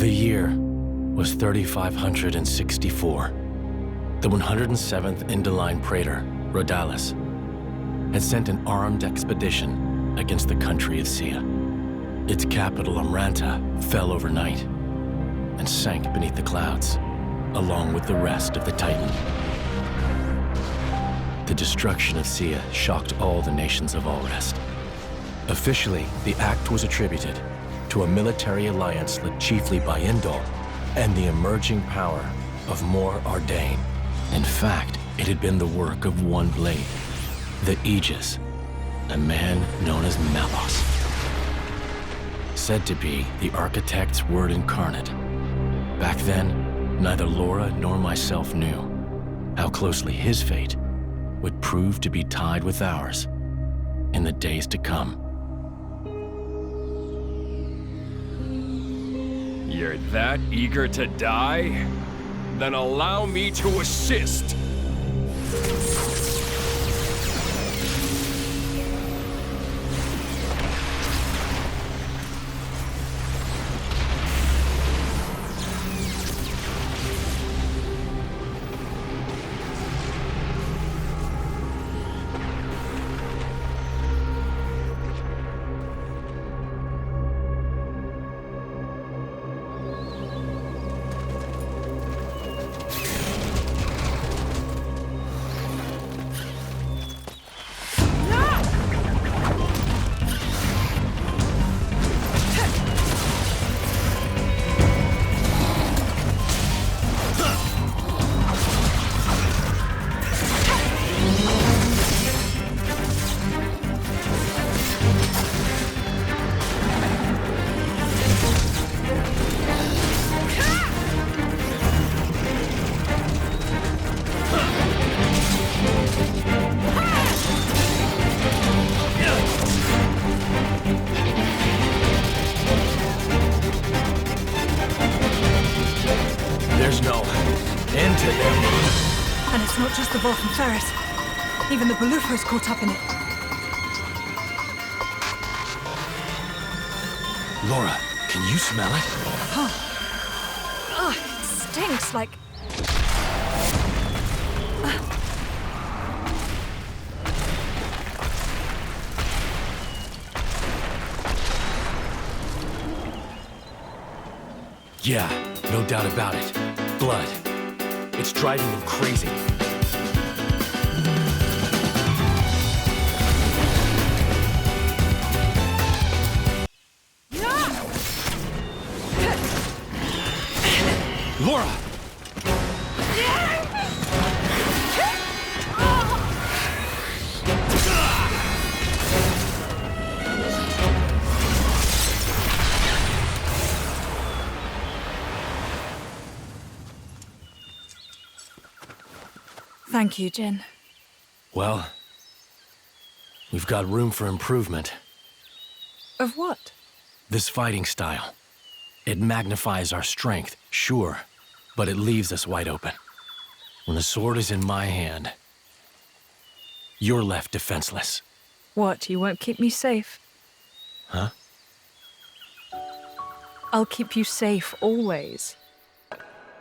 The year was 3564. The 107th Indoline Praetor, Rhodalis, had sent an armed expedition against the country of Sia. Its capital, Amranta, fell overnight and sank beneath the clouds, along with the rest of the Titan. The destruction of Sia shocked all the nations of Allrest. Officially, the act was attributed to a military alliance led chiefly by Indol and the emerging power of Mor Ardain. In fact, it had been the work of one blade, the Aegis, a man known as Malos. Said to be the architect's word incarnate. Back then, neither Laura nor myself knew how closely his fate would prove to be tied with ours in the days to come. You're that eager to die? Then allow me to assist. Even the Balufro's caught up in it. Laura, can you smell it? Huh. Ugh, it stinks like... Yeah, no doubt about it. Blood. It's driving them crazy. Laura! Thank you, Jin. Well, we've got room for improvement. Of what? This fighting style. It magnifies our strength, sure, but it leaves us wide open. When the sword is in my hand, you're left defenseless. What, you won't keep me safe? Huh? I'll keep you safe always.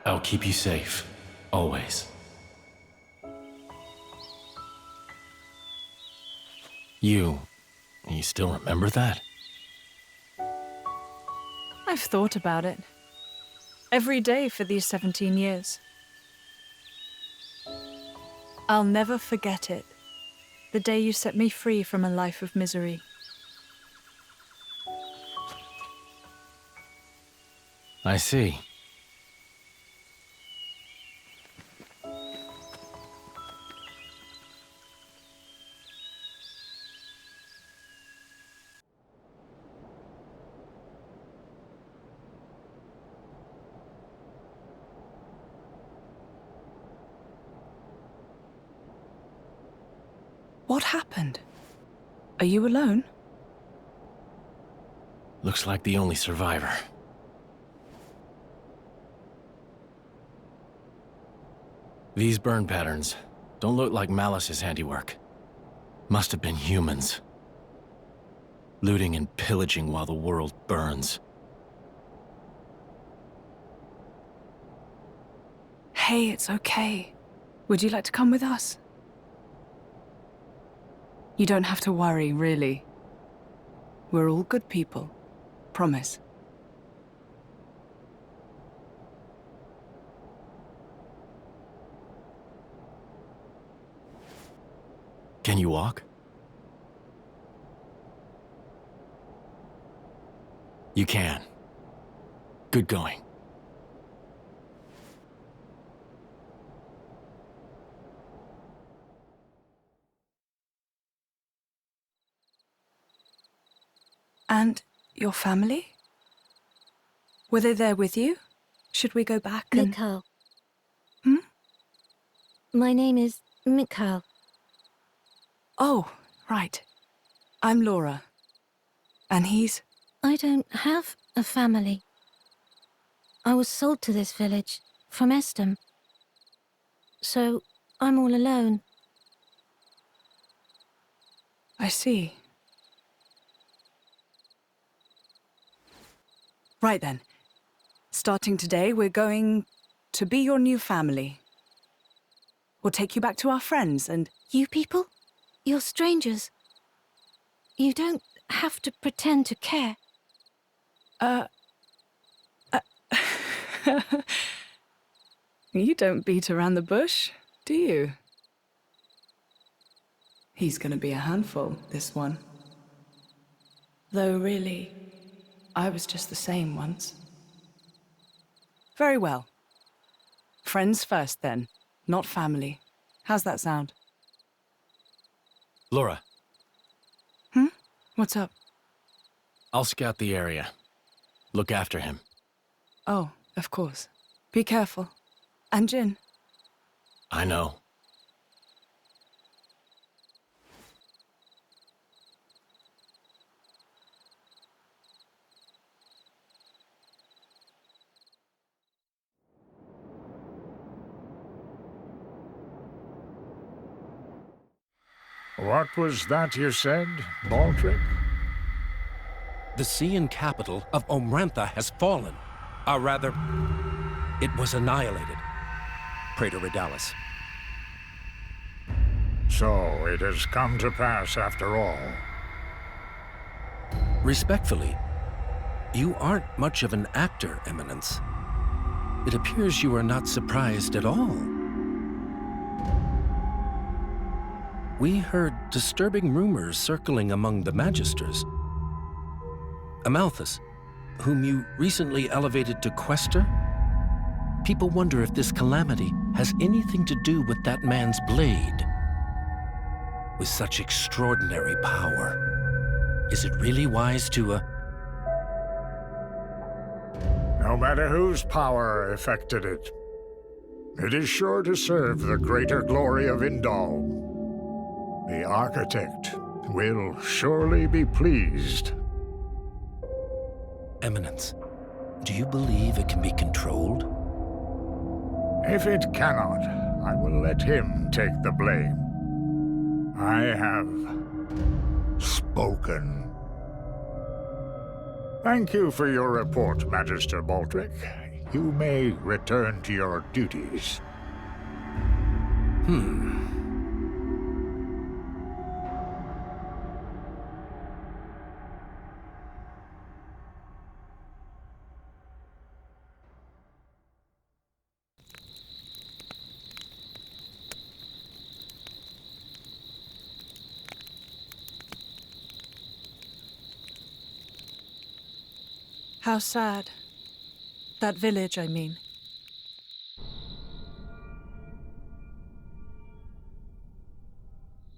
I'll keep you safe, always. You still remember that? I've thought about it. Every day for these 17 years. I'll never forget it. The day you set me free from a life of misery. I see. What happened? Are you alone? Looks like the only survivor. These burn patterns don't look like Malos' handiwork. Must have been humans. Looting and pillaging while the world burns. Hey, it's okay. Would you like to come with us? You don't have to worry, really. We're all good people. Promise. Can you walk? You can. Good going. And your family? Were they there with you? Should we go back and... Mikhail. Hmm? My name is Mikhail. Oh, right. I'm Laura. And he's... I don't have a family. I was sold to this village from Estem. So I'm all alone. I see. Right then. Starting today, we're going to be your new family. We'll take you back to our friends and... You people? You're strangers. You don't have to pretend to care. You don't beat around the bush, do you? He's gonna be a handful, this one. Though really, I was just the same once. Very well. Friends first, then, not family. How's that sound? Laura, What's up? I'll scout the area. Look after him. Oh, of course. Be careful. And Jin. I know. What was that you said, Baldric? The Cian capital of Omrantha has fallen. Or rather, it was annihilated. Praetor Redalis. So it has come to pass after all. Respectfully, you aren't much of an actor, Eminence. It appears you are not surprised at all. We heard disturbing rumors circling among the Magisters. Amalthus, whom you recently elevated to Quester? People wonder if this calamity has anything to do with that man's blade. With such extraordinary power, is it really wise to, No matter whose power affected it, it is sure to serve the greater glory of Indal. The architect will surely be pleased. Eminence, do you believe it can be controlled? If it cannot, I will let him take the blame. I have spoken. Thank you for your report, Magister Baldric. You may return to your duties. How sad. That village, I mean.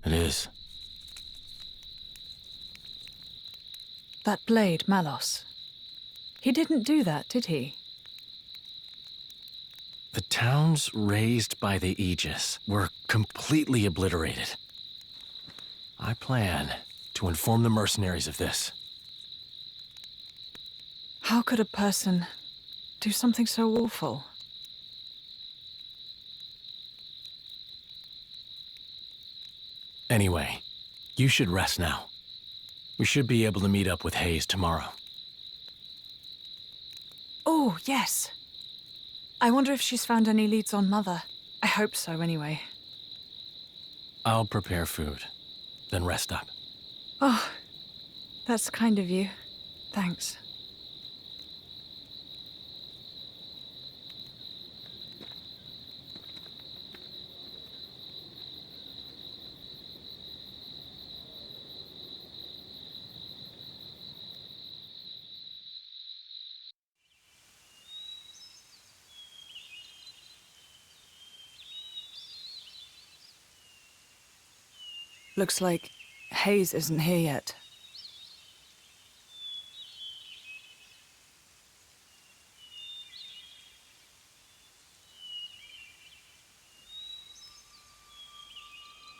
It is. That blade, Malos. He didn't do that, did he? The towns raised by the Aegis were completely obliterated. I plan to inform the mercenaries of this. How could a person do something so awful? Anyway, you should rest now. We should be able to meet up with Hayes tomorrow. Oh, yes. I wonder if she's found any leads on Mother. I hope so, anyway. I'll prepare food, then rest up. Oh, that's kind of you. Thanks. Looks like Hayes isn't here yet.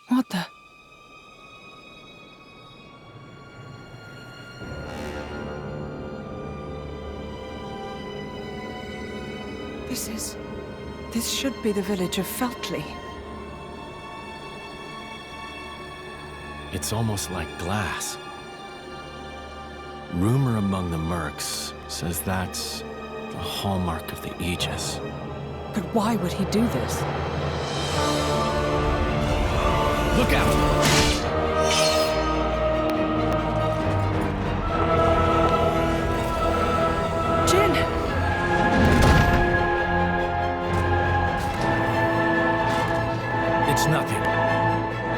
What the? This should be the village of Feltley. It's almost like glass. Rumor among the mercs says that's the hallmark of the Aegis. But why would he do this? Look out! Jin! It's nothing.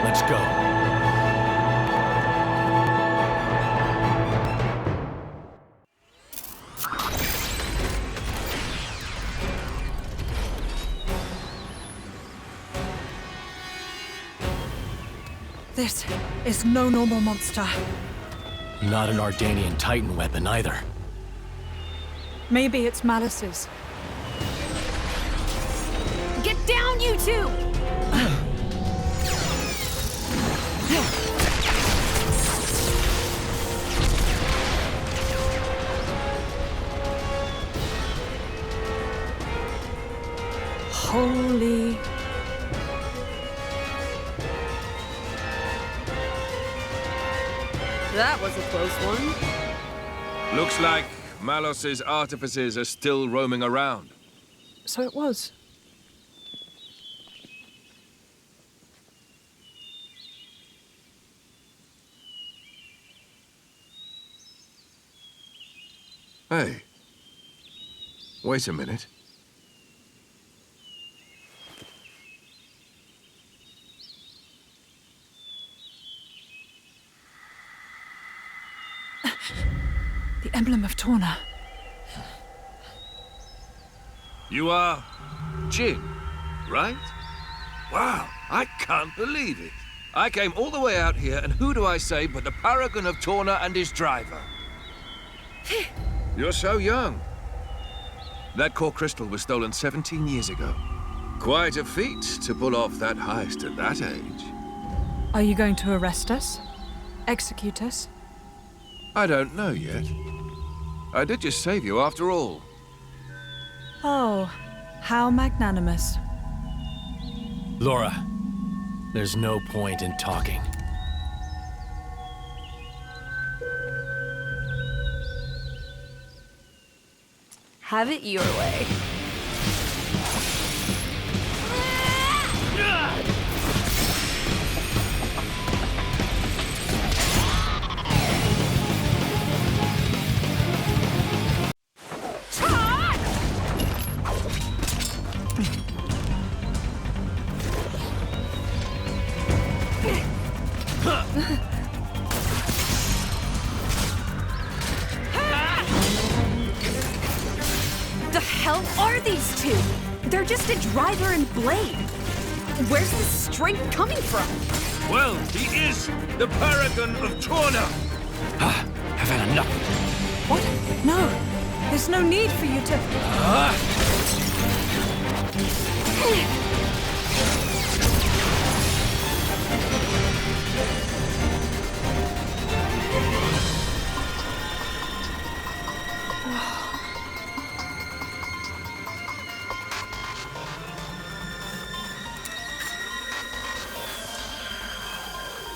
Let's go. This is no normal monster. Not an Ardanian Titan weapon either. Maybe it's Malos's. Get down, you two! Holy... That was a close one. Looks like Malos's artificers are still roaming around. So it was. Hey. Wait a minute. The emblem of Torna. You are Jin, right? Wow, I can't believe it. I came all the way out here, and who do I say but the paragon of Torna and his driver? You're so young. That core crystal was stolen 17 years ago. Quite a feat to pull off that heist at that age. Are you going to arrest us? Execute us? I don't know yet. I did just save you after all. Oh, how magnanimous. Laura, there's no point in talking. Have it your way. The hell are these two? They're just a driver and blade. Where's this strength coming from? Well, he is the paragon of Torna. I've had enough. What? No. There's no need for you to...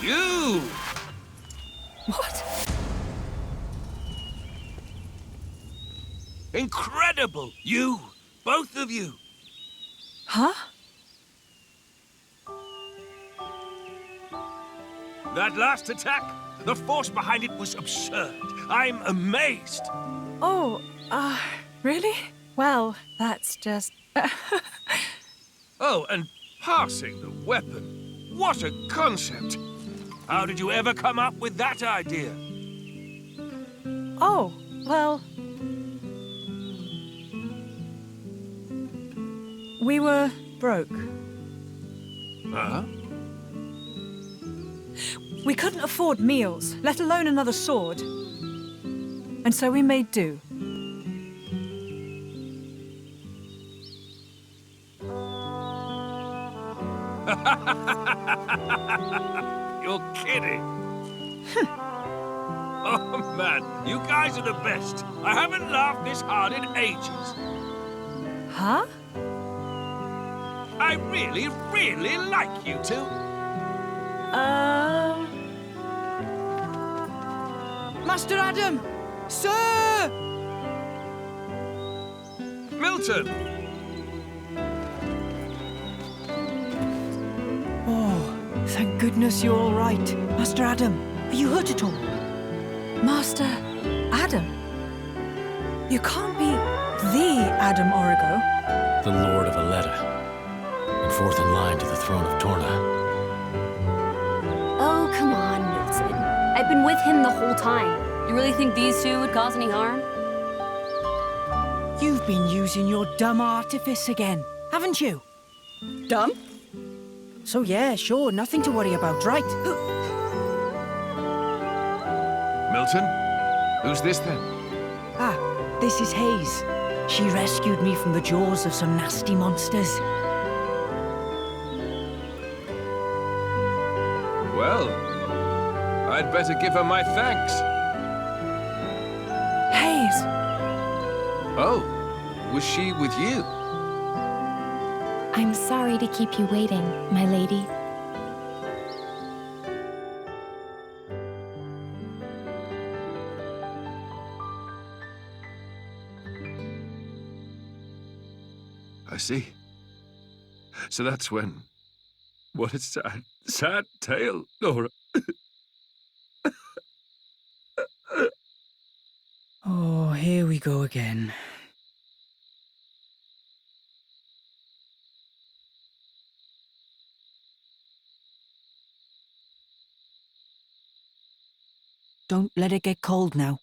You! What? Incredible! You, Both of you! Huh? That last attack, the force behind it was absurd. I'm amazed. Oh, really? Well, that's just... Oh, and passing the weapon. What a concept! How did you ever come up with that idea? Oh, well... We were broke. Huh? We couldn't afford meals, let alone another sword. And so we made do. You're kidding. Oh, man, you guys are the best. I haven't laughed this hard in ages. Huh? I really, really like you two. Master Adam! Sir! Milton! Oh, thank goodness you're all right. Master Adam, are you hurt at all? Master Adam? You can't be the Adam Origo. The Lord of Aletta, and fourth in line to the throne of Torna. Oh, come on, Milton. I've been with him the whole time. You really think these two would cause any harm? You've been using your dumb artifice again, haven't you? Dumb? So yeah, sure, nothing to worry about, right? Milton? Who's this then? Ah, this is Hayes. She rescued me from the jaws of some nasty monsters. Well, I'd better give her my thanks. Hayes! Oh, was she with you? I'm sorry to keep you waiting, my lady. I see. So that's when... What a sad, sad tale, Nora. Oh, here we go again. Don't let it get cold now.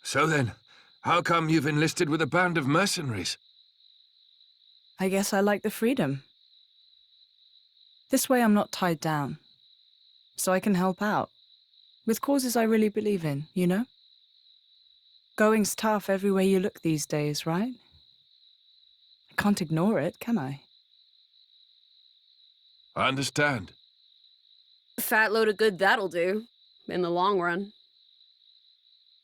So then, how come you've enlisted with a band of mercenaries? I guess I like the freedom. This way I'm not tied down. So I can help out. With causes I really believe in, you know? Going's tough everywhere you look these days, right? I can't ignore it, can I? I understand. Fat load of good that'll do, in the long run.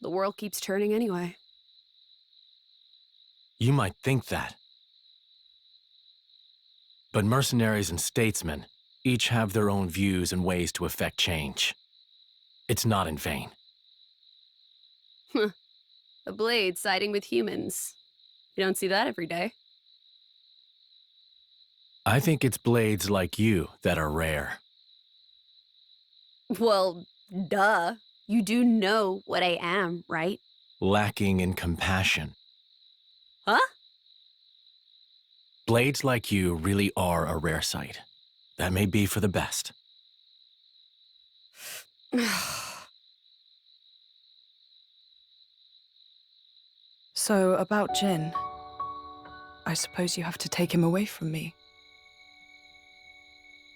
The world keeps turning anyway. You might think that. But mercenaries and statesmen each have their own views and ways to effect change. It's not in vain. A blade siding with humans. You don't see that every day. I think it's blades like you that are rare. Well, duh. You do know what I am, right? Lacking in compassion. Huh? Blades like you really are a rare sight. That may be for the best. So, about Jin. I suppose you have to take him away from me.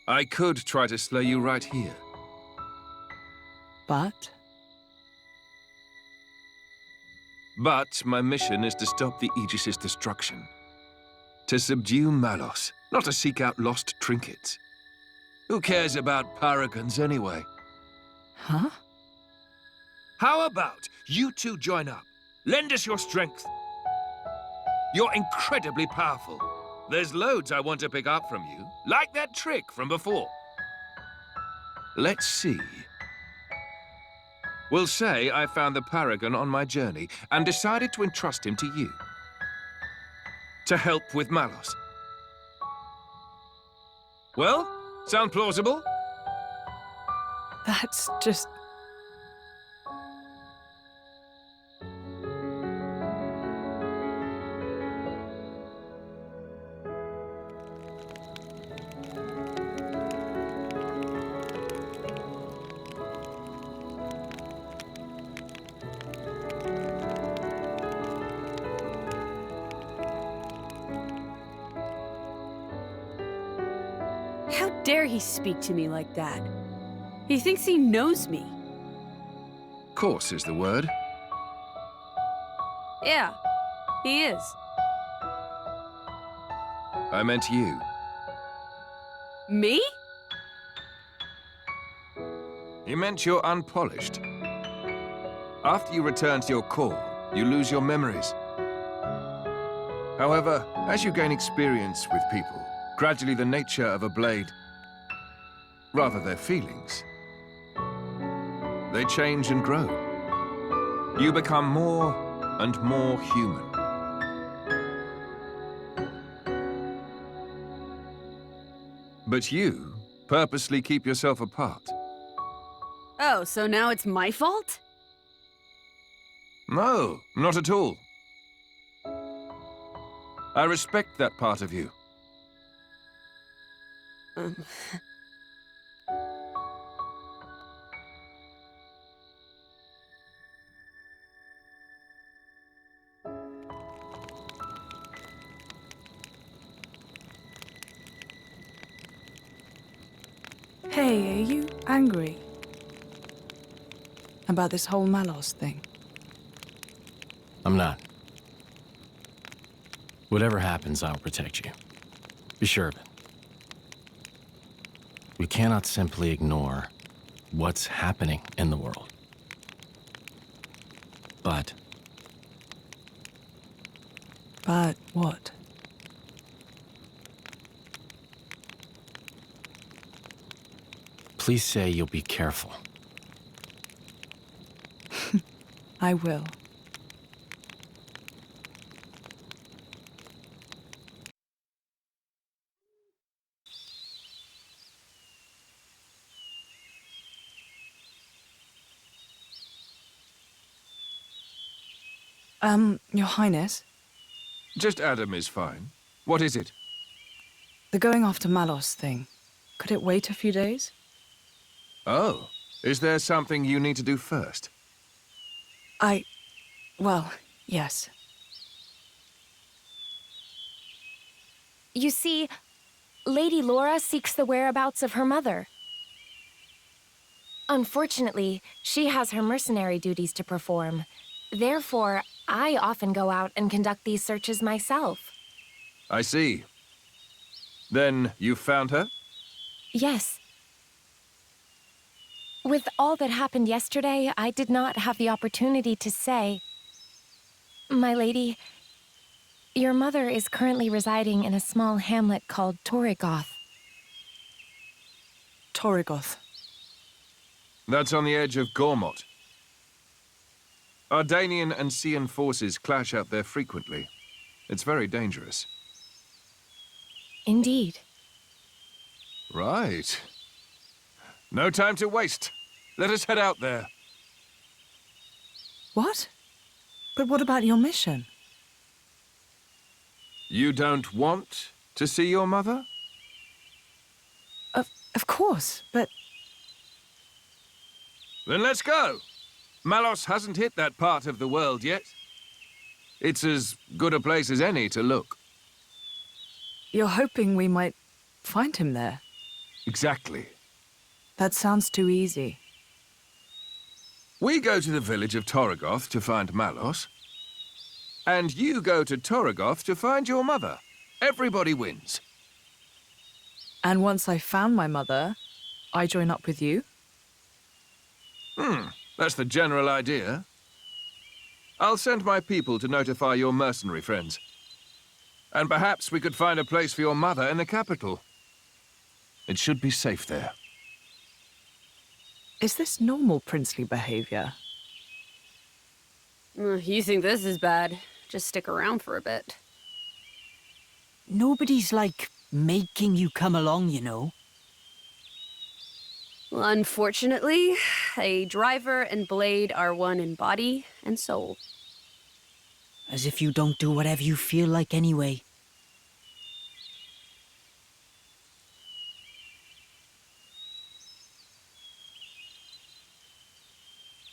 I could try to slay you right here. But? But my mission is to stop the Aegis's destruction. To subdue Malos, not to seek out lost trinkets. Who cares about paragons anyway? Huh? How about you two join up? Lend us your strength. You're incredibly powerful. There's loads I want to pick up from you. like that trick from before. Let's see. We'll say I found the Paragon on my journey and decided to entrust him to you. To help with Malos. Well, sound plausible? That's just... How dare he speak to me like that? He thinks he knows me. Course is the word. Yeah, he is. I meant you. Me? He meant you're unpolished. After you return to your core, you lose your memories. However, as you gain experience with people, gradually the nature of a blade, rather their feelings, they change and grow. You become more and more human. But you purposely keep yourself apart. Oh, so now it's my fault? No, not at all. I respect that part of you. Hey, are you angry? About this whole Malos thing? I'm not. Whatever happens, I'll protect you. Be sure of it. We cannot simply ignore what's happening in the world. But what? please say you'll be careful. I will. Your Highness? Just Adam is fine. What is it? The going after Malos thing. Could it wait a few days? Oh, is there something you need to do first? Well, yes. You see, Lady Laura seeks the whereabouts of her mother. Unfortunately, she has her mercenary duties to perform. Therefore, I often go out and conduct these searches myself. I see. Then you found her? Yes. With all that happened yesterday, I did not have the opportunity to say. My lady, your mother is currently residing in a small hamlet called Torrigoth. Torrigoth. That's on the edge of Gormott. Ardanian and Cian forces clash out there frequently. It's very dangerous. Indeed. Right. No time to waste. Let us head out there. What? But what about your mission? You don't want to see your mother? Of course, but... Then let's go. Malos hasn't hit that part of the world yet. It's as good a place as any to look. You're hoping we might find him there? Exactly. That sounds too easy. We go to the village of Torrigoth to find Malos. And you go to Torrigoth to find your mother. Everybody wins. And once I found my mother, I join up with you? That's the general idea. I'll send my people to notify your mercenary friends. And perhaps we could find a place for your mother in the capital. It should be safe there. Is this normal princely behavior? You think this is bad? Just stick around for a bit. Nobody's, like, making you come along, you know. Well, unfortunately, a driver and Blade are one in body and soul. As if you don't do whatever you feel like anyway.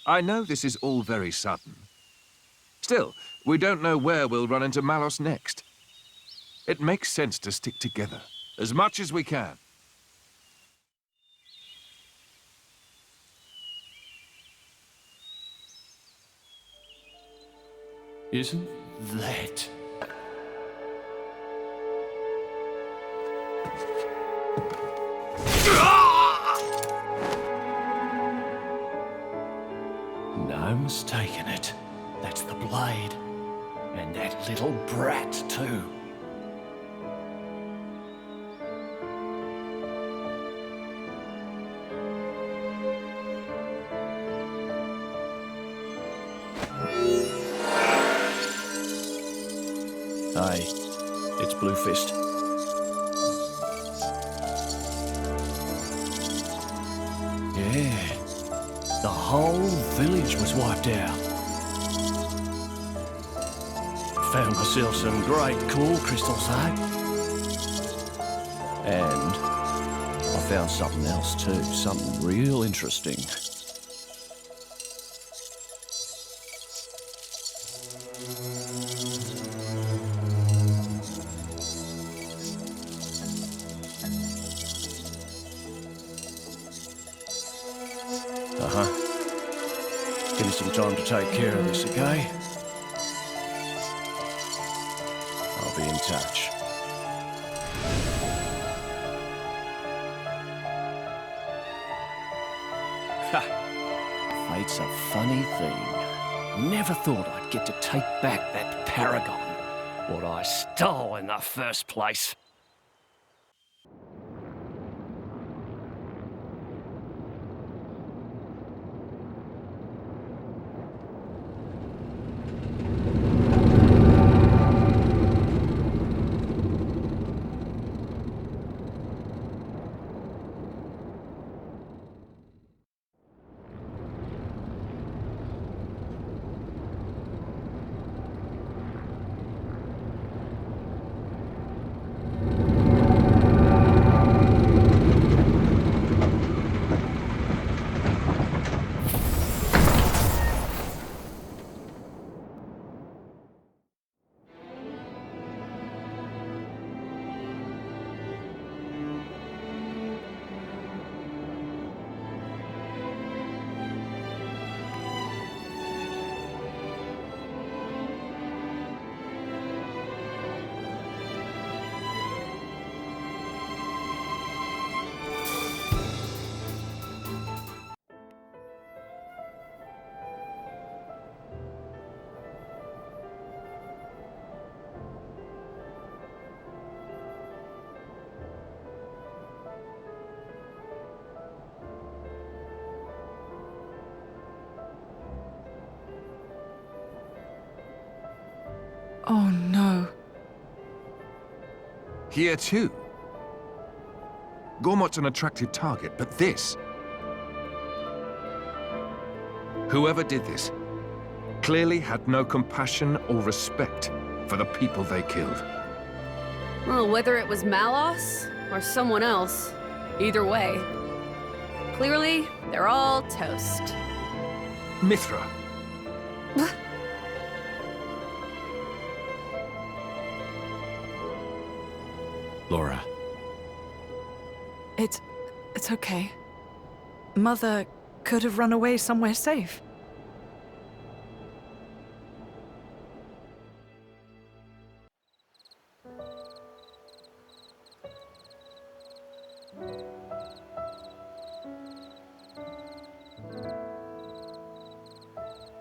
I know this is all very sudden. Still, we don't know where we'll run into Malos next. It makes sense to stick together, as much as we can. Isn't that... No mistaking it. That's the Blade. And that little brat, too. Hey, it's Bluefist. Yeah, the whole village was wiped out. Found myself some great cool crystals, eh? And I found something else too, something real interesting. Give me some time to take care of this, okay? I'll be in touch. Ha! Fate's a funny thing. Never thought I'd get to take back that paragon, what I stole in the first place. Oh no. Here too. Gormot's an attractive target, but this... Whoever did this clearly had no compassion or respect for the people they killed. Well, whether it was Malos or someone else, either way, clearly they're all toast. Mithra. Laura. It's okay. Mother could have run away somewhere safe.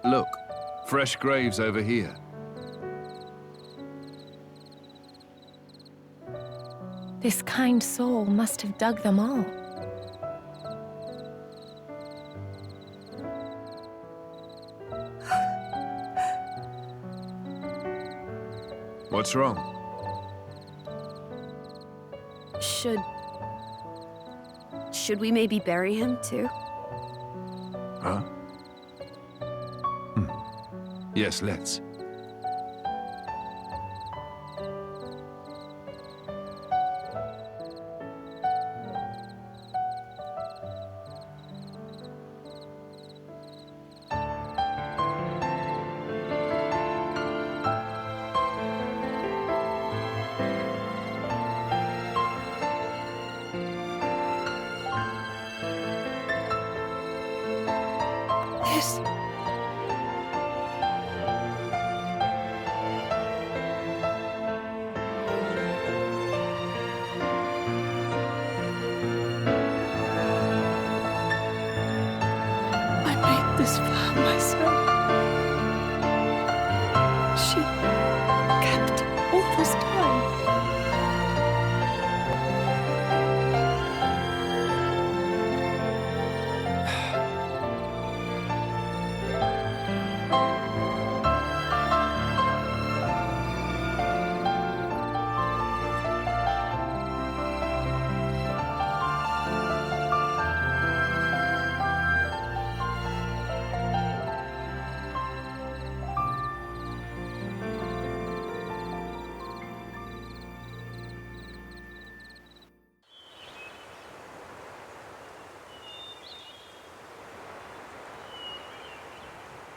Look, fresh graves over here. This kind soul must have dug them all. What's wrong? Should we maybe bury him too? Huh? Yes, let's. This... I made this flower myself. She kept all this time.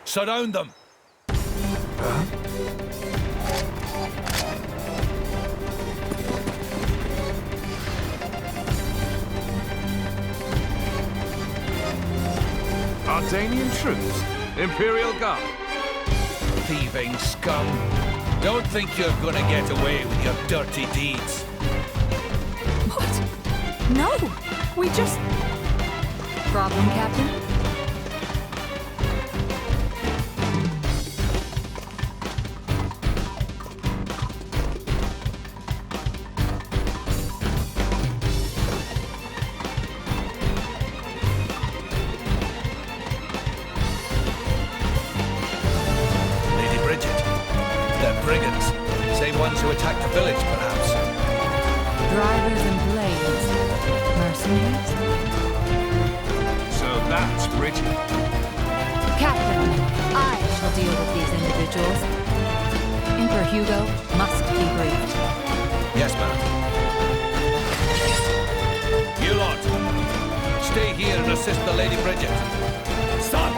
Surround them! Ardanian troops? Imperial Guard? Thieving scum! Don't think you're gonna get away with your dirty deeds. What? No! We just... Problem, Captain? Brigands. Same ones who attacked the village, perhaps. Drivers and blades. Mercenaries? So that's Bridget. Captain, I shall deal with these individuals. Emperor Hugo must be briefed. Yes, ma'am. You lot, stay here and assist the Lady Bridget. Son!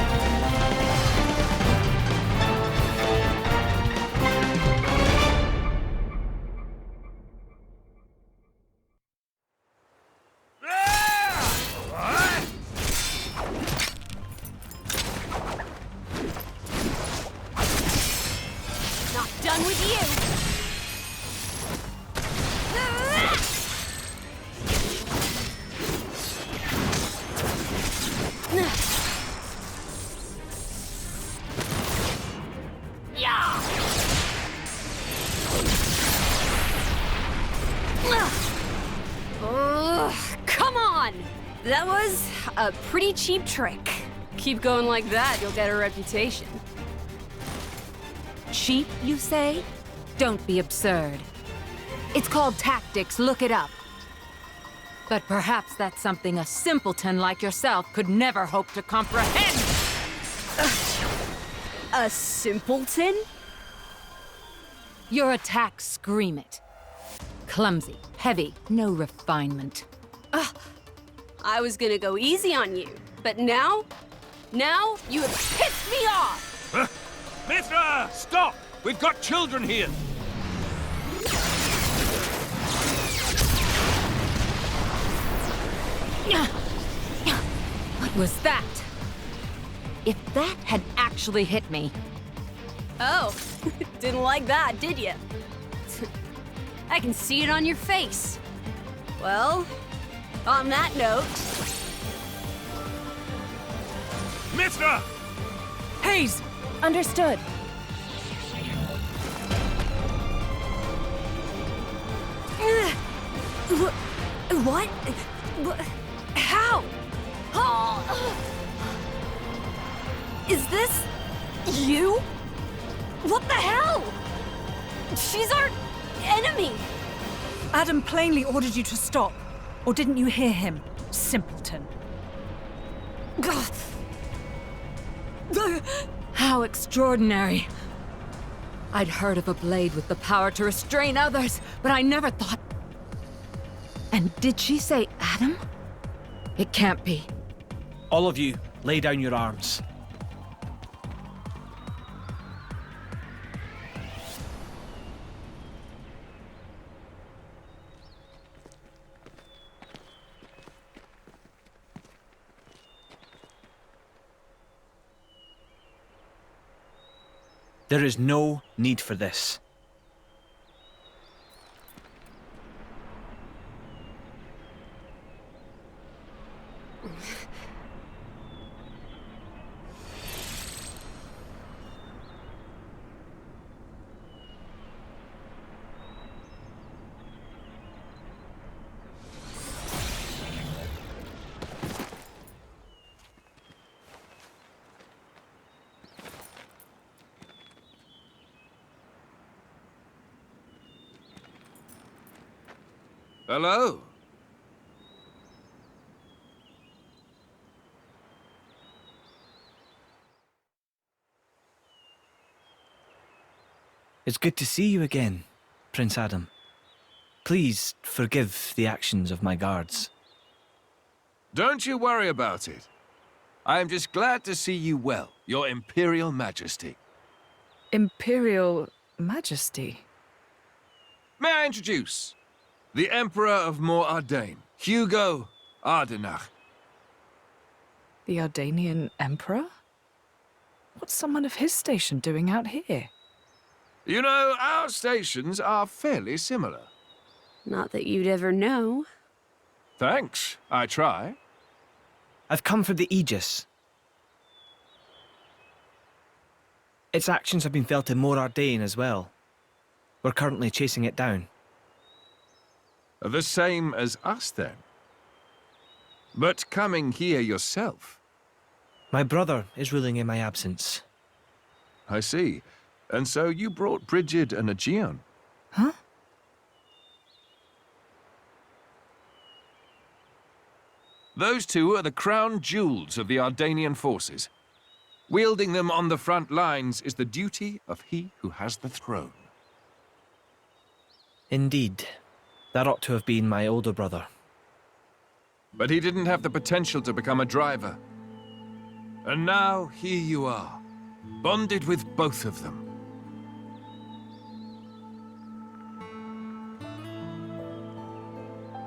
Done with you! Come on! That was a pretty cheap trick. Keep going like that, you'll get a reputation. Cheap, you say? Don't be absurd. It's called tactics, look it up. But perhaps that's something a simpleton like yourself could never hope to comprehend! A simpleton? Your attacks scream it. Clumsy, heavy, no refinement. I was gonna go easy on you, but now you have pissed me off! Mithra! Stop! We've got children here! What was that? If that had actually hit me... Oh, didn't like that, did you? I can see it on your face. Well, on that note... Mithra! Hayes! Understood. What? How? Oh. Is this you? What the hell? She's our enemy. Adam plainly ordered you to stop. Or didn't you hear him, simpleton? How extraordinary. I'd heard of a blade with the power to restrain others, but I never thought... And did she say Adam? It can't be. All of you, lay down your arms. There is no need for this. Hello? It's good to see you again, Prince Adam. Please forgive the actions of my guards. Don't you worry about it. I am just glad to see you well, Your Imperial Majesty. Imperial Majesty? May I introduce? The Emperor of Mor Ardain, Hugo Ardenach. The Ardanian Emperor? What's someone of his station doing out here? You know, our stations are fairly similar. Not that you'd ever know. Thanks, I try. I've come for the Aegis. Its actions have been felt in Mor Ardain as well. We're currently chasing it down. The same as us, then. But coming here yourself. My brother is ruling in my absence. I see. And so you brought Brigid and Aegeon. Huh? Those two are the crown jewels of the Ardanian forces. Wielding them on the front lines is the duty of he who has the throne. Indeed. That ought to have been my older brother. But he didn't have the potential to become a driver. And now, here you are, bonded with both of them.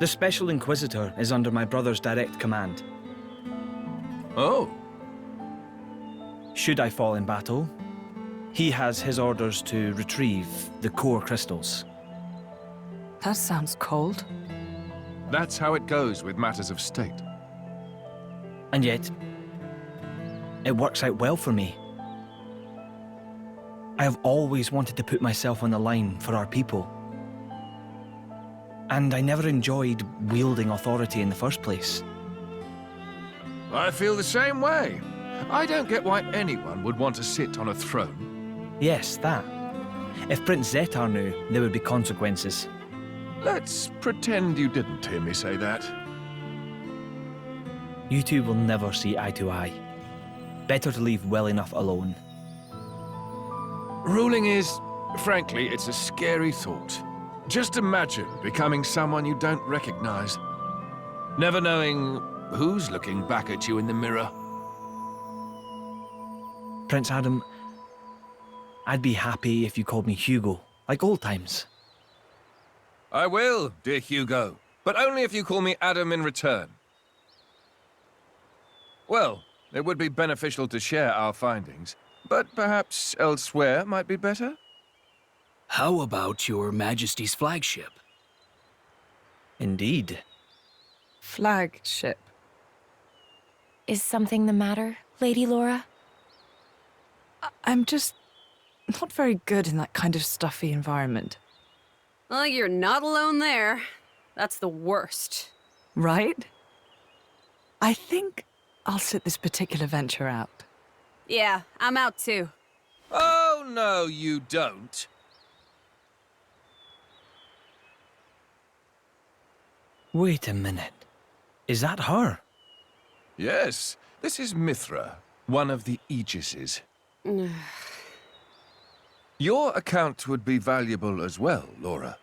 The Special Inquisitor is under my brother's direct command. Oh. Should I fall in battle, he has his orders to retrieve the core crystals. That sounds cold. That's how it goes with matters of state. And yet, it works out well for me. I have always wanted to put myself on the line for our people. And I never enjoyed wielding authority in the first place. I feel the same way. I don't get why anyone would want to sit on a throne. Yes, that. If Prince Zetar knew, there would be consequences. Let's pretend you didn't hear me say that. You two will never see eye to eye. Better to leave well enough alone. Ruling is, frankly, it's a scary thought. Just imagine becoming someone you don't recognize. Never knowing who's looking back at you in the mirror. Prince Adam, I'd be happy if you called me Hugo, like old times. I will, dear Hugo, but only if you call me Adam in return. Well, it would be beneficial to share our findings, but perhaps elsewhere might be better? How about your Majesty's flagship? Indeed. Flagship. Is something the matter, Lady Laura? I'm just not very good in that kind of stuffy environment. Well, you're not alone there. That's the worst. Right? I think I'll sit this particular venture out. Yeah, I'm out too. Oh, no, you don't. Wait a minute. Is that her? Yes, this is Mithra, one of the Aegises. Your account would be valuable as well, Laura.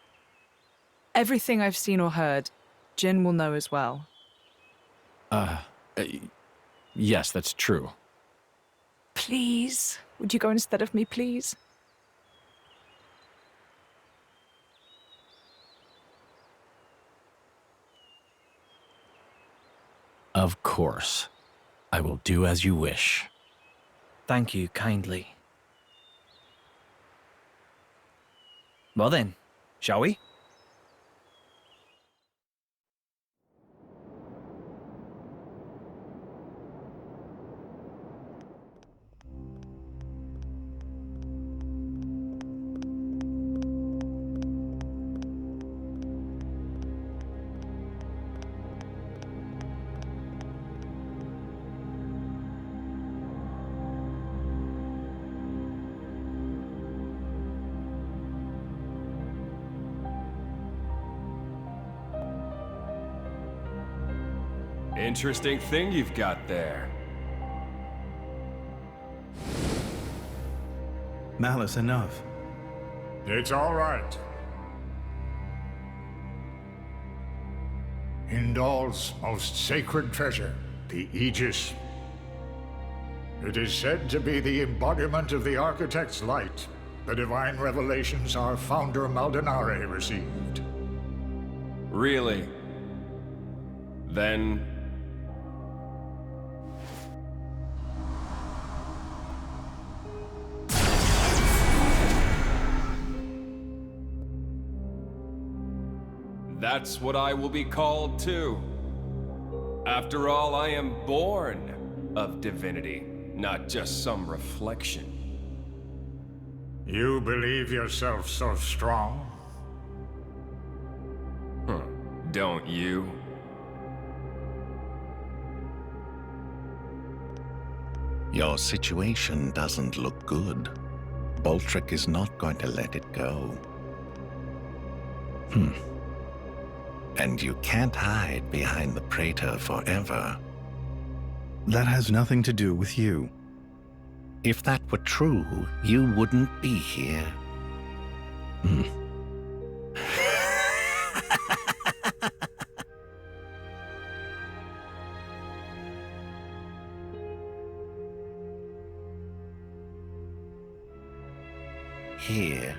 Everything I've seen or heard, Jin will know as well. Yes, that's true. Please, would you go instead of me, please? Of course. I will do as you wish. Thank you kindly. Well then, shall we? Interesting thing you've got there. Malos, enough. It's all right. Indal's most sacred treasure, the Aegis. It is said to be the embodiment of the Architect's light, the divine revelations our founder Maldonare received. Really? Then... that's what I will be called too. After all, I am born of divinity, not just some reflection. You believe yourself so strong? Don't you? Your situation doesn't look good. Boltrick is not going to let it go. And you can't hide behind the Praetor forever. That has nothing to do with you. If that were true, you wouldn't be here. Here.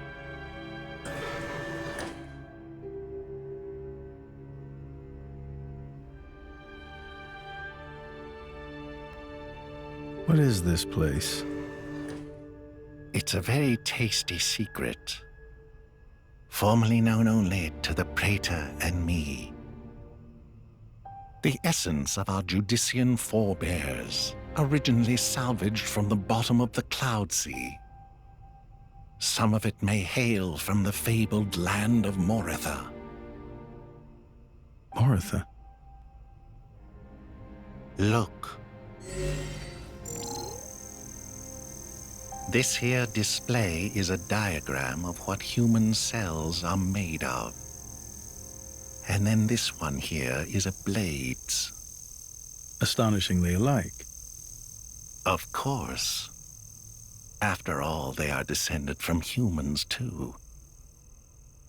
What is this place? It's a very tasty secret. Formerly known only to the Praetor and me. The essence of our Judician forebears, originally salvaged from the bottom of the Cloud Sea. Some of it may hail from the fabled land of Moritha. Moritha? Look. This here display is a diagram of what human cells are made of. And then this one here is a blade's. Astonishingly alike. Of course. After all, they are descended from humans, too.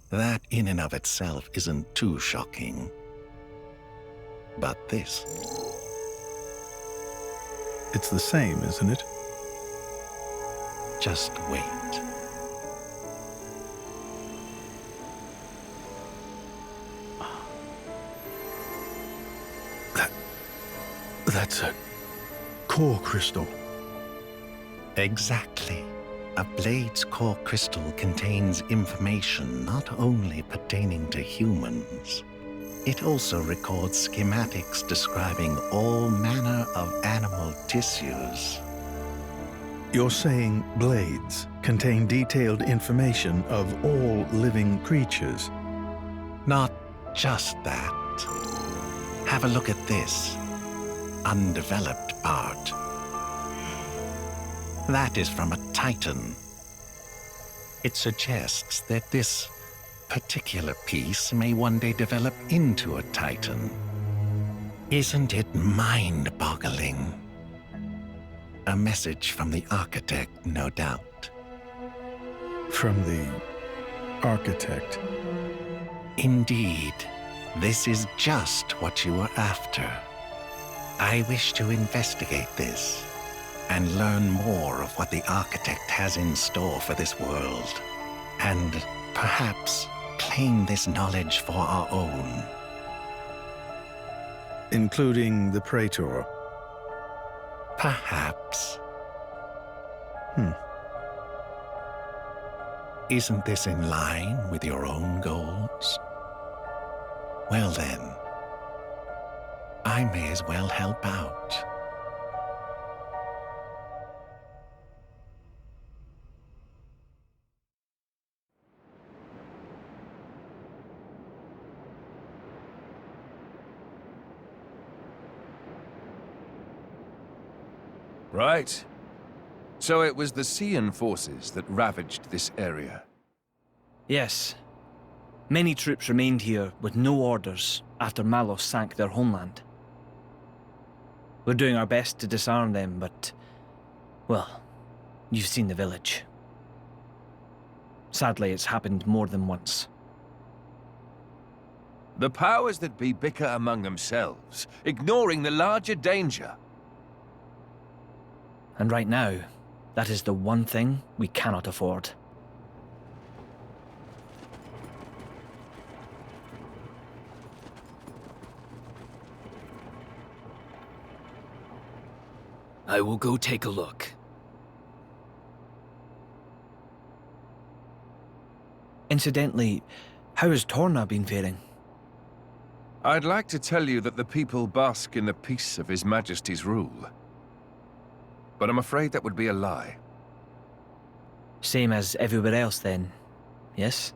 That in and of itself isn't too shocking. But this... It's the same, isn't it? Just wait. That's a core crystal. Exactly. A blade's core crystal contains information not only pertaining to humans. It also records schematics describing all manner of animal tissues. You're saying blades contain detailed information of all living creatures? Not just that. Have a look at this undeveloped part. That is from a Titan. It suggests that this particular piece may one day develop into a Titan. Isn't it mind-boggling? A message from the architect, no doubt. From the architect? Indeed. This is just what you were after. I wish to investigate this and learn more of what the architect has in store for this world, and perhaps claim this knowledge for our own. Including the Praetor? Perhaps. Isn't this in line with your own goals? Well then, I may as well help out. Right. So it was the Xian forces that ravaged this area. Yes. Many troops remained here with no orders after Malos sank their homeland. We're doing our best to disarm them, but... well, you've seen the village. Sadly, it's happened more than once. The powers that be bicker among themselves, ignoring the larger danger. And right now, that is the one thing we cannot afford. I will go take a look. Incidentally, how has Torna been faring? I'd like to tell you that the people bask in the peace of His Majesty's rule. But I'm afraid that would be a lie. Same as everywhere else then, yes?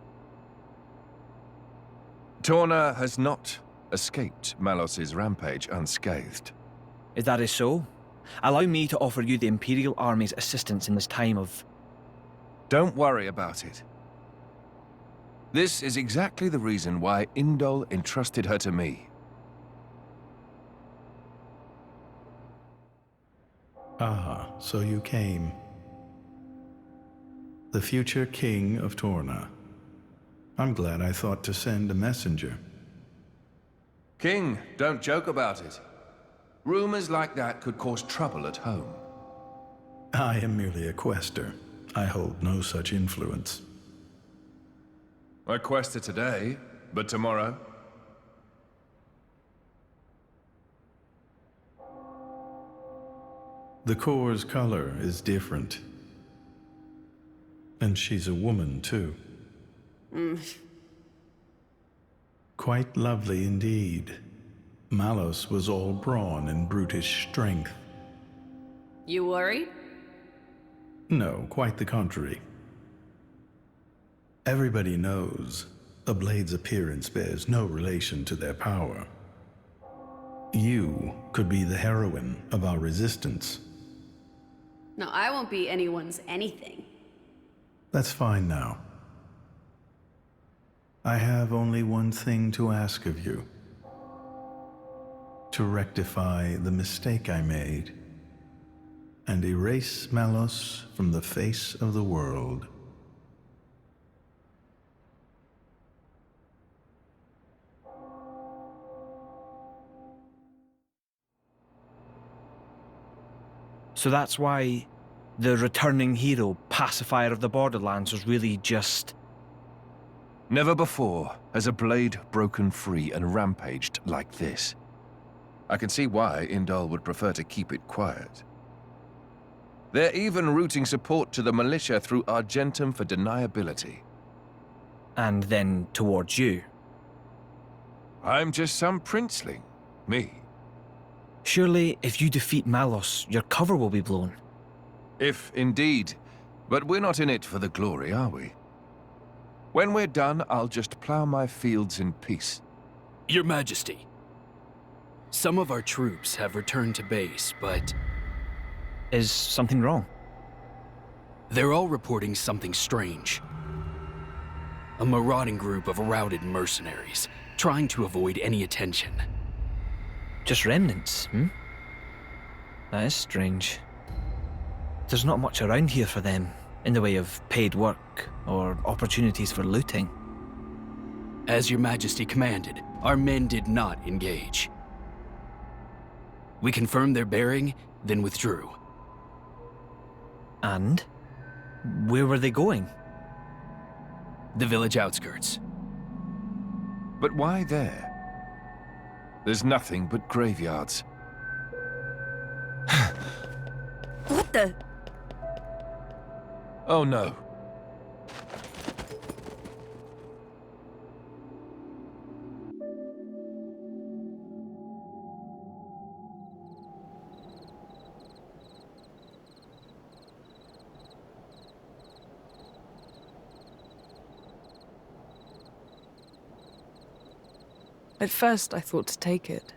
Torna has not escaped Malos' rampage unscathed. If that is so, allow me to offer you the Imperial Army's assistance in this time of... Don't worry about it. This is exactly the reason why Indol entrusted her to me. Ah, so you came. The future king of Torna. I'm glad I thought to send a messenger. King, don't joke about it. Rumors like that could cause trouble at home. I am merely a quester. I hold no such influence. I quested today, but tomorrow? The core's color is different. And she's a woman, too. Quite lovely indeed. Malos was all brawn and brutish strength. You worried? No, quite the contrary. Everybody knows a blade's appearance bears no relation to their power. You could be the heroine of our resistance. No, I won't be anyone's anything. That's fine now. I have only one thing to ask of you. To rectify the mistake I made and erase Malos from the face of the world. So that's why the returning hero, pacifier of the Borderlands, was really just... Never before has a blade broken free and rampaged like this. I can see why Indol would prefer to keep it quiet. They're even routing support to the militia through Argentum for deniability. And then towards you. I'm just some princeling. Me. Surely, if you defeat Malos, your cover will be blown. If indeed. But we're not in it for the glory, are we? When we're done, I'll just plow my fields in peace. Your Majesty. Some of our troops have returned to base, but... Is something wrong? They're all reporting something strange. A marauding group of routed mercenaries, trying to avoid any attention. Just remnants, hmm? That is strange. There's not much around here for them, in the way of paid work or opportunities for looting. As your majesty commanded, our men did not engage. We confirmed their bearing, then withdrew. And? Where were they going? The village outskirts. But why there? There's nothing but graveyards. What the? Oh no. At first, I thought to take it.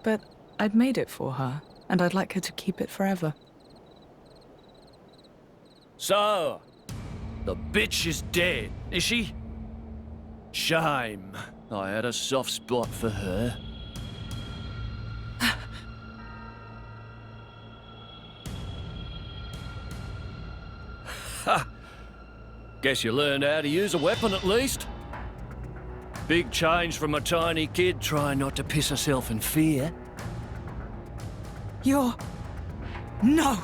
But I'd made it for her, and I'd like her to keep it forever. So, the bitch is dead, is she? Shame. I had a soft spot for her. Ha! Guess you learned how to use a weapon at least. Big change from a tiny kid trying not to piss herself in fear. You're... No!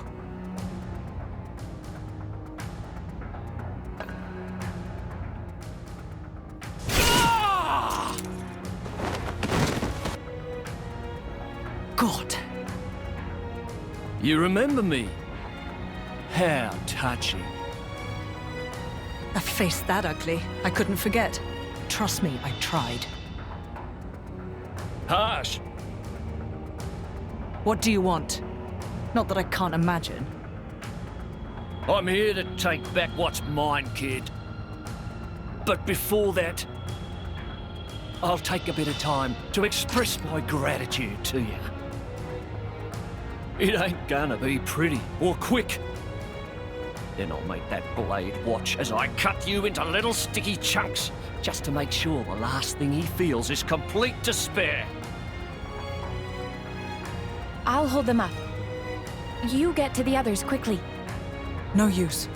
God. You remember me? How touching. A face that ugly, I couldn't forget. Trust me, I tried. Harsh. What do you want? Not that I can't imagine. I'm here to take back what's mine, kid. But before that, I'll take a bit of time to express my gratitude to you. It ain't gonna be pretty or quick. Then I'll make that blade watch as I cut you into little sticky chunks, just to make sure the last thing he feels is complete despair. I'll hold them up. You get to the others quickly. No use.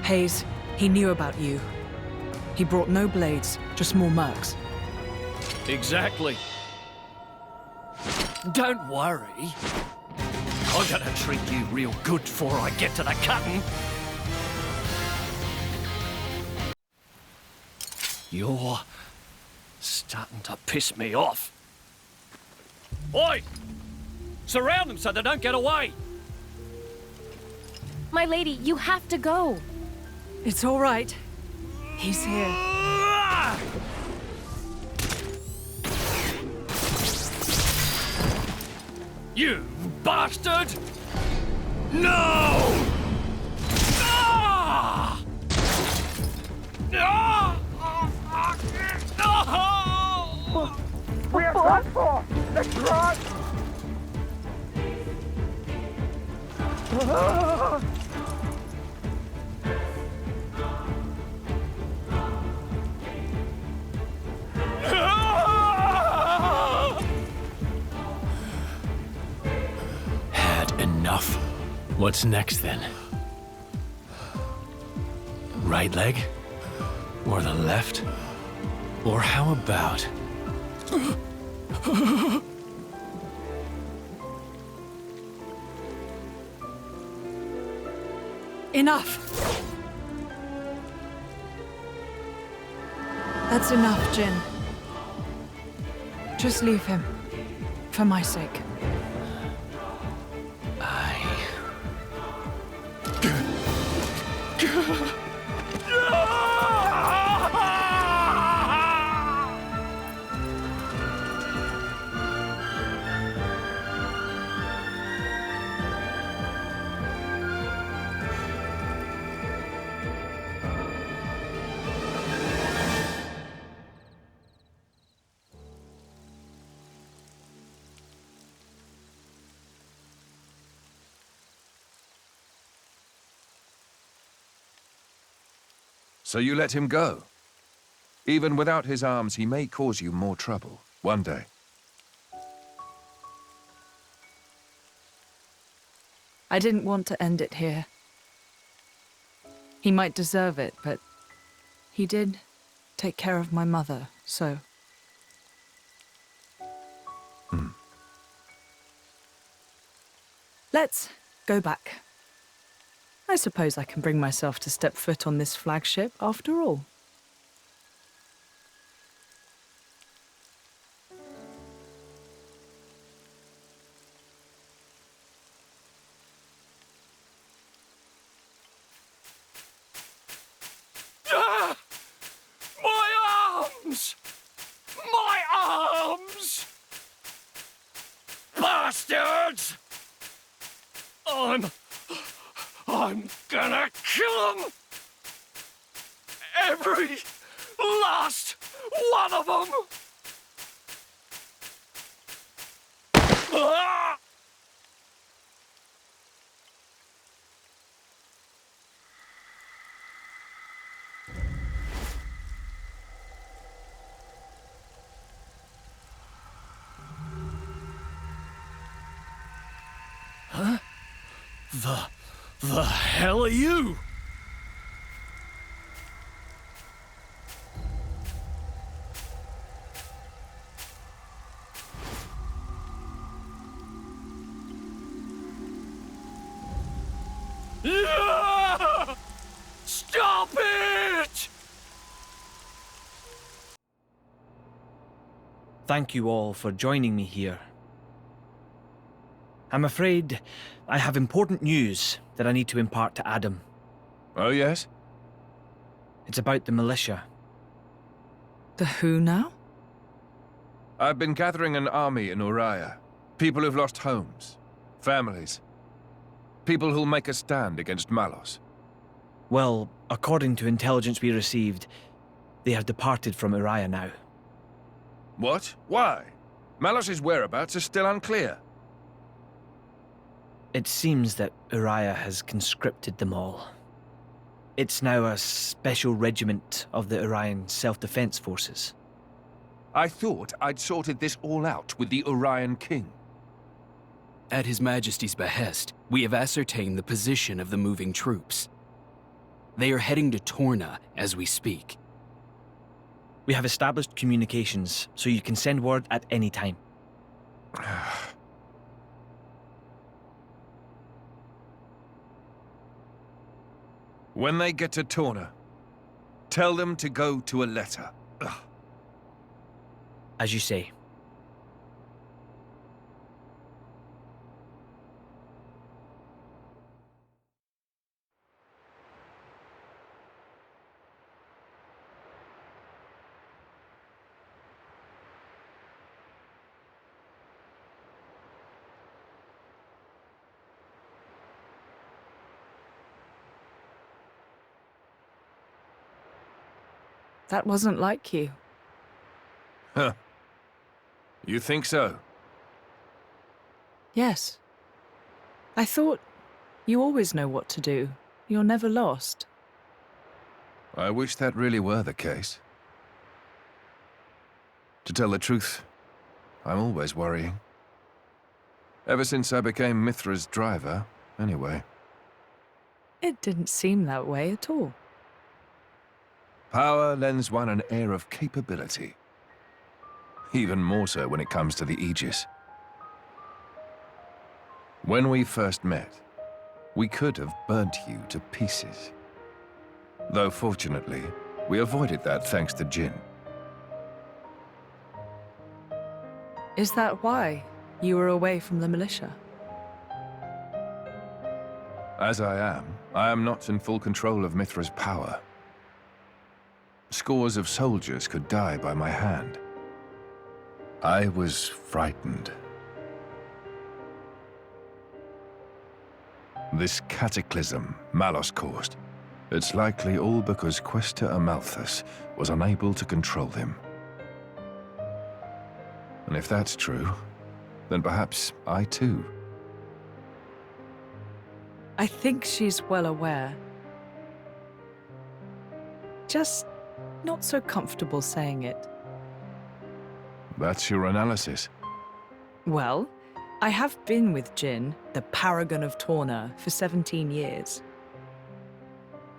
Hayes, he knew about you. He brought no blades, just more mercs. Exactly. Don't worry. I'm gonna treat you real good before I get to the cutting. You're starting to piss me off. Oi! Surround them so they don't get away! My lady, you have to go. It's all right. He's here. You bastard! No! Ah! Ah! No! We are done for! The cross! Had enough. What's next then? Right leg? Or the left? Or how about... Enough! That's enough, Jin. Just leave him. For my sake. So you let him go? Even without his arms, he may cause you more trouble one day. I didn't want to end it here. He might deserve it, but he did take care of my mother, so... Let's go back. I suppose I can bring myself to step foot on this flagship after all. Ah! My arms! My arms! Bastards! I'm gonna kill them! Every last one of them! Ah! Huh? The hell are you? Ah! Stop it! Thank you all for joining me here. I'm afraid I have important news that I need to impart to Adam. Oh, yes? It's about the militia. The who now? I've been gathering an army in Uriah. People who've lost homes, families. People who'll make a stand against Malos. Well, according to intelligence we received, they have departed from Uriah now. What? Why? Malos' whereabouts are still unclear. It seems that Uriah has conscripted them all. It's now a special regiment of the Urian Self-Defense Forces. I thought I'd sorted this all out with the Urian King. At His Majesty's behest, we have ascertained the position of the moving troops. They are heading to Torna as we speak. We have established communications, so you can send word at any time. When they get to Torna, tell them to go to a letter. Ugh. As you say. That wasn't like you. Huh. You think so? Yes. I thought you always know what to do. You're never lost. I wish that really were the case. To tell the truth, I'm always worrying. Ever since I became Mithra's driver, anyway. It didn't seem that way at all. Power lends one an air of capability. Even more so when it comes to the Aegis. When we first met, we could have burnt you to pieces. Though fortunately, we avoided that thanks to Jin. Is that why you were away from the militia? As I am not in full control of Mithra's power. Scores of soldiers could die by my hand. I was frightened. This cataclysm Malos caused, it's likely all because Questa Amalthus was unable to control him. And if that's true, then perhaps I too. I think she's well aware. Just not so comfortable saying it. That's your analysis. Well, I have been with Jin, the paragon of Torna, for 17 years.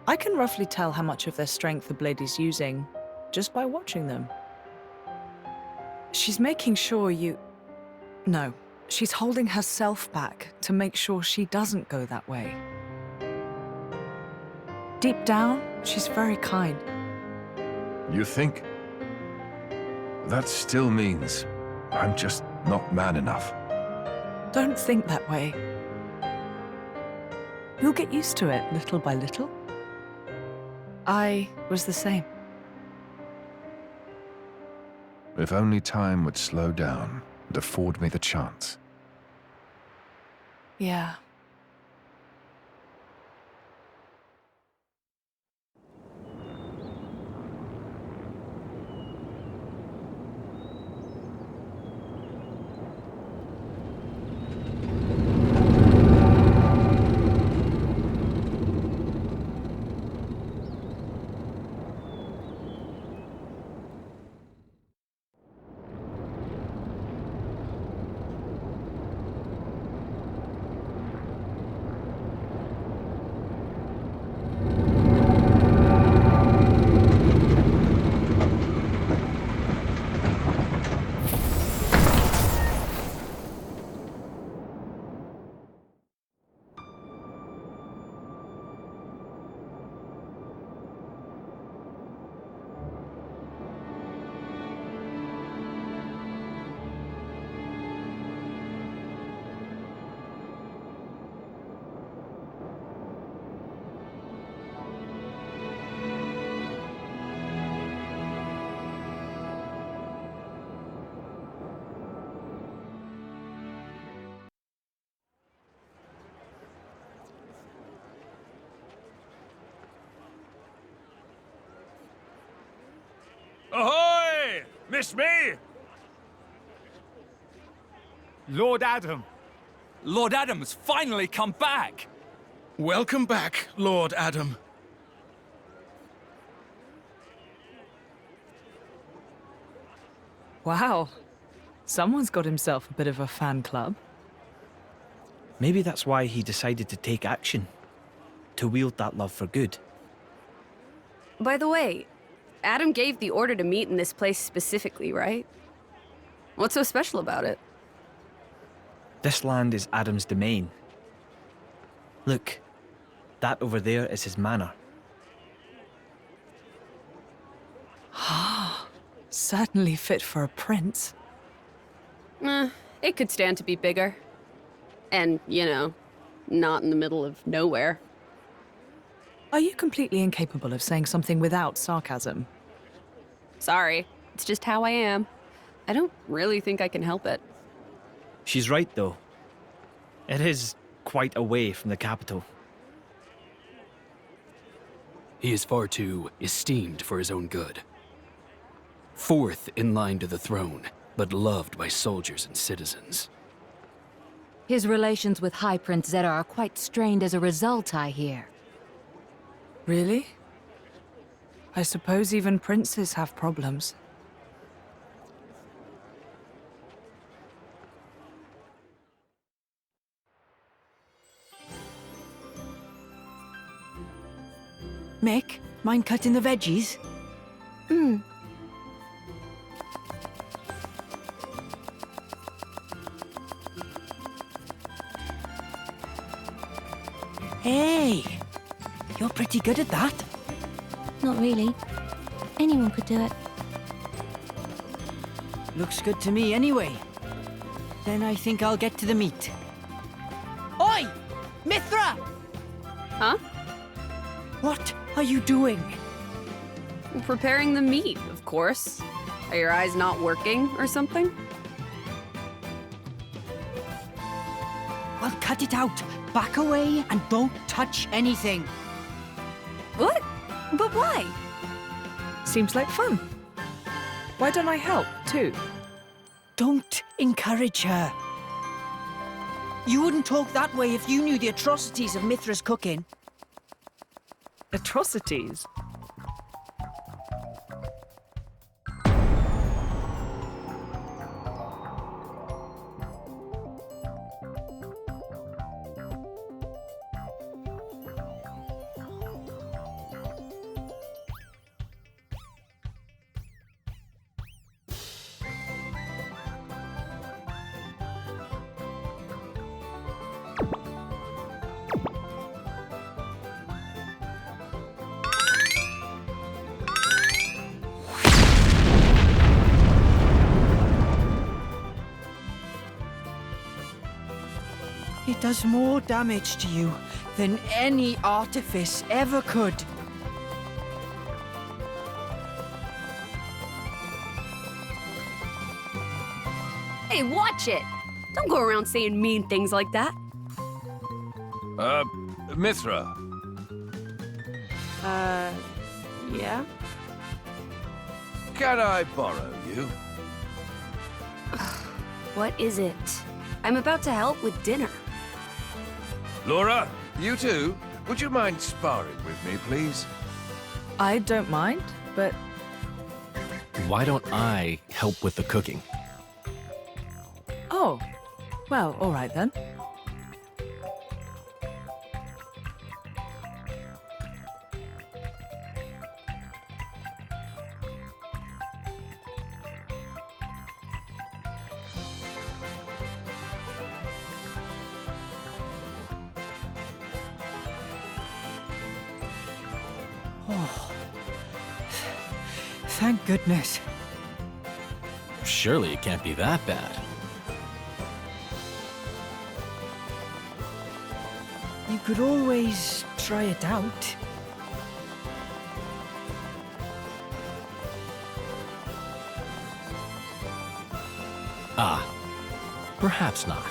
I can roughly tell how much of their strength the blade is using just by watching them. She's making sure you... No, she's holding herself back to make sure she doesn't go that way. Deep down, she's very kind. You think? That still means I'm just not man enough. Don't think that way. You'll get used to it little by little. I was the same. If only time would slow down and afford me the chance. Yeah. Ahoy! Miss me? Lord Adam. Lord Adam's finally come back! Welcome back, Lord Adam. Wow. Someone's got himself a bit of a fan club. Maybe that's why he decided to take action. To wield that love for good. By the way, Adam gave the order to meet in this place specifically, right? What's so special about it? This land is Adam's domain. Look, that over there is his manor. Certainly fit for a prince. It could stand to be bigger. And, you know, not in the middle of nowhere. Are you completely incapable of saying something without sarcasm? Sorry, it's just how I am. I don't really think I can help it. She's right, though. It is quite away from the capital. He is far too esteemed for his own good. Fourth in line to the throne, but loved by soldiers and citizens. His relations with High Prince Zeta are quite strained as a result, I hear. Really? I suppose even princes have problems. Mick, mind cutting the veggies? Hey! You're pretty good at that. Not really. Anyone could do it. Looks good to me anyway. Then I think I'll get to the meat. Oi! Mithra! Huh? What are you doing? Preparing the meat, of course. Are your eyes not working or something? Well, cut it out. Back away and don't touch anything. What? But why? Seems like fun. Why don't I help, too? Don't encourage her. You wouldn't talk that way if you knew the atrocities of Mithra's cooking. Atrocities? does more damage to you than any artifice ever could. Hey, watch it! Don't go around saying mean things like that. Mithra. Yeah? Can I borrow you? What is it? I'm about to help with dinner. Laura, you too? Would you mind sparring with me, please? I don't mind, but Why don't I help with the cooking? oh, well, all right then. Oh. Thank goodness. Surely it can't be that bad. You could always try it out. Ah, perhaps not.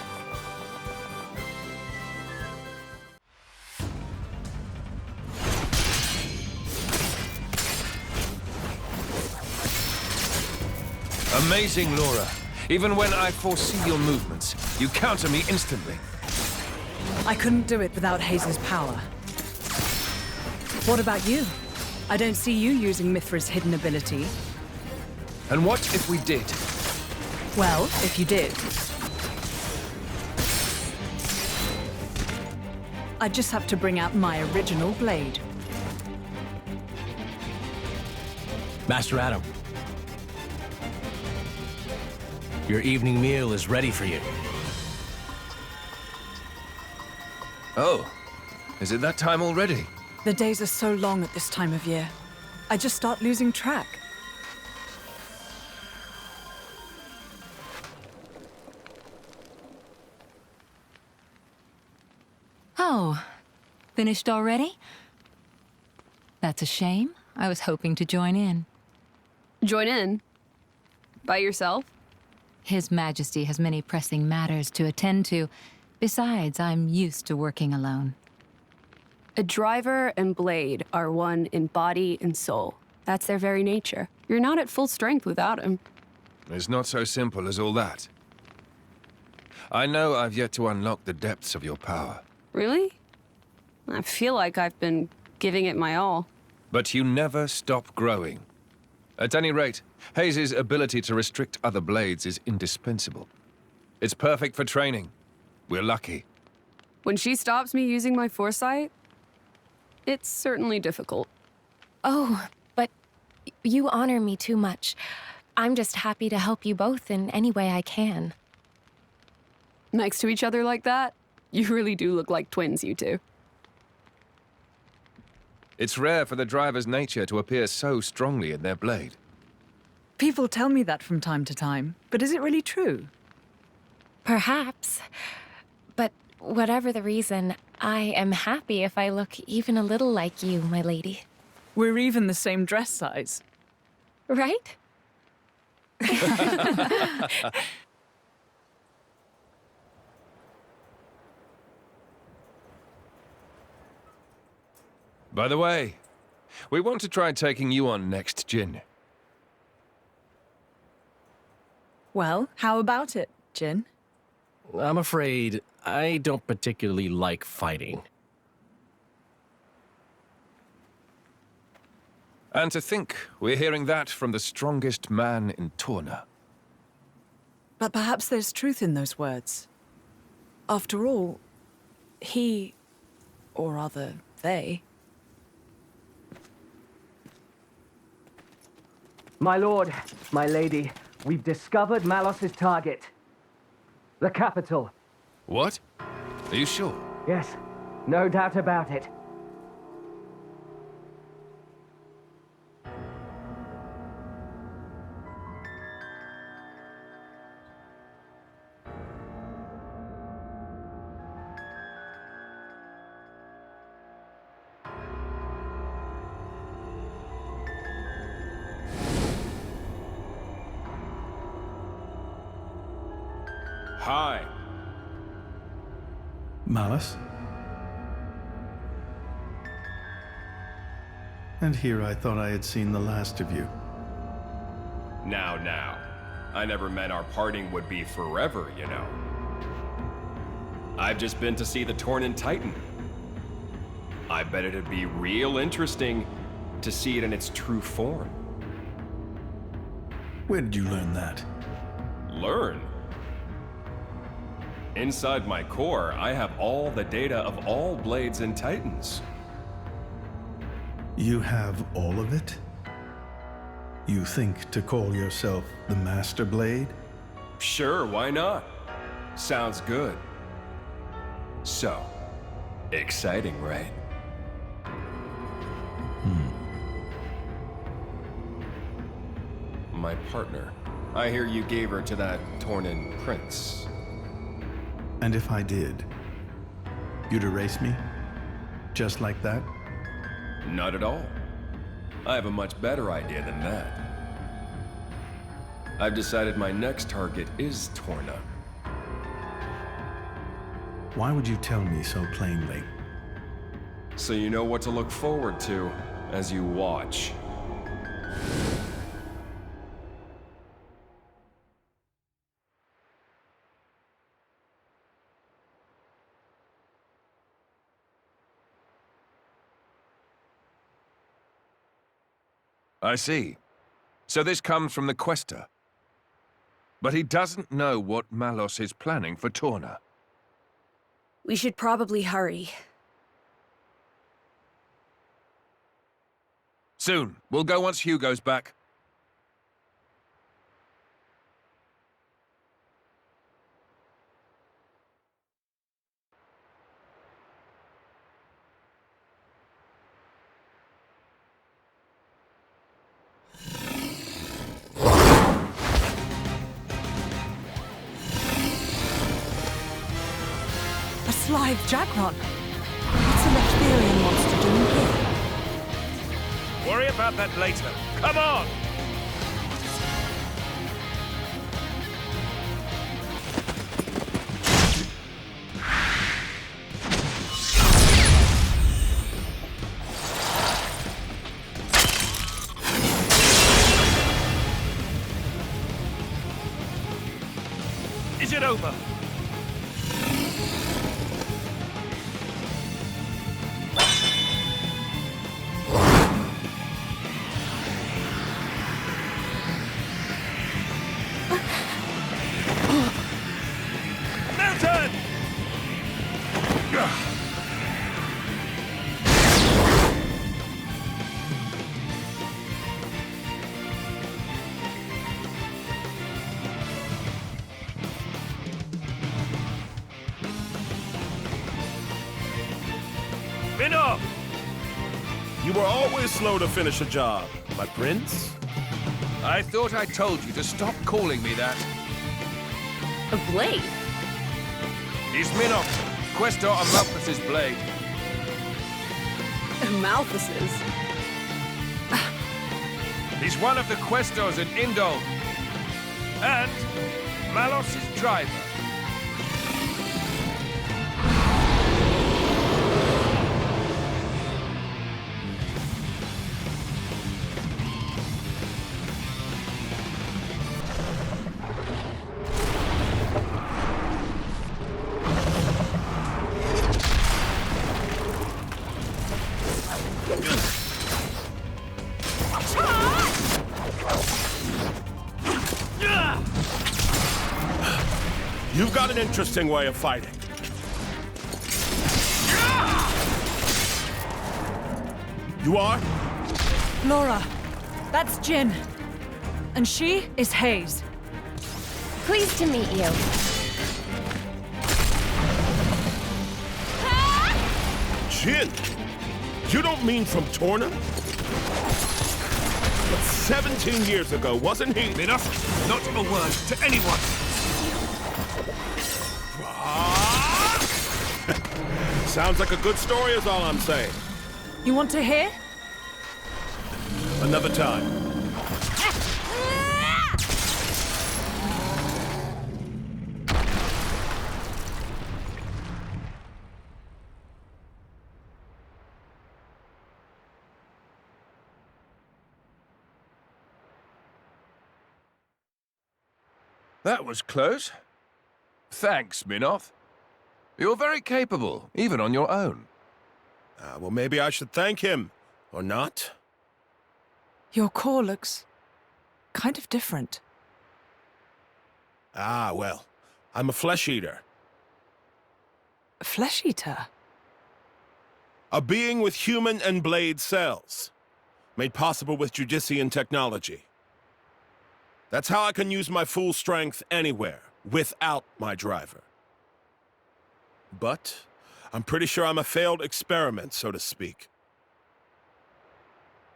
Amazing, Laura. Even when I foresee your movements, you counter me instantly. I couldn't do it without Hayes' power. What about you? I don't see you using Mithra's hidden ability. And what if we did? Well, if you did, I'd just have to bring out my original blade. Master Adam, your evening meal is ready for you. Oh, is it that time already? The days are so long at this time of year. I just start losing track. Oh, finished already? That's a shame. I was hoping to join in. Join in? By yourself? His Majesty has many pressing matters to attend to. Besides, I'm used to working alone. A driver and blade are one in body and soul. That's their very nature. You're not at full strength without him. It's not so simple as all that. I know I've yet to unlock the depths of your power. Really? I feel like I've been giving it my all. But you never stop growing. At any rate, Hayes' ability to restrict other blades is indispensable. It's perfect for training. We're lucky. When she stops me using my foresight, it's certainly difficult. Oh, but you honor me too much. I'm just happy to help you both in any way I can. Next to each other like that, you really do look like twins, you two. It's rare for the driver's nature to appear so strongly in their blade. People tell me that from time to time, but is it really true? Perhaps. But whatever the reason, I am happy if I look even a little like you, my lady. We're even the same dress size. Right? By the way, we want to try taking you on next, Jin. Well, how about it, Jin? I'm afraid I don't particularly like fighting. And to think we're hearing that from the strongest man in Torna. But perhaps there's truth in those words. After all, he, or rather, they... My lord, my lady, we've discovered Malos' target. The capital. What? Are you sure? Yes, no doubt about it. Hi. Malos? And here I thought I had seen the last of you. Now. I never meant our parting would be forever, you know. I've just been to see the Tornan Titan. I bet it'd be real interesting to see it in its true form. Where did you learn that? Learn? Inside my core, I have all the data of all Blades and Titans. You have all of it? You think to call yourself the Master Blade? Sure, why not? Sounds good. So, exciting, right? My partner. I hear you gave her to that Tornan prince. And if I did, you'd erase me? Just like that? Not at all. I have a much better idea than that. I've decided my next target is Torna. Why would you tell me so plainly? So you know what to look forward to as you watch. I see. So this comes from the Quester. But he doesn't know what Malos is planning for Torna. We should probably hurry. Soon. We'll go once Hugo's back. A Slive Jackron. What's an Ethereal monster doing here? Worry about that later. Come on! Is it over? Milton! Enough! You were always slow to finish a job, my prince. I thought I told you to stop calling me that. A blade? He's Minnox, Questor of Malthus's blade. Malthus's? He's one of the Questors in Indol. And Malos' driver. You've got an interesting way of fighting. You are? Laura, that's Jin. And she is Hayes. Pleased to meet you. Jin! You don't mean from Torna? But 17 years ago, wasn't he? Enough! Not a word to anyone! Sounds like a good story is all I'm saying. You want to hear? Another time. That was close. Thanks, Minoth. You're very capable, even on your own. Well, maybe I should thank him, or not? Your core looks kind of different. Ah, well, I'm a flesh eater. A flesh eater? A being with human and blade cells, made possible with Judician technology. That's how I can use my full strength anywhere, without my driver. But I'm pretty sure I'm a failed experiment, so to speak.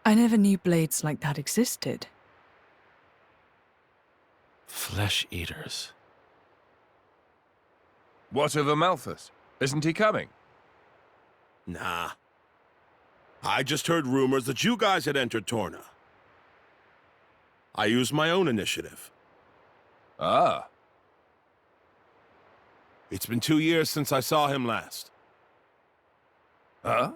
I never knew blades like that existed. Flesh eaters. What of Amalthus? Isn't he coming? Nah. I just heard rumors that you guys had entered Torna. I used my own initiative. Ah. It's been 2 years since I saw him last. Huh?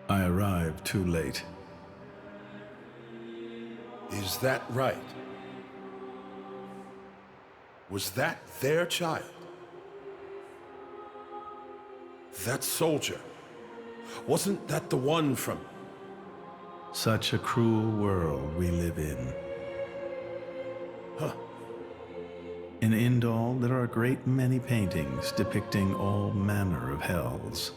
I arrived too late. Is that right? Was that their child? That soldier? Wasn't that the one from... Such a cruel world we live in. Huh. In Indal, there are a great many paintings depicting all manner of hells.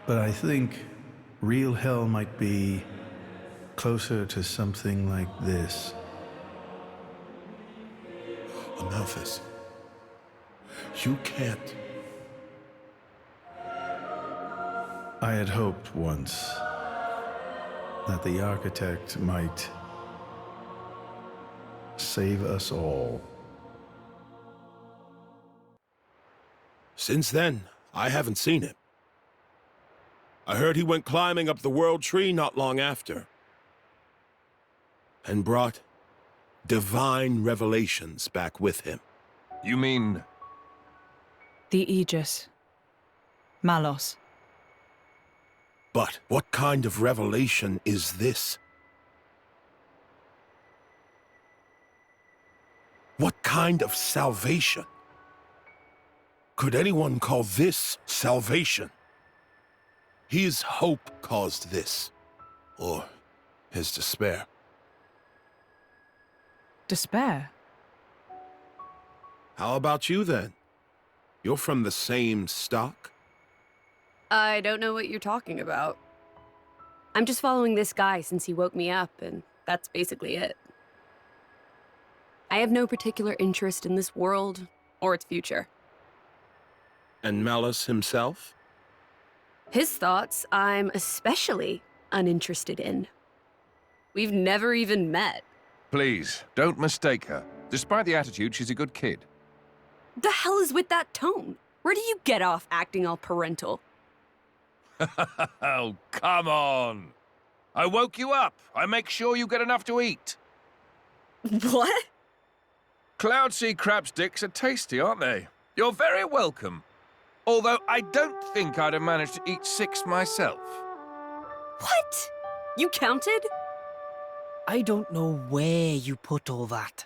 But I think real hell might be closer to something like this. Amalthus, you can't... I had hoped once that the architect might save us all. Since then, I haven't seen him. I heard he went climbing up the World Tree not long after. And brought divine revelations back with him. You mean... The Aegis. Malos. But what kind of revelation is this? What kind of salvation? Could anyone call this salvation? His hope caused this, or his despair. Despair? How about you then? You're from the same stock? I don't know what you're talking about. I'm just following this guy since he woke me up, and that's basically it. I have no particular interest in this world or its future. And Malos himself? His thoughts, I'm especially uninterested in. We've never even met. Please, don't mistake her. Despite the attitude, she's a good kid. The hell is with that tone? Where do you get off acting all parental? Oh, come on. I woke you up. I make sure you get enough to eat. What? Cloud sea crab sticks are tasty, aren't they? You're very welcome. Although I don't think I'd have managed to eat 6 myself. What? You counted? I don't know where you put all that.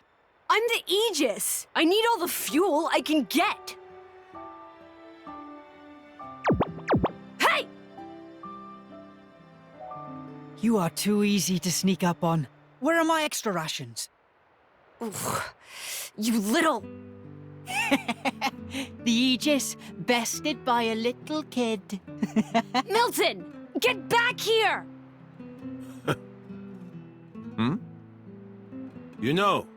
I'm the Aegis. I need all the fuel I can get. Hey! You are too easy to sneak up on. Where are my extra rations? Oof. You little... The Aegis, bested by a little kid. Milton! Get back here! Hmm? You know,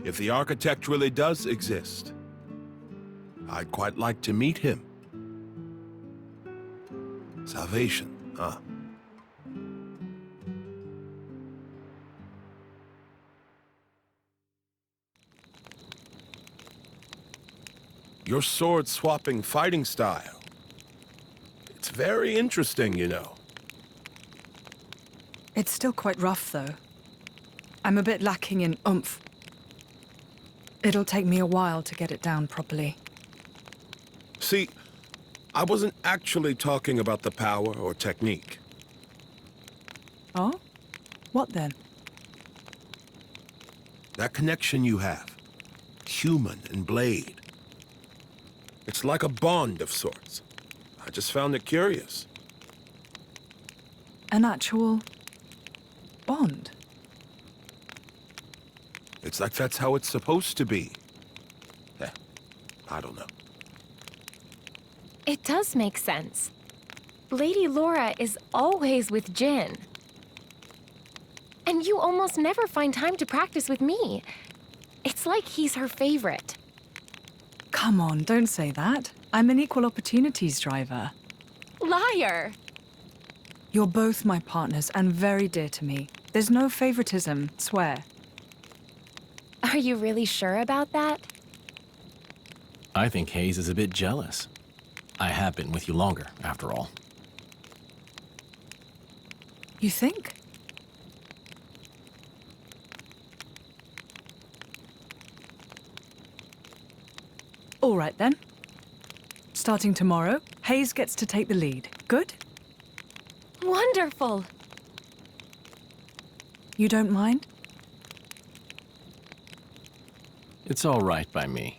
if the architect really does exist, I'd quite like to meet him. Salvation, huh? Your sword-swapping fighting style. It's very interesting, you know. It's still quite rough, though. I'm a bit lacking in oomph. It'll take me a while to get it down properly. See, I wasn't actually talking about the power or technique. Oh? What then? That connection you have. Human and blade. It's like a bond of sorts. I just found it curious. An actual... bond? It's like that's how it's supposed to be. I don't know. It does make sense. Lady Laura is always with Jin. And you almost never find time to practice with me. It's like he's her favorite. Come on, don't say that. I'm an equal opportunities driver. Liar! You're both my partners and very dear to me. There's no favoritism, swear. Are you really sure about that? I think Hayes is a bit jealous. I have been with you longer, after all. You think? All right then. Starting tomorrow, Hayes gets to take the lead. Good? Wonderful! You don't mind? It's all right by me.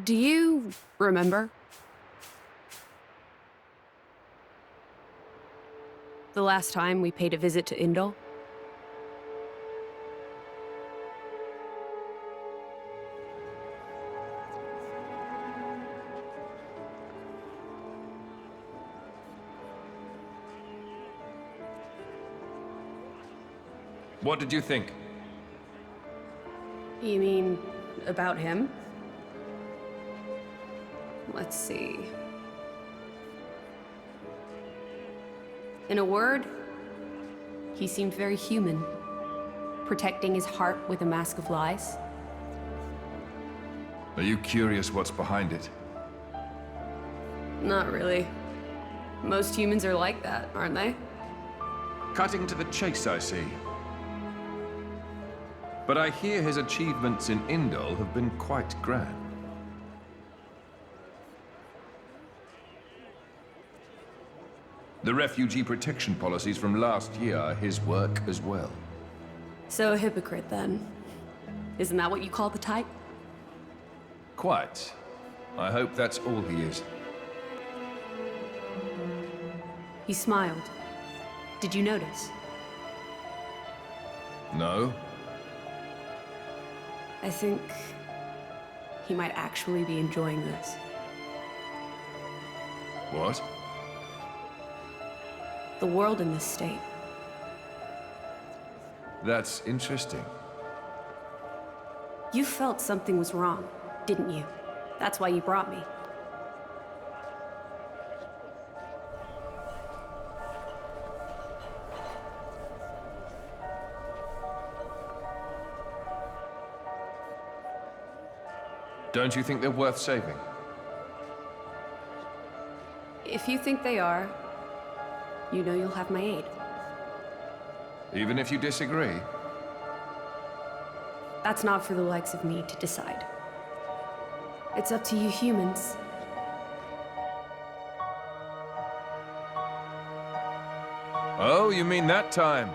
Do you remember? The last time we paid a visit to Indol? What did you think? You mean about him? Let's see. In a word, he seemed very human, protecting his heart with a mask of lies. Are you curious what's behind it? Not really. Most humans are like that, aren't they? Cutting to the chase, I see. But I hear his achievements in Indol have been quite grand. The refugee protection policies from last year are his work as well. So a hypocrite, then. Isn't that what you call the type? Quite. I hope that's all he is. He smiled. Did you notice? No? I think he might actually be enjoying this. What? the world in this state. That's interesting. You felt something was wrong, didn't you? That's why you brought me. Don't you think they're worth saving? If you think they are, you know you'll have my aid. Even if you disagree? That's not for the likes of me to decide. It's up to you humans. Oh, you mean that time?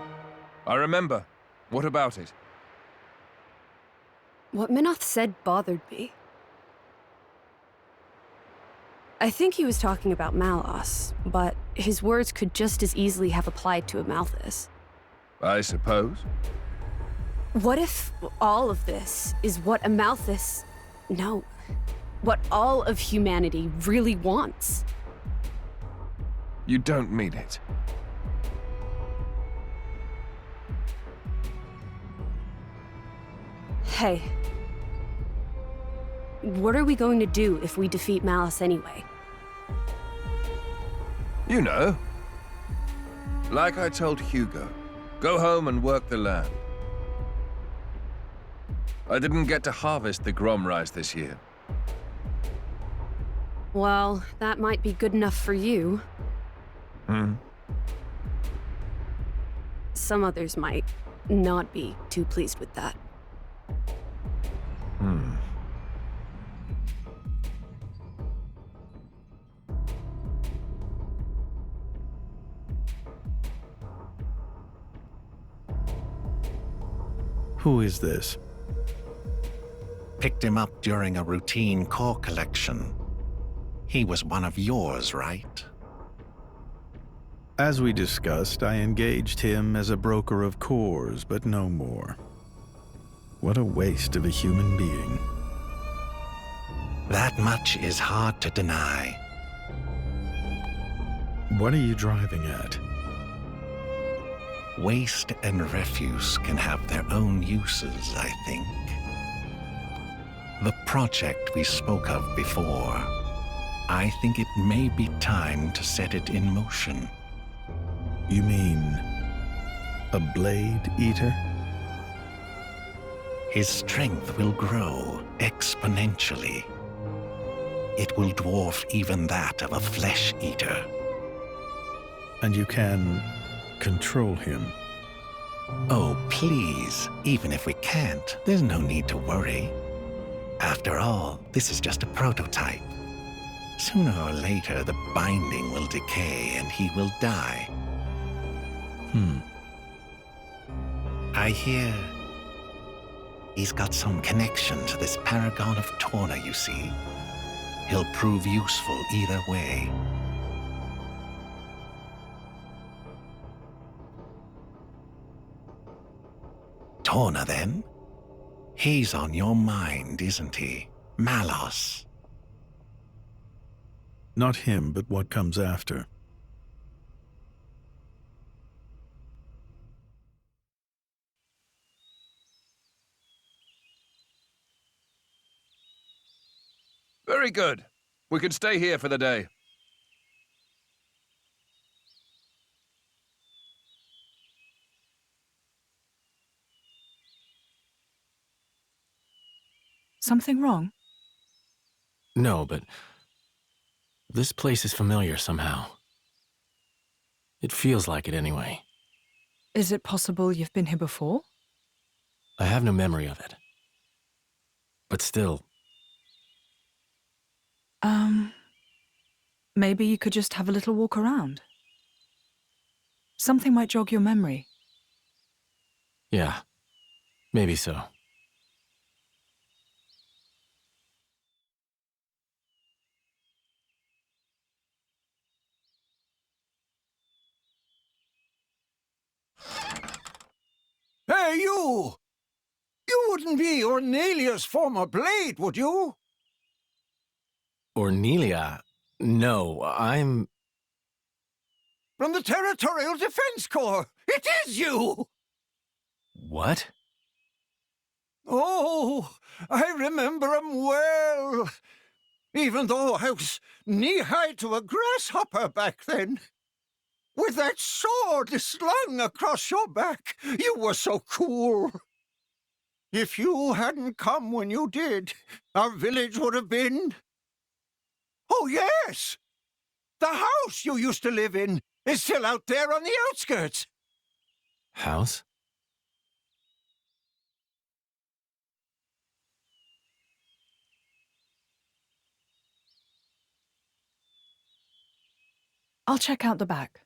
I remember. What about it? What Minoth said bothered me. I think he was talking about Malos, but his words could just as easily have applied to a Malthus. I suppose. What if all of this is what a Malthus... No. What all of humanity really wants? You don't mean it. Hey. What are we going to do if we defeat Malos anyway? You know. Like I told Hugo, go home and work the land. I didn't get to harvest the Grom rice this year. Well, that might be good enough for you. Some others might not be too pleased with that. Who is this? Picked him up during a routine core collection. He was one of yours, right? As we discussed, I engaged him as a broker of cores, but no more. What a waste of a human being. That much is hard to deny. What are you driving at? Waste and refuse can have their own uses, I think. The project we spoke of before, I think it may be time to set it in motion. You mean a blade eater? His strength will grow exponentially. It will dwarf even that of a flesh eater. And you can control him? Oh, please. Even if we can't, there's no need to worry. After all, this is just a prototype. Sooner or later, the binding will decay and he will die. I hear he's got some connection to this paragon of Torna, you see. He'll prove useful either way. Torna, then? He's on your mind, isn't he? Malos. Not him, but what comes after. Very good. We can stay here for the day. Something wrong? No, but this place is familiar somehow. It feels like it anyway. Is it possible you've been here before? I have no memory of it. But still... Maybe you could just have a little walk around. Something might jog your memory. Yeah, maybe so. Hey, you! You wouldn't be Ornelia's former blade, would you? Ornelia? No, I'm... From the Territorial Defense Corps! It is you! What? Oh, I remember 'em well. Even though I was knee-high to a grasshopper back then. With that sword slung across your back, you were so cool. If you hadn't come when you did, our village would have been... Oh, yes! The house you used to live in is still out there on the outskirts. House? I'll check out the back.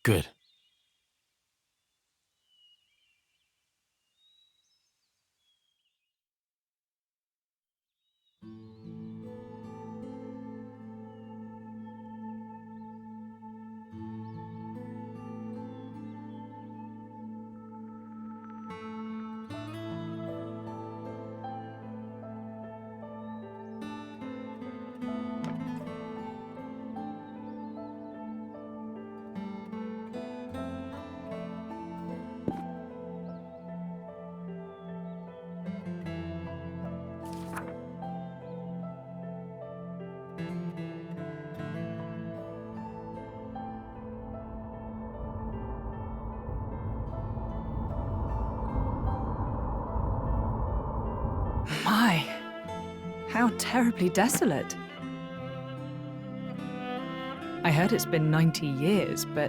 Good. My, how terribly desolate. I heard it's been 90 years, but...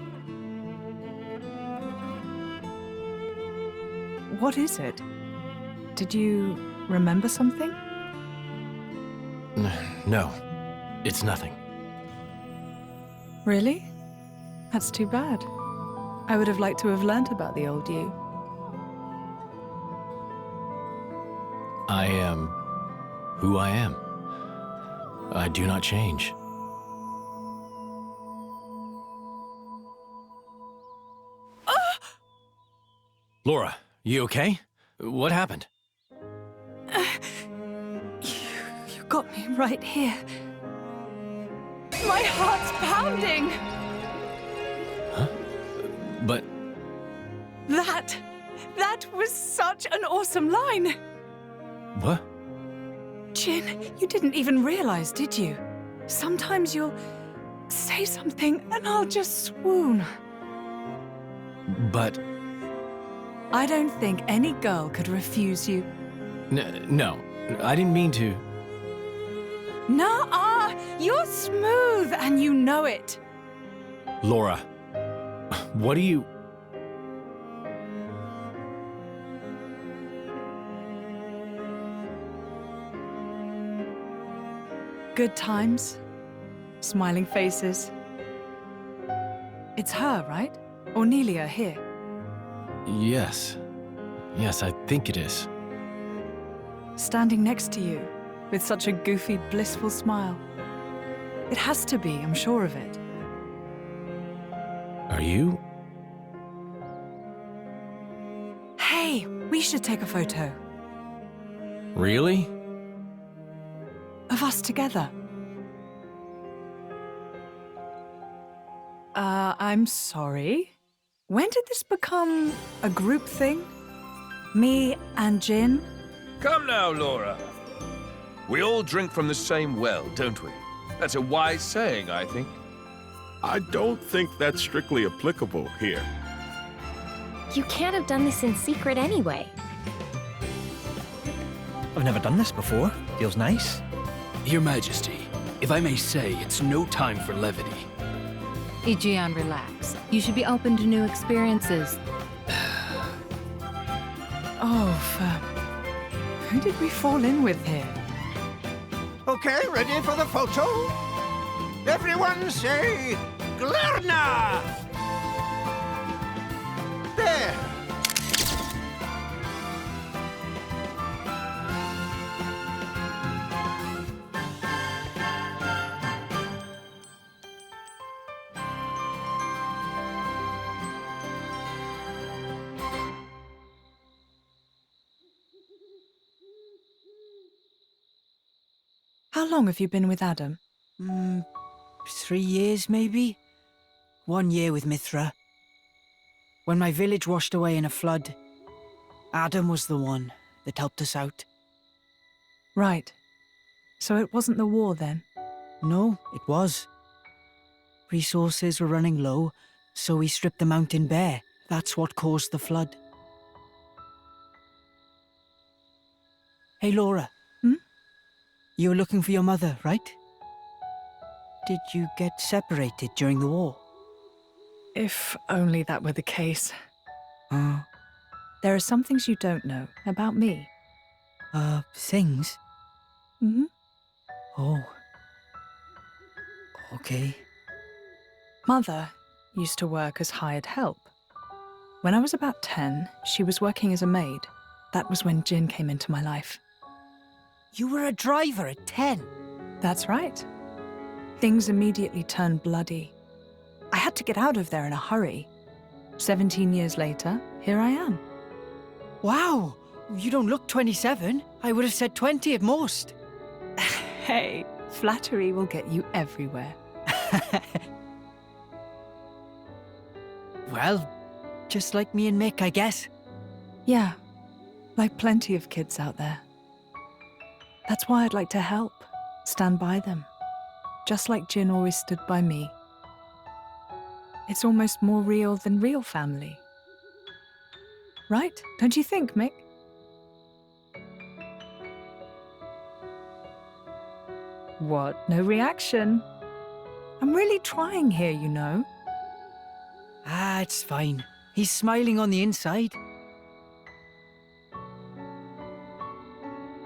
What is it? Did you remember something? No, it's nothing. Really? That's too bad. I would have liked to have learnt about the old you. I am who I am. I do not change. Laura, you okay? What happened? You got me right here. My heart's pounding! Huh? But... That was such an awesome line! What? Jin, you didn't even realize, did you? Sometimes you'll say something and I'll just swoon. But... I don't think any girl could refuse you. No, I didn't mean to. Nuh-uh! You're smooth and you know it. Laura, what do you... Good times, smiling faces. It's her, right? Or Nelia here? Yes. Yes, I think it is. Standing next to you, with such a goofy, blissful smile. It has to be, I'm sure of it. Are you? Hey, we should take a photo. Really? Of us together. I'm sorry. When did this become a group thing? Me and Jin? Come now, Laura. We all drink from the same well, don't we? That's a wise saying, I think. I don't think that's strictly applicable here. You can't have done this in secret anyway. I've never done this before. Feels nice. Your Majesty, if I may say, it's no time for levity. Ijian, relax. You should be open to new experiences. Who did we fall in with here? Okay, ready for the photo? Everyone say, Glerna! There! How long have you been with Adam? 3 years, maybe? 1 year with Mithra. When my village washed away in a flood, Adam was the one that helped us out. Right. So it wasn't the war then? No, it was. Resources were running low, so we stripped the mountain bare. That's what caused the flood. Hey, Laura. Hmm? You were looking for your mother, right? Did you get separated during the war? If only that were the case. Uh, There are some things you don't know about me. Things? Mm-hmm. Oh. Okay. Mother used to work as hired help. When I was about 10, she was working as a maid. That was when Jin came into my life. You were a driver at 10? That's right. Things immediately turned bloody. I had to get out of there in a hurry. 17 years later, here I am. Wow! You don't look 27. I would have said 20 at most. Hey, flattery will get you everywhere. Well, just like me and Mick, I guess. Yeah, like plenty of kids out there. That's why I'd like to help, stand by them, just like Jin always stood by me. It's almost more real than real family. Right? Don't you think, Mick? What? No reaction? I'm really trying here, you know. Ah, it's fine. He's smiling on the inside.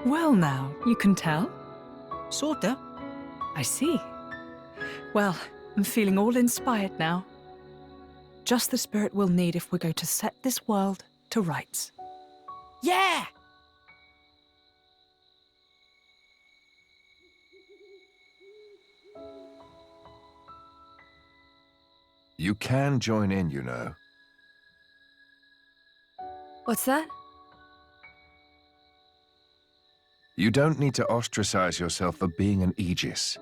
Well now, you can tell. Sorta. I see. Well, I'm feeling all inspired now. Just the spirit we'll need if we're going to set this world to rights. Yeah! You can join in, you know. What's that? You don't need to ostracize yourself for being an Aegis.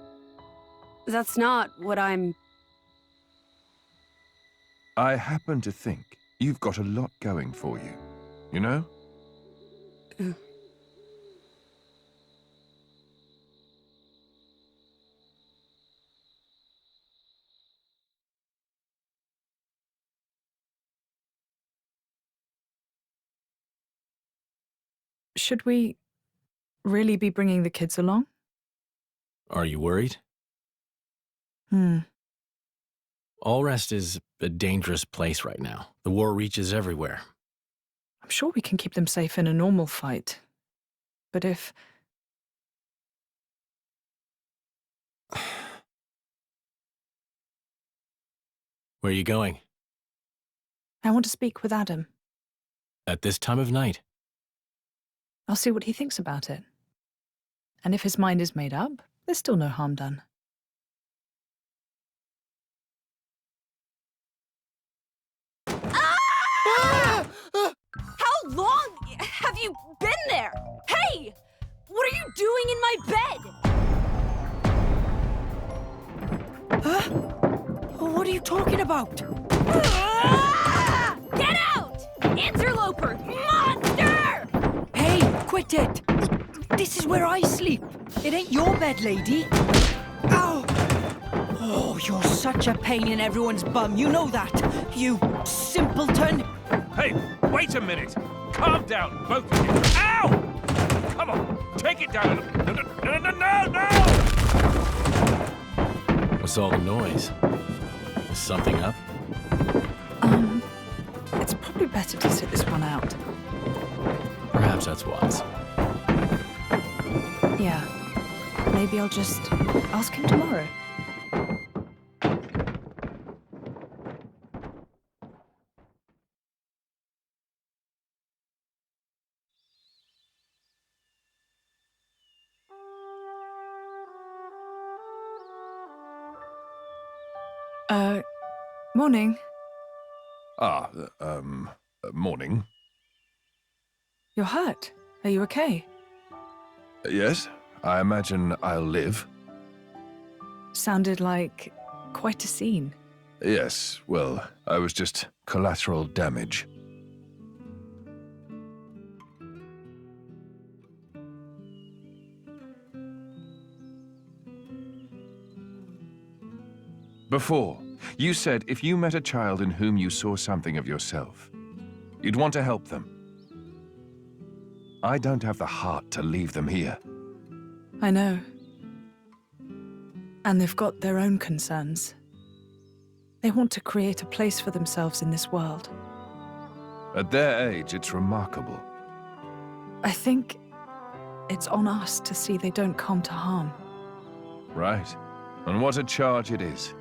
That's not what I'm... I happen to think you've got a lot going for you, you know? Should we really be bringing the kids along? Are you worried? Allrest is a dangerous place right now. The war reaches everywhere. I'm sure we can keep them safe in a normal fight. But if... Where are you going? I want to speak with Adam. At this time of night? I'll see what he thinks about it. And if his mind is made up, there's still no harm done. How long have you been there? Hey! What are you doing in my bed? Huh? What are you talking about? Get out! Interloper! Monster! Hey, quit it! This is where I sleep. It ain't your bed, lady. Ow! Oh, you're such a pain in everyone's bum. You know that, you simpleton. Hey, wait a minute. Calm down, both of you. Ow! Come on, take it down. No! What's all the noise? Is something up? It's probably better to sit this one out. Perhaps that's wise. Yeah. Maybe I'll just ask him tomorrow. Morning. Morning. You're hurt. Are you okay? Yes, I imagine I'll live. Sounded like quite a scene. Yes, well, I was just collateral damage. Before, you said if you met a child in whom you saw something of yourself, you'd want to help them. I don't have the heart to leave them here. I know. And they've got their own concerns. They want to create a place for themselves in this world. At their age, it's remarkable. I think it's on us to see they don't come to harm. Right. And what a charge it is.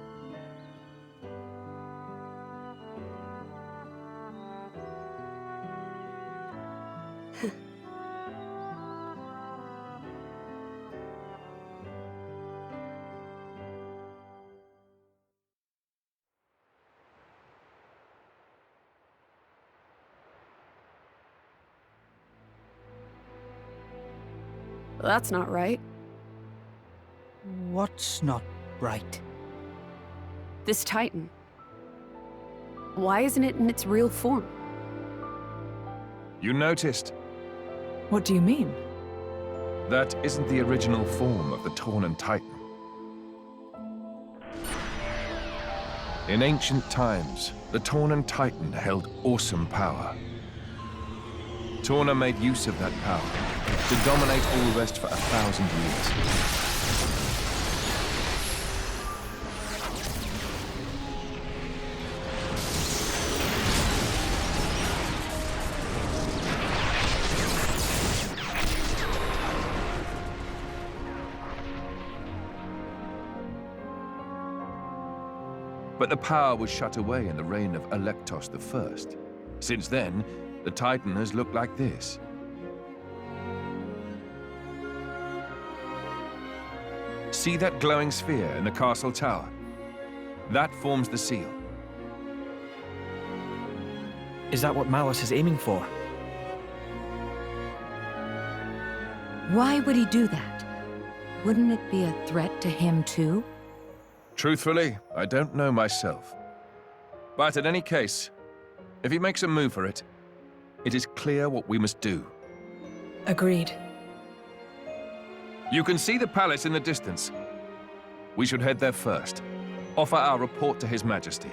That's not right. What's not right? This Titan. Why isn't it in its real form? You noticed. What do you mean? That isn't the original form of the Tornan Titan. In ancient times, the Tornan Titan held awesome power. Torna made use of that power to dominate all the rest for 1,000 years. But the power was shut away in the reign of Electos I. Since then, the Titan has looked like this. See that glowing sphere in the castle tower? That forms the seal. Is that what Malos is aiming for? Why would he do that? Wouldn't it be a threat to him too? Truthfully, I don't know myself. But in any case, if he makes a move for it, it is clear what we must do. Agreed. You can see the palace in the distance. We should head there first. Offer our report to His Majesty.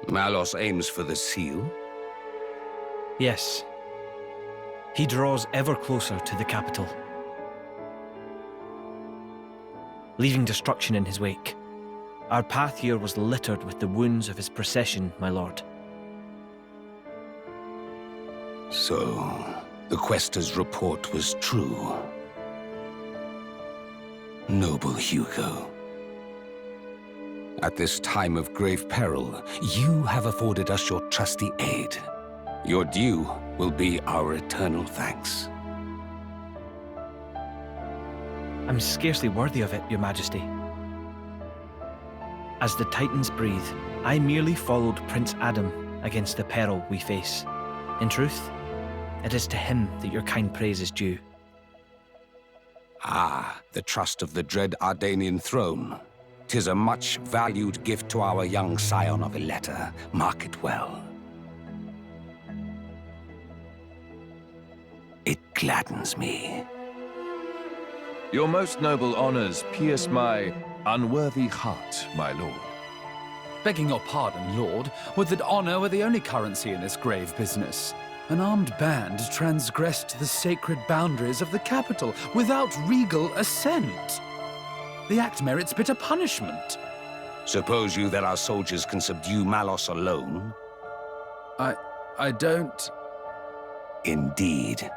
Malos aims for the seal? Yes. He draws ever closer to the capital, leaving destruction in his wake. Our path here was littered with the wounds of his procession, my lord. So, the Quester's report was true. Noble Hugo. At this time of grave peril, you have afforded us your trusty aid. Your due will be our eternal thanks. I'm scarcely worthy of it, Your Majesty. As the Titans breathe, I merely followed Prince Adam against the peril we face. In truth, it is to him that your kind praise is due. Ah, the trust of the dread Ardanian throne. 'Tis a much-valued gift to our young scion of Ileta. Mark it well. It gladdens me. Your most noble honors pierce my unworthy heart, my lord. Begging your pardon, Lord, would that honor were the only currency in this grave business. An armed band transgressed the sacred boundaries of the capital without regal assent. The act merits bitter punishment. Suppose you that our soldiers can subdue Malos alone? I don't... Indeed.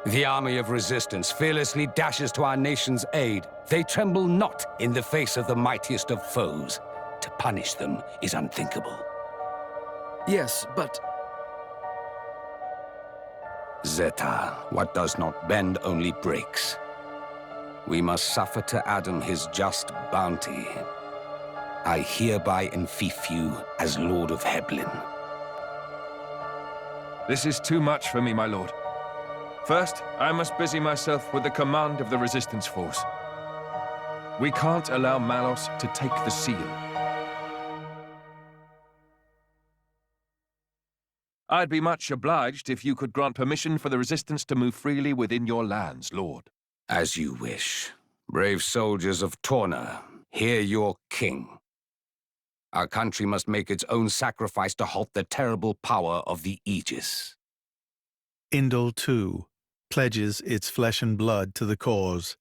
The army of resistance fearlessly dashes to our nation's aid. They tremble not in the face of the mightiest of foes. punish them is unthinkable. Yes, but... Zeta, what does not bend only breaks. We must suffer to Adam his just bounty. I hereby enfeoff you as Lord of Heblin. This is too much for me, my lord. First, I must busy myself with the command of the resistance force. We can't allow Malos to take the seal. I'd be much obliged if you could grant permission for the resistance to move freely within your lands, Lord. As you wish. Brave soldiers of Torna, hear your king. Our country must make its own sacrifice to halt the terrible power of the Aegis. Indol, too, pledges its flesh and blood to the cause.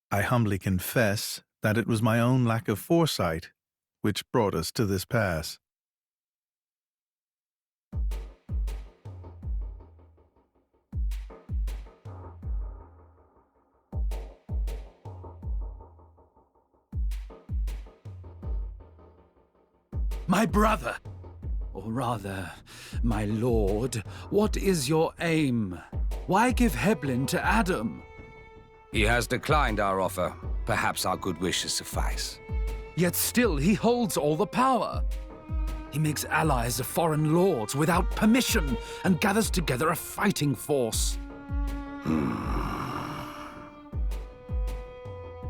I humbly confess that it was my own lack of foresight which brought us to this pass. My brother! Or rather, my lord, what is your aim? Why give Heblin to Adam? He has declined our offer. Perhaps our good wishes suffice. Yet still he holds all the power. He makes allies of foreign lords without permission and gathers together a fighting force.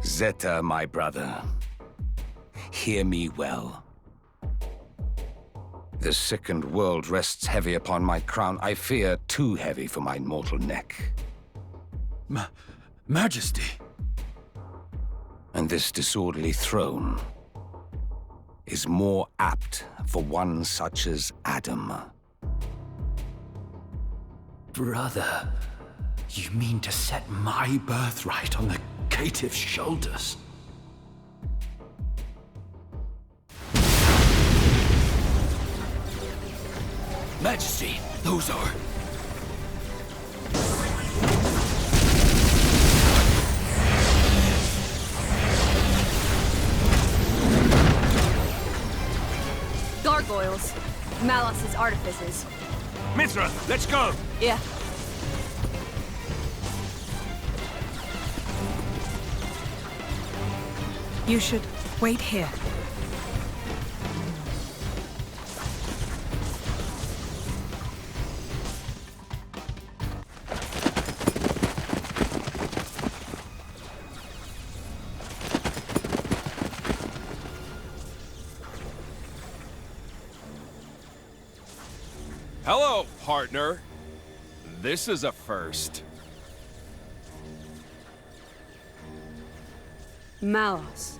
Zeta, my brother, hear me well. The sickened world rests heavy upon my crown. I fear too heavy for my mortal neck. Majesty. And this disorderly throne is more apt for one such as Adam. Brother, you mean to set my birthright on the caitiff's shoulders? Majesty, those are... Gargoyles. Malos' artifices. Mithra, let's go! Yeah. You should wait here. Hello, partner. This is a first. Malos.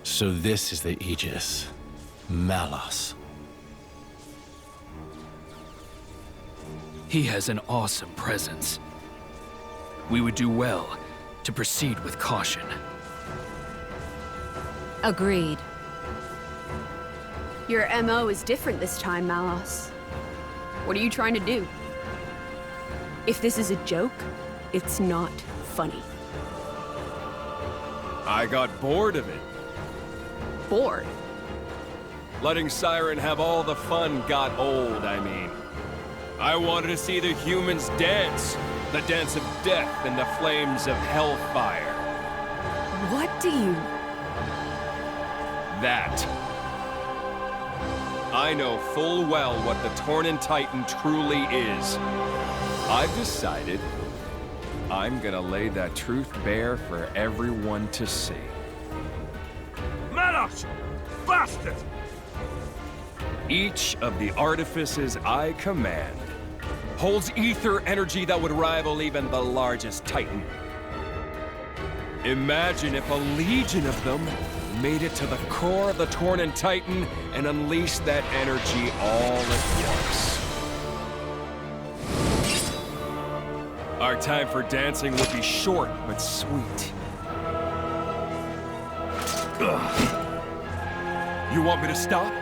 So this is the Aegis. Malos. He has an awesome presence. We would do well to proceed with caution. Agreed. Your MO is different this time, Malos. What are you trying to do? If this is a joke, it's not funny. I got bored of it. Bored? Letting Siren have all the fun got old, I mean. I wanted to see the humans dance. The dance of death in the flames of hellfire. What do you... That. I know full well what the Tornan Titan truly is. I've decided I'm gonna lay that truth bare for everyone to see. Malos! Bastard! Each of the artifices I command holds ether energy that would rival even the largest Titan. Imagine if a legion of them made it to the core of the Tornan Titan and unleashed that energy all at once. Our time for dancing would be short but sweet. Ugh. You want me to stop?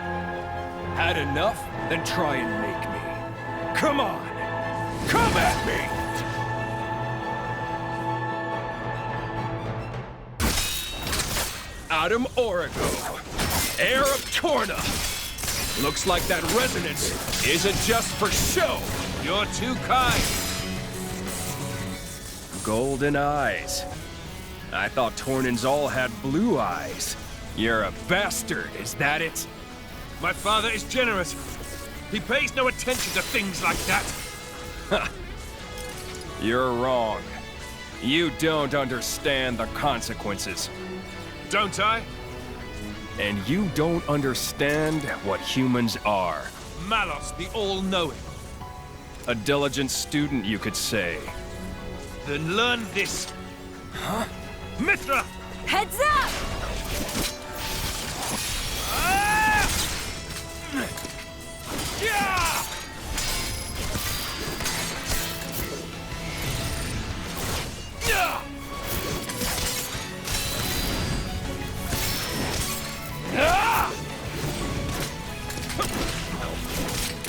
Had enough? Then try and make me. Come on! Come at me! Adam Origo, heir of Torna. Looks like that resonance isn't just for show. You're too kind. Golden eyes. I thought Tornans all had blue eyes. You're a bastard, is that it? My father is generous. He pays no attention to things like that. You're wrong. You don't understand the consequences. Don't I? And you don't understand what humans are. Malos, the all-knowing. A diligent student, you could say. Then learn this. Huh? Mithra! Heads up! Yeah! Yeah! Ah!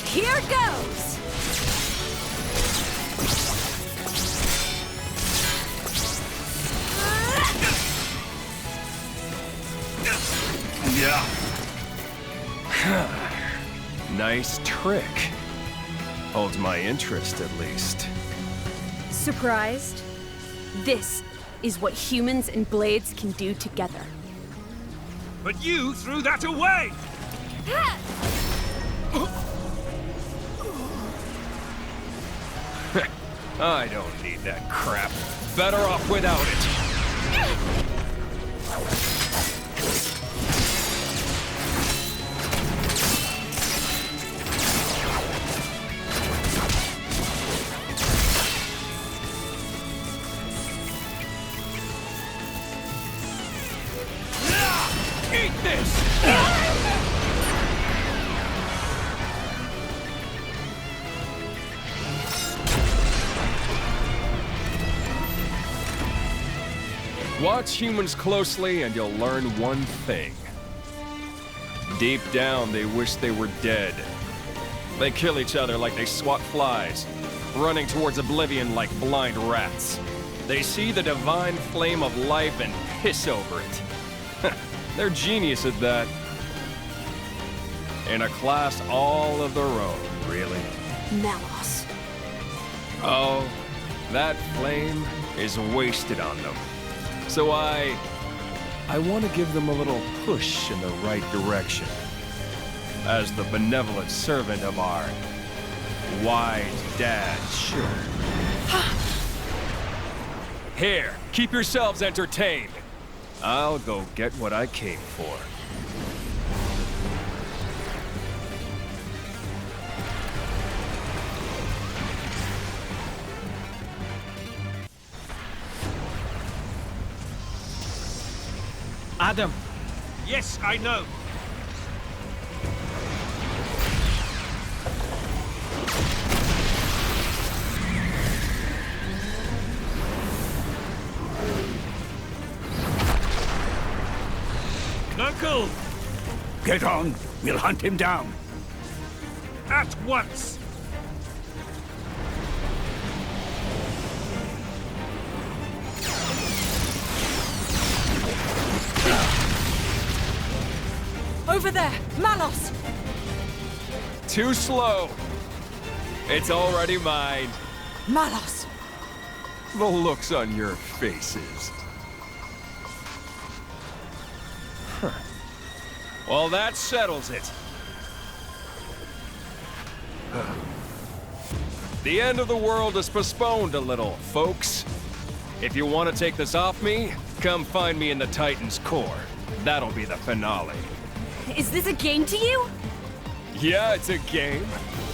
Here goes! Yeah. Nice trick. Holds my interest, at least. Surprised? This is what humans and blades can do together. But you threw that away! I don't need that crap. Better off without it. Eat this! Watch humans closely and you'll learn one thing. Deep down, they wish they were dead. They kill each other like they swat flies, running towards oblivion like blind rats. They see the divine flame of life and piss over it. They're genius at that. In a class all of their own, really. Malos. Oh, that flame is wasted on them. So I want to give them a little push in the right direction. As the benevolent servant of our wise dad should. Here, keep yourselves entertained. I'll go get what I came for. Adam! Yes, I know. Uncle! Get on. We'll hunt him down. At once! Over there! Malos! Too slow. It's already mine. Malos! The looks on your faces. Huh. Well, that settles it. The end of the world is postponed a little, folks. If you want to take this off me, come find me in the Titan's core. That'll be the finale. Is this a game to you? Yeah, it's a game.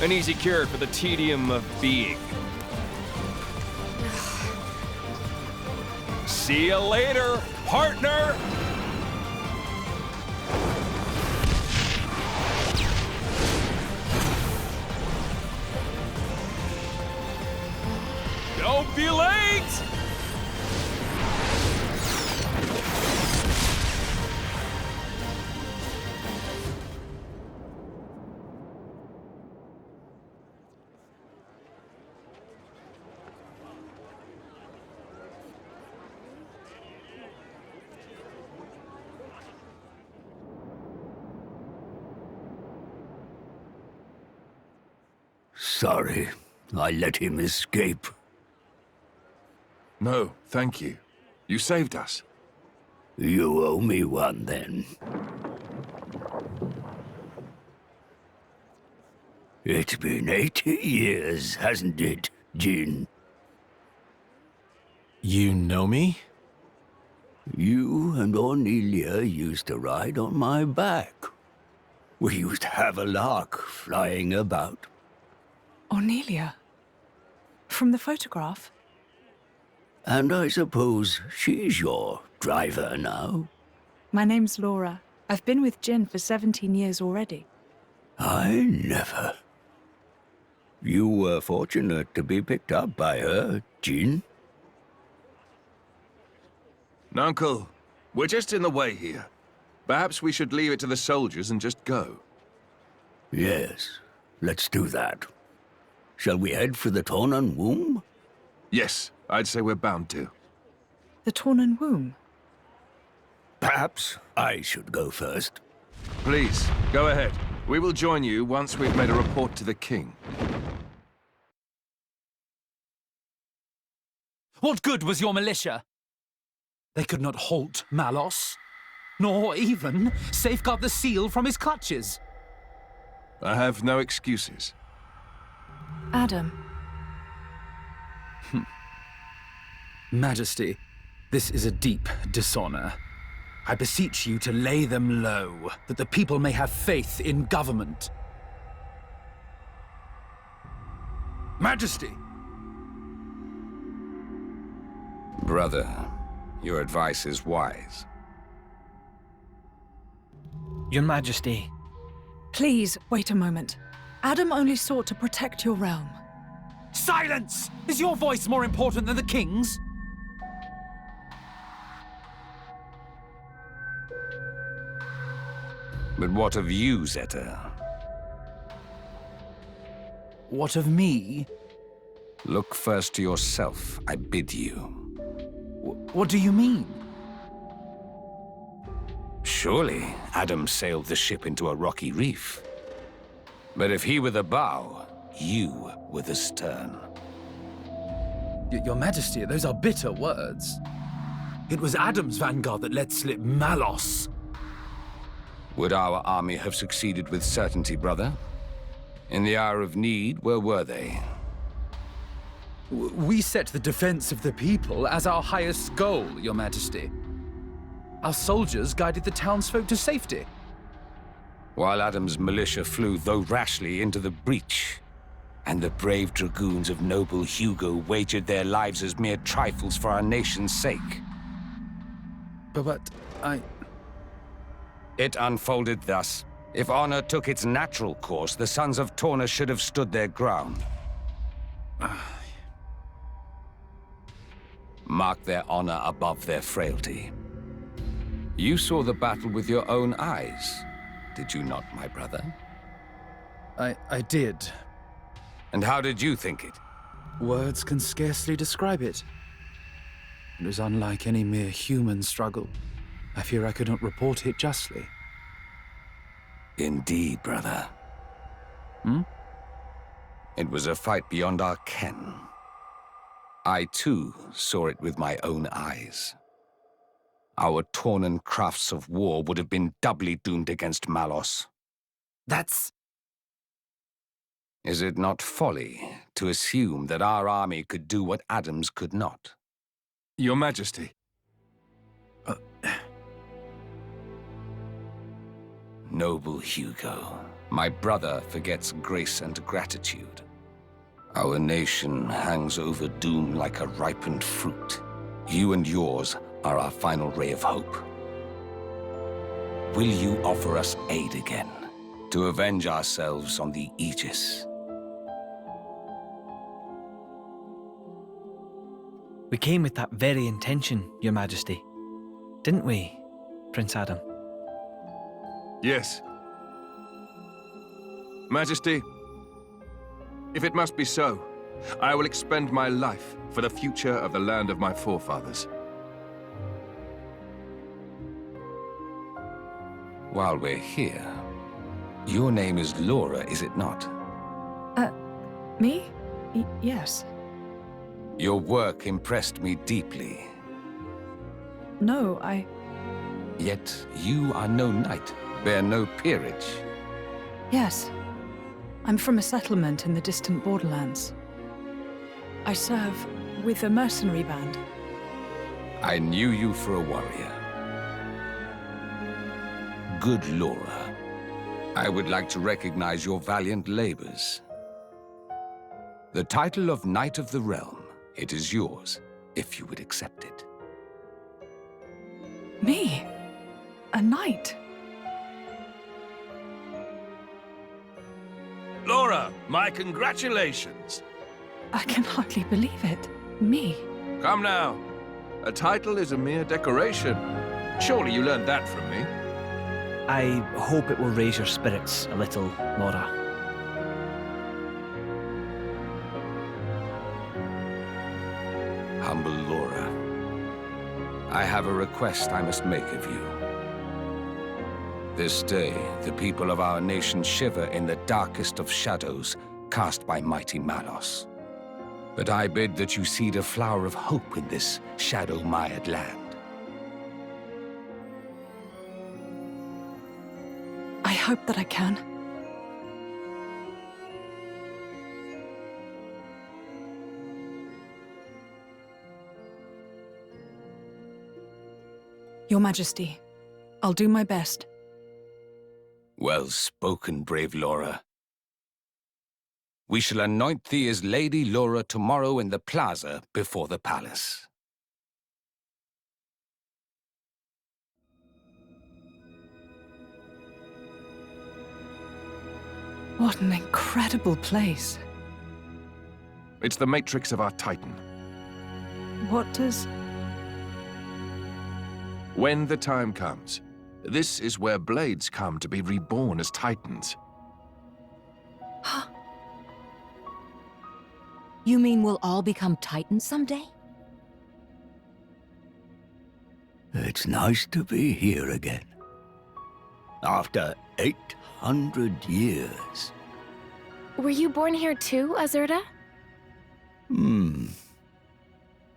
An easy cure for the tedium of being. See you later, partner! Don't be late! Sorry, I let him escape. No, thank you. You saved us. You owe me one, then. It's been 80 years, hasn't it, Jin? You know me? You and Ornelia used to ride on my back. We used to have a lark flying about. Ornelia? From the photograph? And I suppose she's your driver now? My name's Laura. I've been with Jin for 17 years already. I never. You were fortunate to be picked up by her, Jin. Uncle, we're just in the way here. Perhaps we should leave it to the soldiers and just go. Yes, let's do that. Shall we head for the Tornan womb? Yes, I'd say we're bound to. The Tornan womb? Perhaps I should go first. Please, go ahead. We will join you once we've made a report to the king. What good was your militia? They could not halt Malos, nor even safeguard the seal from his clutches. I have no excuses. Adam. Majesty, this is a deep dishonor. I beseech you to lay them low, that the people may have faith in government. Majesty! Brother, your advice is wise. Your Majesty. Please, wait a moment. Adam only sought to protect your realm. Silence! Is your voice more important than the king's? But what of you, Zeta? What of me? Look first to yourself, I bid you. What do you mean? Surely Adam sailed the ship into a rocky reef. But if he were the bow, you were the stern. Your Majesty, those are bitter words. It was Adam's vanguard that let slip Malos. Would our army have succeeded with certainty, brother? In the hour of need, where were they? We set the defense of the people as our highest goal, Your Majesty. Our soldiers guided the townsfolk to safety. While Adam's militia flew, though rashly, into the breach, and the brave dragoons of noble Hugo wagered their lives as mere trifles for our nation's sake. But It unfolded thus. If honor took its natural course, the sons of Torna should have stood their ground. Mark their honor above their frailty. You saw the battle with your own eyes, did you not, my brother? I did. And how did you think it? Words can scarcely describe it. It was unlike any mere human struggle. I fear I could not report it justly. Indeed, brother. It was a fight beyond our ken. I, too, saw it with my own eyes. Our Tornan crafts of war would have been doubly doomed against Malos. That's... Is it not folly to assume that our army could do what Adam's could not? Your Majesty. Noble Hugo, my brother forgets grace and gratitude. Our nation hangs over doom like a ripened fruit. You and yours are our final ray of hope. Will you offer us aid again, to avenge ourselves on the Aegis? We came with that very intention, Your Majesty. Didn't we, Prince Adam? Yes. Majesty, if it must be so, I will expend my life for the future of the land of my forefathers. While we're here, your name is Laura, is it not? Me? Yes. Your work impressed me deeply. No, Yet you are no knight, bear no peerage. Yes. I'm from a settlement in the distant borderlands. I serve with a mercenary band. I knew you for a warrior. Good Laura, I would like to recognize your valiant labors. The title of Knight of the Realm, it is yours, if you would accept it. Me? A knight? Laura, my congratulations. I can hardly believe it. Me? Come now. A title is a mere decoration. Surely you learned that from me. I hope it will raise your spirits a little, Laura. Humble Laura, I have a request I must make of you. This day, the people of our nation shiver in the darkest of shadows cast by mighty Malos. But I bid that you seed a flower of hope in this shadow-mired land. I hope that I can. Your Majesty, I'll do my best. Well spoken, brave Laura. We shall anoint thee as Lady Laura tomorrow in the plaza before the palace. What an incredible place. It's the matrix of our Titan. What does... When the time comes, this is where blades come to be reborn as Titans. You mean we'll all become Titans someday? It's nice to be here again. After 800 years. Were you born here too, Azurda?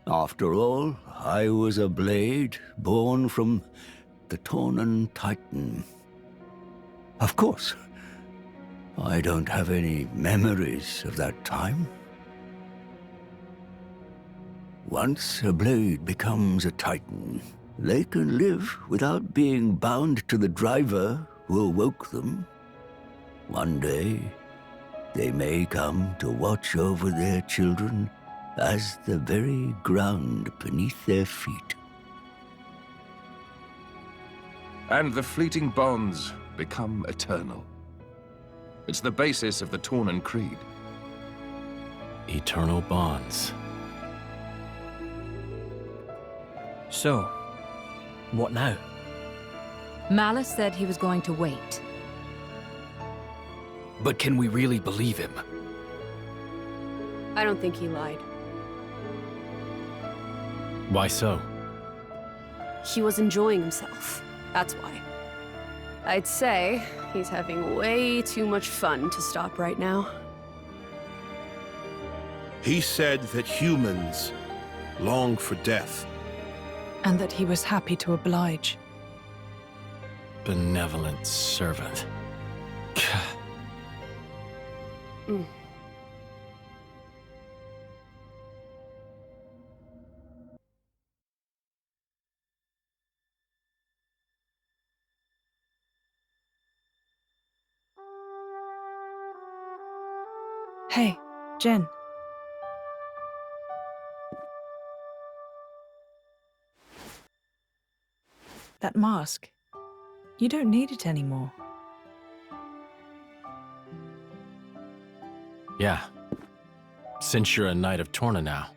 After all, I was a blade born from the Tornan Titan. Of course, I don't have any memories of that time. Once a blade becomes a Titan, they can live without being bound to the driver who awoke them. One day, they may come to watch over their children as the very ground beneath their feet. And the fleeting bonds become eternal. It's the basis of the Tornan Creed. Eternal bonds. So, what now? Malos said he was going to wait. But can we really believe him? I don't think he lied. Why so? He was enjoying himself. That's why. I'd say he's having way too much fun to stop right now. He said that humans long for death. And that he was happy to oblige. Benevolent servant. Hey, Jen. That mask. You don't need it anymore. Yeah. Since you're a Knight of Torna now,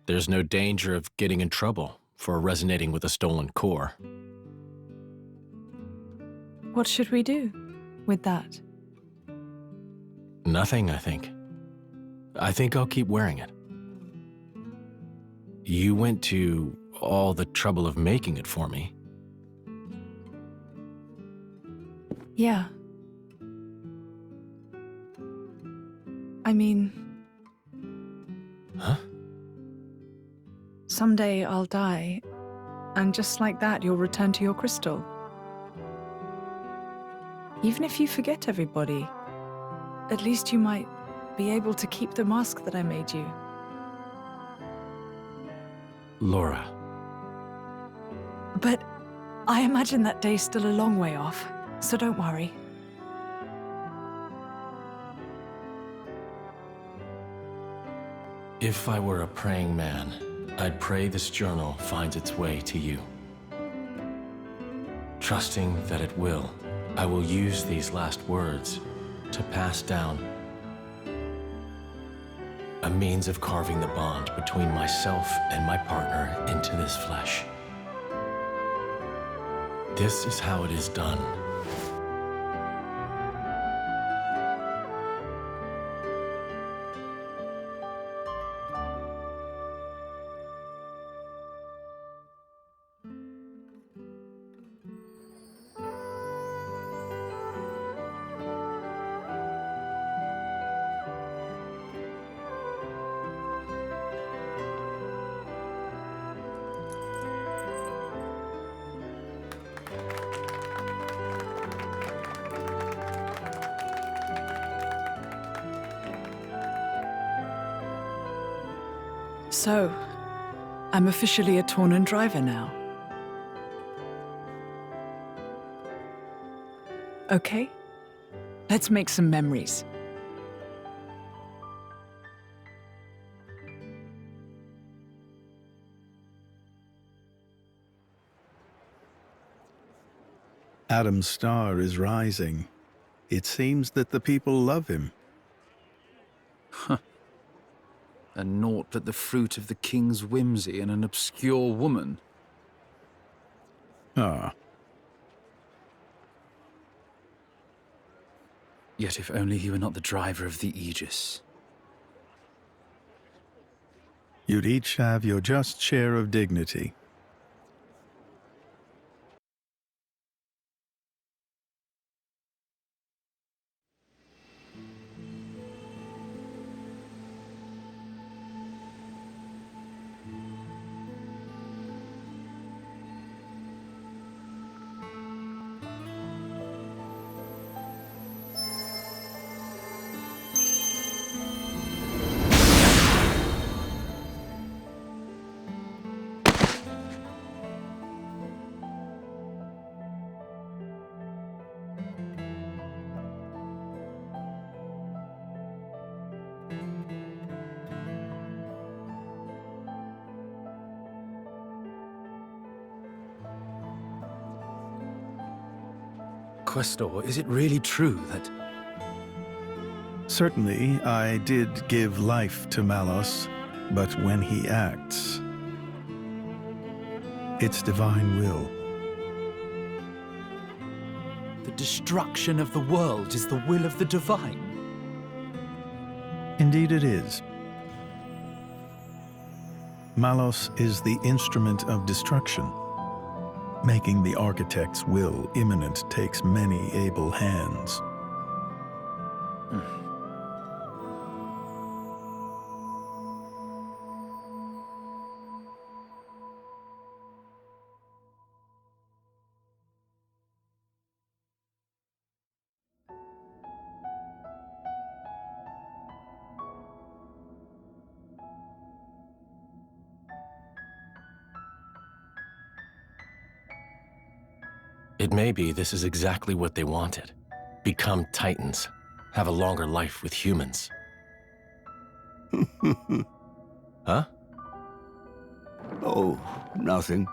there's no danger of getting in trouble for resonating with a stolen core. What should we do with that? Nothing, I think. I think I'll keep wearing it. You went to all the trouble of making it for me. Yeah. I mean... Huh? Someday I'll die, and just like that, you'll return to your crystal. Even if you forget everybody, at least you might be able to keep the mask that I made you. Laura. But I imagine that day's still a long way off, so don't worry. If I were a praying man, I'd pray this journal finds its way to you. Trusting that it will, I will use these last words to pass down a means of carving the bond between myself and my partner into this flesh. This is how it is done. So, I'm officially a Torna driver now. Okay, let's make some memories. Adam's star is rising. It seems that the people love him. Huh. And naught but the fruit of the king's whimsy and an obscure woman. Ah. Yet if only he were not the driver of the Aegis. You'd each have your just share of dignity. Questor, is it really true that... Certainly, I did give life to Malos, but when he acts, it's divine will. The destruction of the world is the will of the divine? Indeed it is. Malos is the instrument of destruction. Making the architect's will imminent takes many able hands. It may be this is exactly what they wanted. Become Titans. Have a longer life with humans. Huh? Oh, nothing.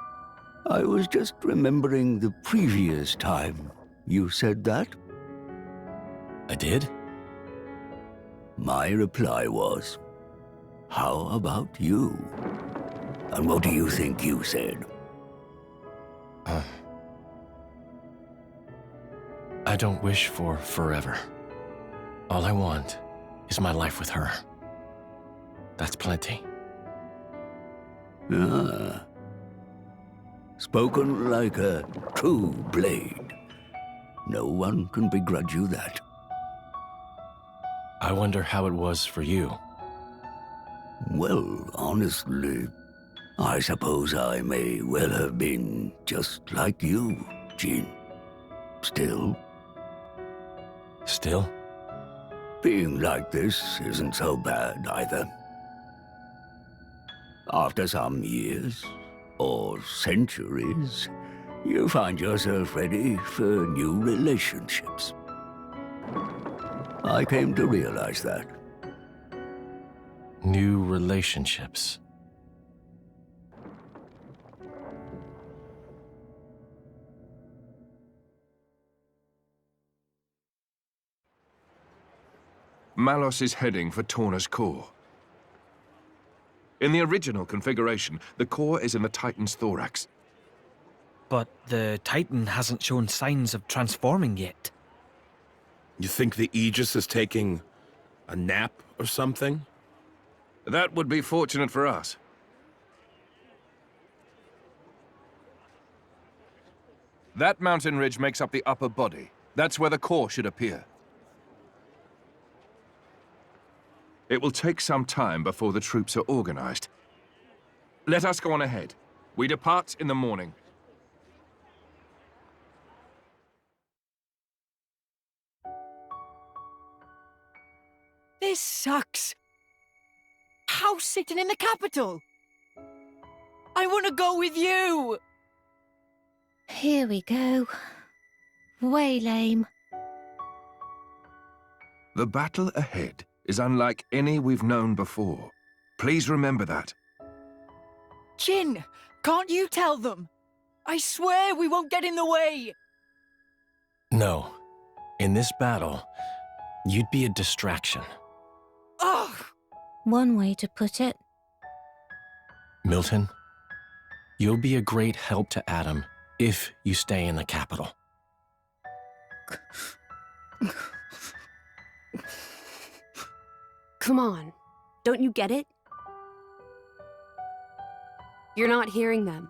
I was just remembering the previous time you said that. I did? My reply was, how about you? And what do you think you said? I don't wish for forever. All I want is my life with her. That's plenty. Ah. Spoken like a true blade. No one can begrudge you that. I wonder how it was for you. Well, honestly, I suppose I may well have been just like you, Jin. Still, Still? being like this isn't so bad either. After some years, or centuries, you find yourself ready for new relationships. I came to realize that. New relationships. Malos is heading for Torna's core. In the original configuration, the core is in the Titan's thorax. But the Titan hasn't shown signs of transforming yet. You think the Aegis is taking a nap or something? That would be fortunate for us. That mountain ridge makes up the upper body. That's where the core should appear. It will take some time before the troops are organized. Let us go on ahead. We depart in the morning. This sucks. House sitting in the capital. I want to go with you. Here we go. Way lame. The battle ahead is unlike any we've known before. Please remember that. Jin, can't you tell them? I swear we won't get in the way. No. In this battle, you'd be a distraction. Ugh! One way to put it. Milton, you'll be a great help to Adam if you stay in the capital. Come on. Don't you get it? You're not hearing them.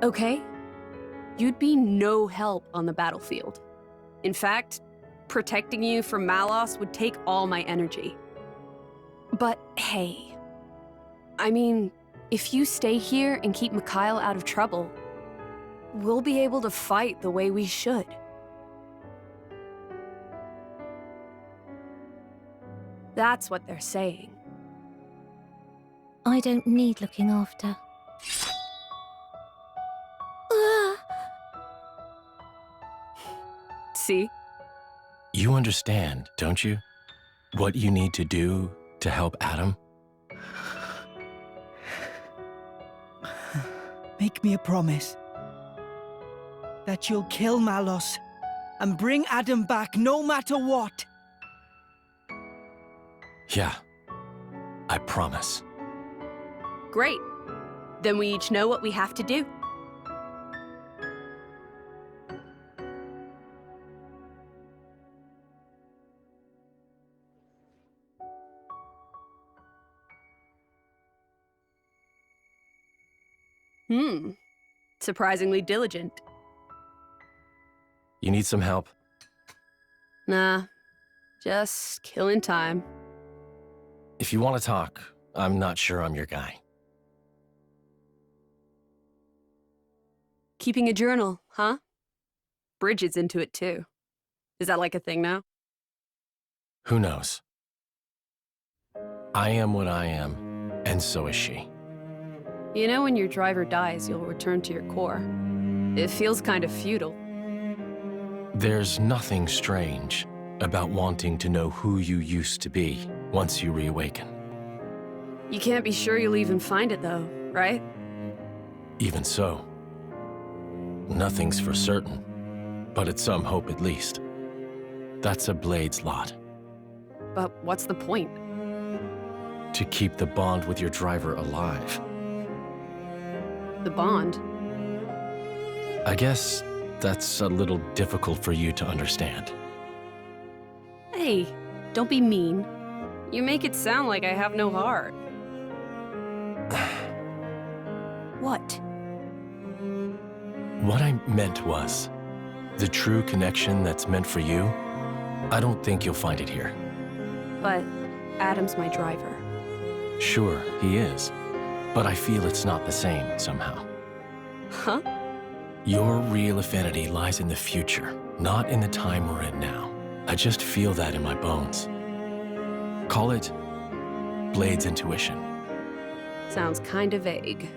Okay? You'd be no help on the battlefield. In fact, protecting you from Malos would take all my energy. But hey, I mean, if you stay here and keep Mikhail out of trouble, we'll be able to fight the way we should. That's what they're saying. I don't need looking after. See? You understand, don't you? What you need to do to help Adam? Make me a promise. That you'll kill Malos and bring Adam back no matter what. Yeah, I promise. Great. Then we each know what we have to do. Surprisingly diligent. You need some help? Nah, just killing time. If you want to talk, I'm not sure I'm your guy. Keeping a journal, huh? Bridget's into it too. Is that like a thing now? Who knows? I am what I am, and so is she. You know when your driver dies, you'll return to your core. It feels kind of futile. There's nothing strange about wanting to know who you used to be once you reawaken. You can't be sure you'll even find it though, right? Even so, nothing's for certain, but it's some hope at least. That's a Blade's lot. But what's the point? To keep the bond with your driver alive. The bond? I guess that's a little difficult for you to understand. Hey, don't be mean. You make it sound like I have no heart. What? What I meant was, The true connection that's meant for you, I don't think you'll find it here. But Adam's my driver. Sure, he is. But I feel it's not the same somehow. Huh? Your real affinity lies in the future, not in the time we're in now. I just feel that in my bones. Call it Blade's intuition. Sounds kinda vague.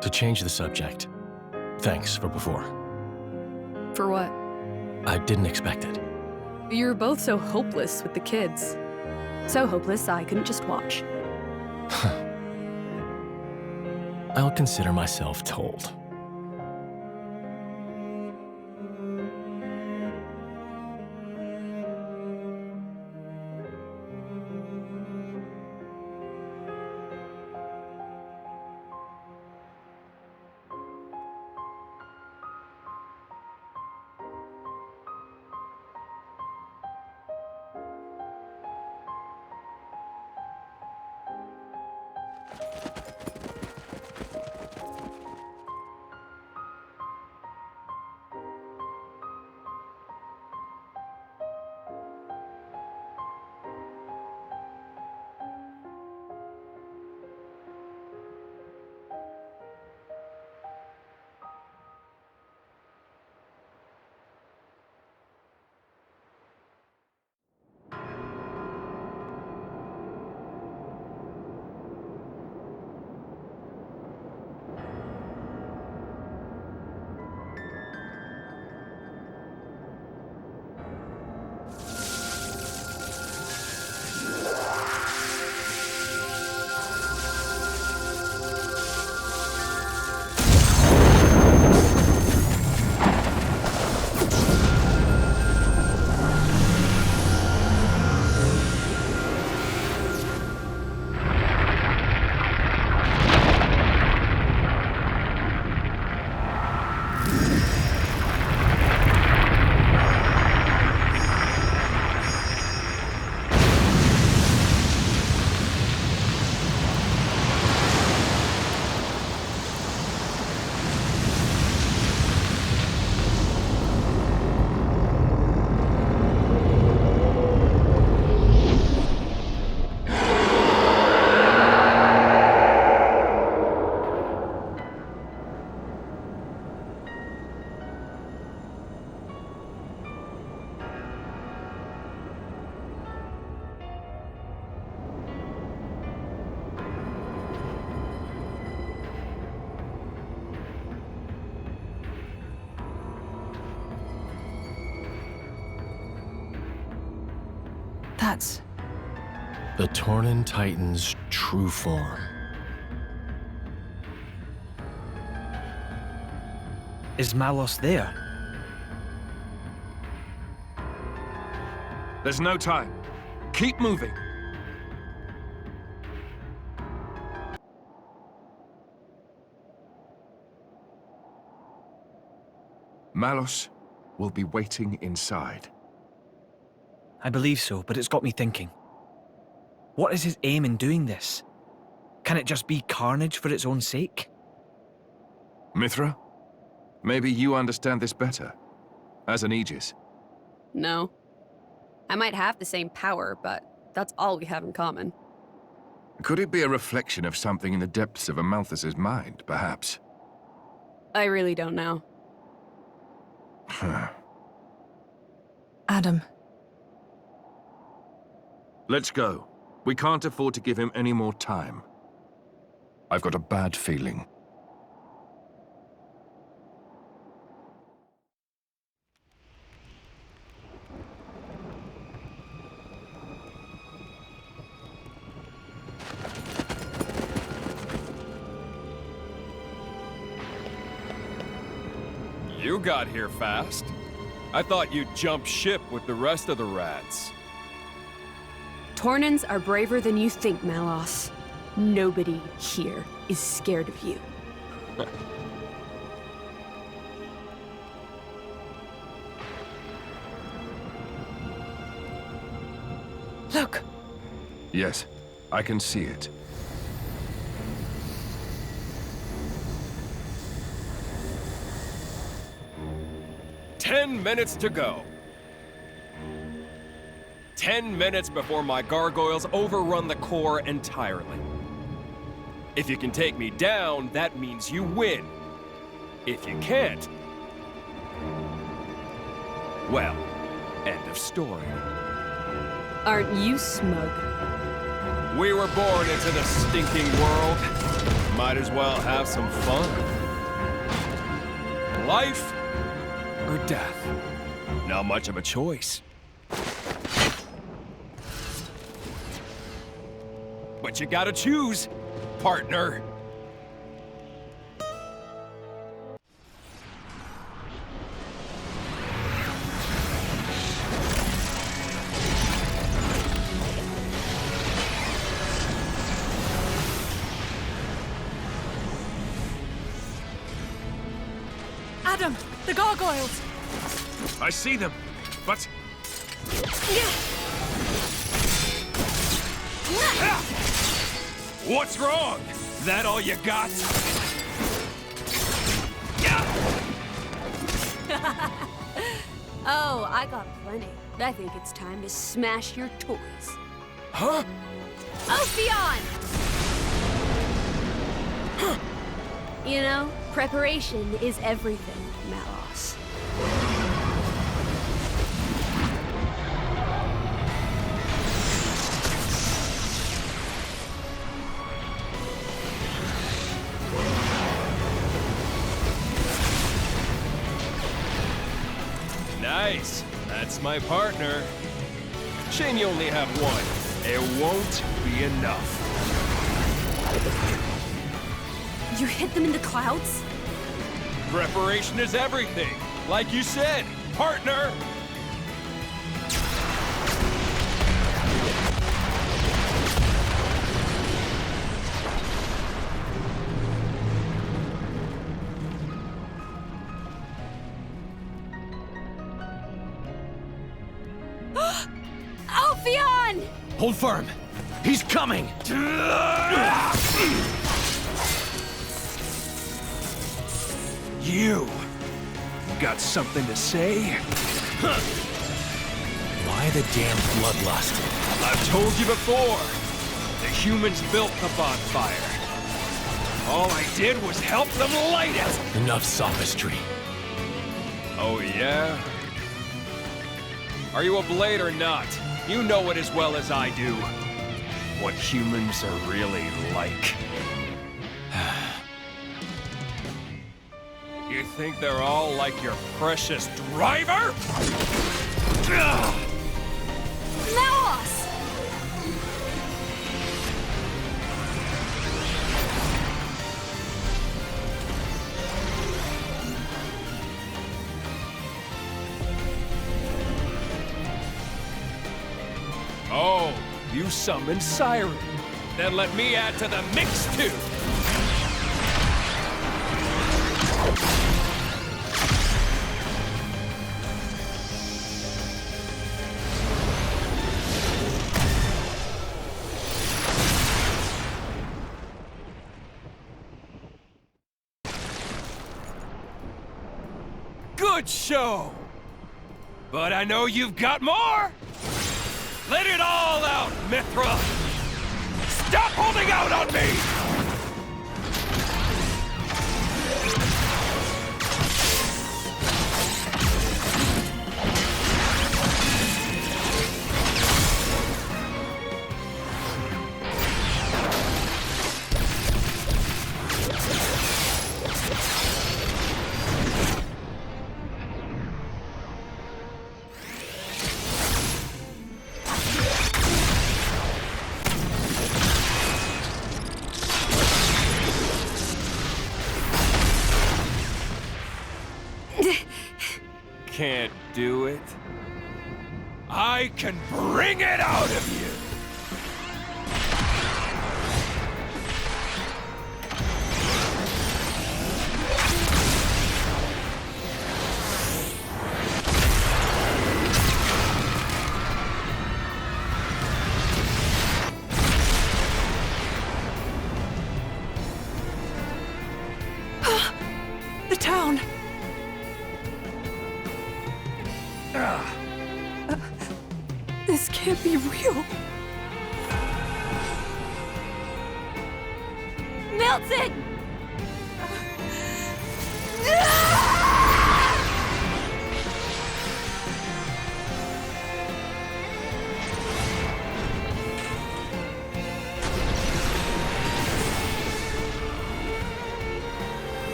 To change the subject, thanks for before. For what? I didn't expect it. You're both so hopeless with the kids. So hopeless I couldn't just watch. I'll consider myself told. That's the Tornan Titan's true form. Is Malos there? There's no time. Keep moving. Malos will be waiting inside. I believe so, but it's got me thinking. What is his aim in doing this? Can it just be carnage for its own sake? Mithra? Maybe you understand this better. As an Aegis. No. I might have the same power, but that's all we have in common. Could it be a reflection of something in the depths of Amalthus's mind, perhaps? I really don't know. Adam. Let's go. We can't afford to give him any more time. I've got a bad feeling. You got here fast. I thought you'd jump ship with the rest of the rats. Tornans are braver than you think, Malos. Nobody here is scared of you. Look! Yes, I can see it. 10 minutes to go. 10 minutes before my gargoyles overrun the core entirely. If you can take me down, that means you win. If you can't, well, end of story. Aren't you smug? We were born into the stinking world. Might as well have some fun. Life or death? Not much of a choice. But you gotta choose, partner. Adam, the gargoyles! I see them, but... What's wrong? That all you got? Oh, I got plenty. I think it's time to smash your toys. Huh? Ophion! You know, preparation is everything, Malos. Nice. That's my partner. Shame you only have one. It won't be enough. You hit them in the clouds? Preparation is everything. Like you said, partner! Ophion! Hold firm. He's coming! You got something to say? Why the damn bloodlust? I've told you before. The humans built the bonfire. All I did was help them light it. Enough sophistry. Oh, yeah? Are you a blade or not? You know it as well as I do. What humans are really like. You think they're all like your precious driver? Malos! Oh, you summoned Siren. Then let me add to the mix, too. Good show! But I know you've got more! Let it all out, Mithra! Stop holding out on me! Can't do it. I can bring it out of you! The town! You... Milton!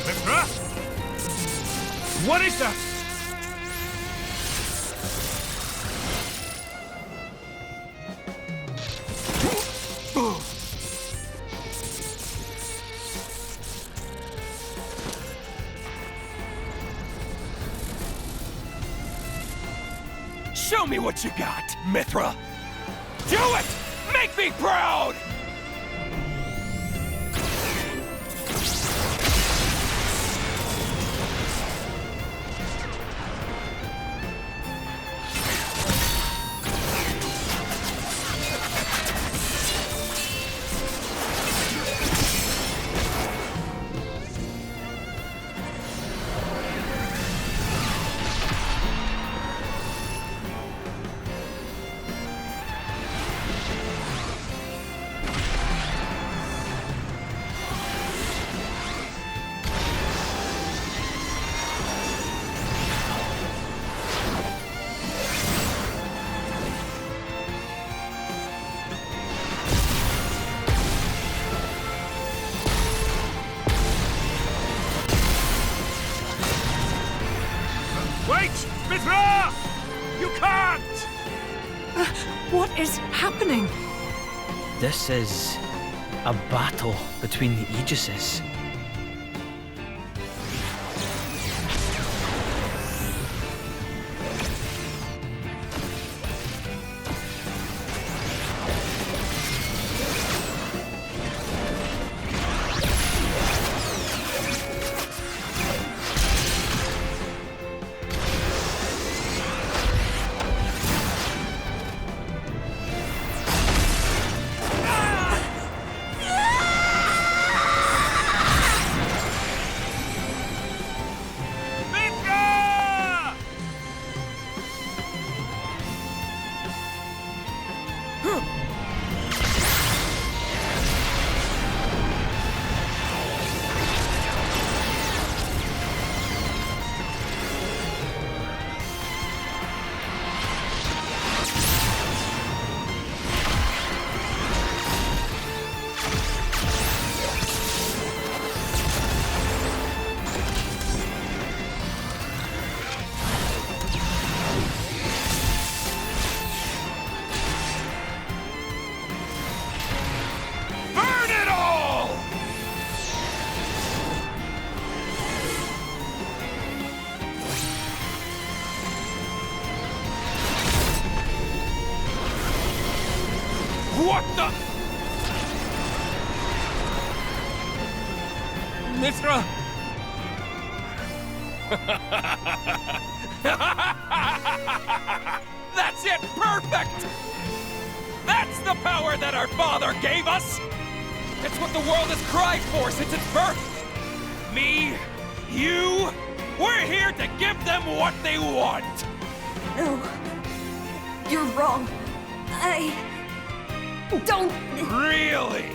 Mithra? What is that? Show me what you got, Mithra! Do it! Make me proud! Wait! Mithra! You can't! What is happening? This is a battle between the Aegises. What the? Mithra! That's it! Perfect! That's the power that our father gave us! It's what the world has cried for since its birth! Me, you, we're here to give them what they want! No. You're wrong. I... don't... Really?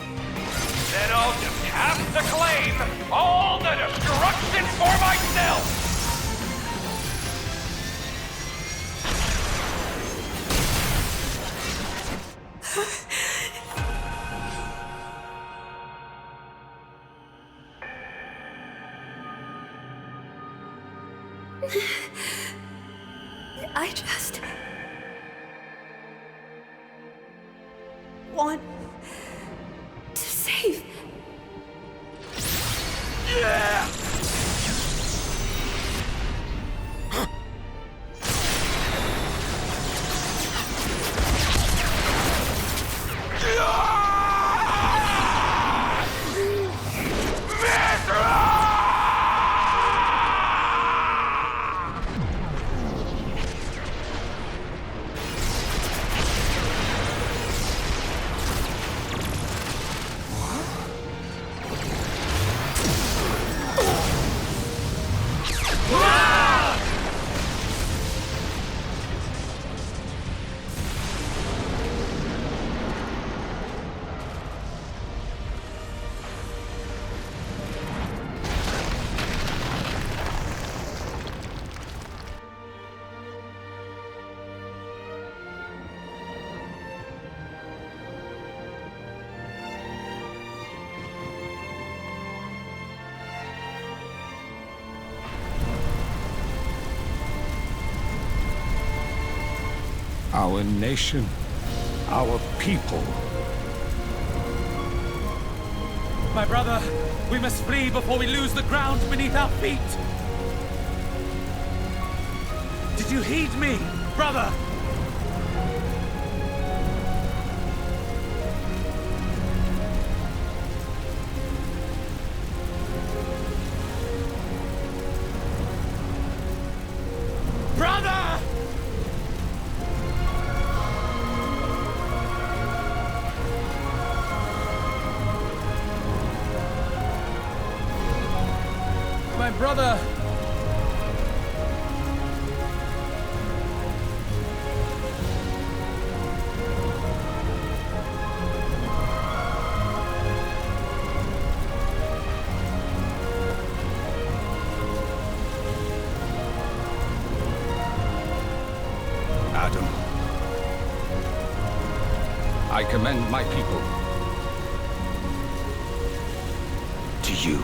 Then I'll just have to claim all the destruction for myself! I just... want... to save... Yeah! our nation, our people. My brother, we must flee before we lose the ground beneath our feet. Did you heed me, brother? Brother! My brother! Adam, I commend my people to you.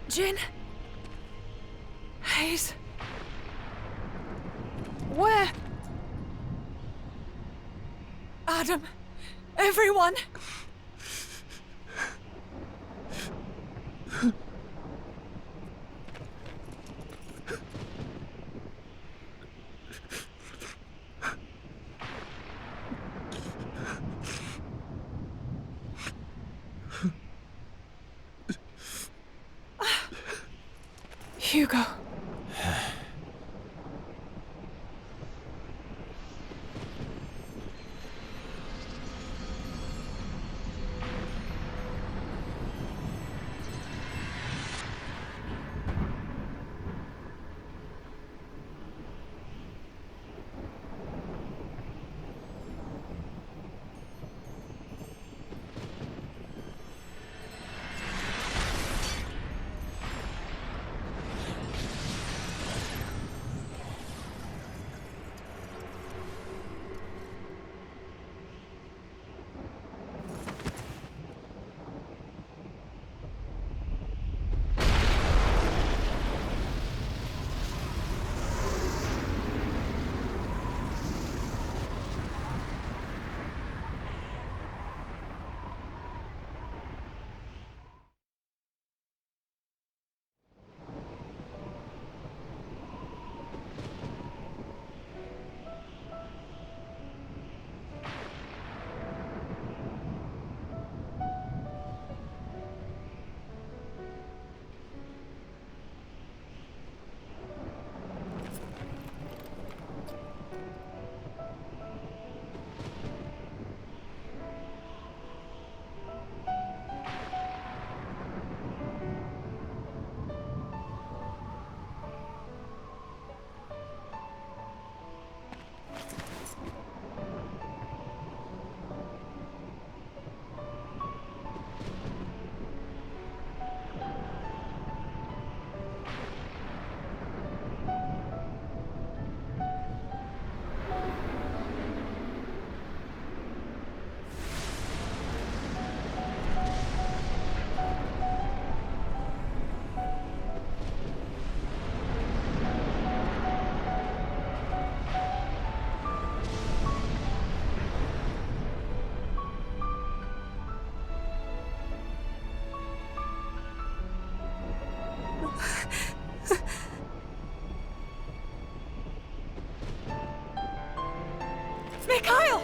Jin? Hayes? Where? Adam? Everyone? Hugo. Mikhail!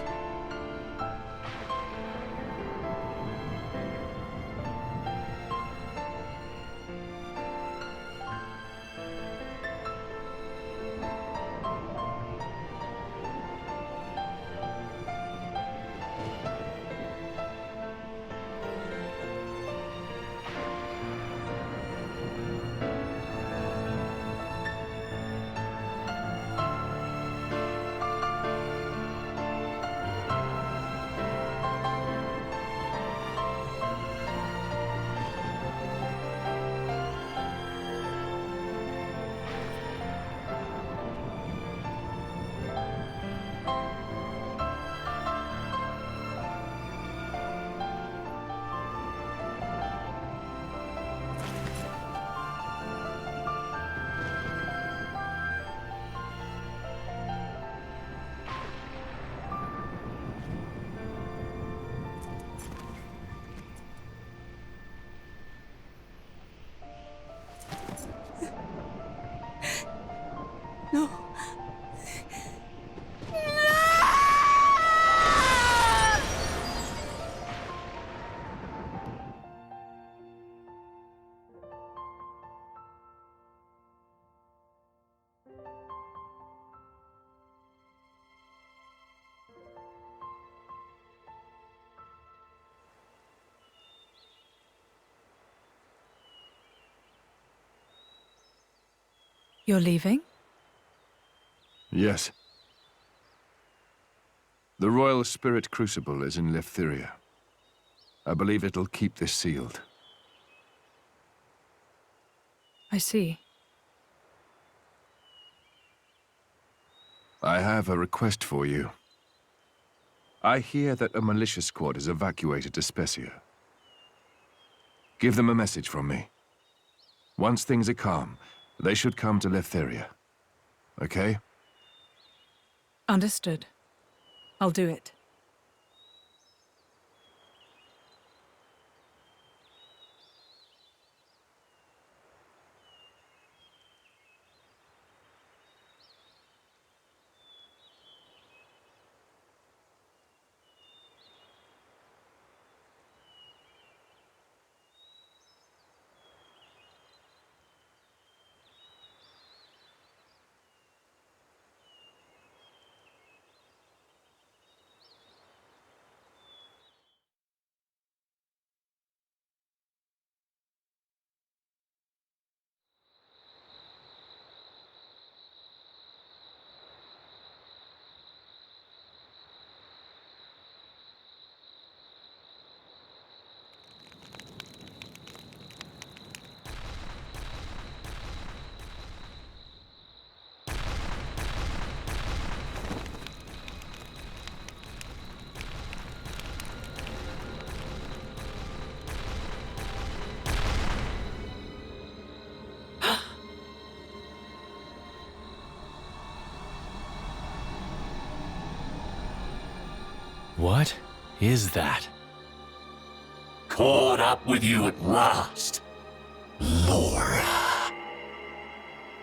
You're leaving? Yes. The Royal Spirit Crucible is in Linkmstr. I believe it'll keep this sealed. I see. I have a request for you. I hear that a militia squad has evacuated to Specia. Give them a message from me. Once things are calm, they should come to Linkmstr. Okay? Understood. I'll do it. What is that? Caught up with you at last, Laura.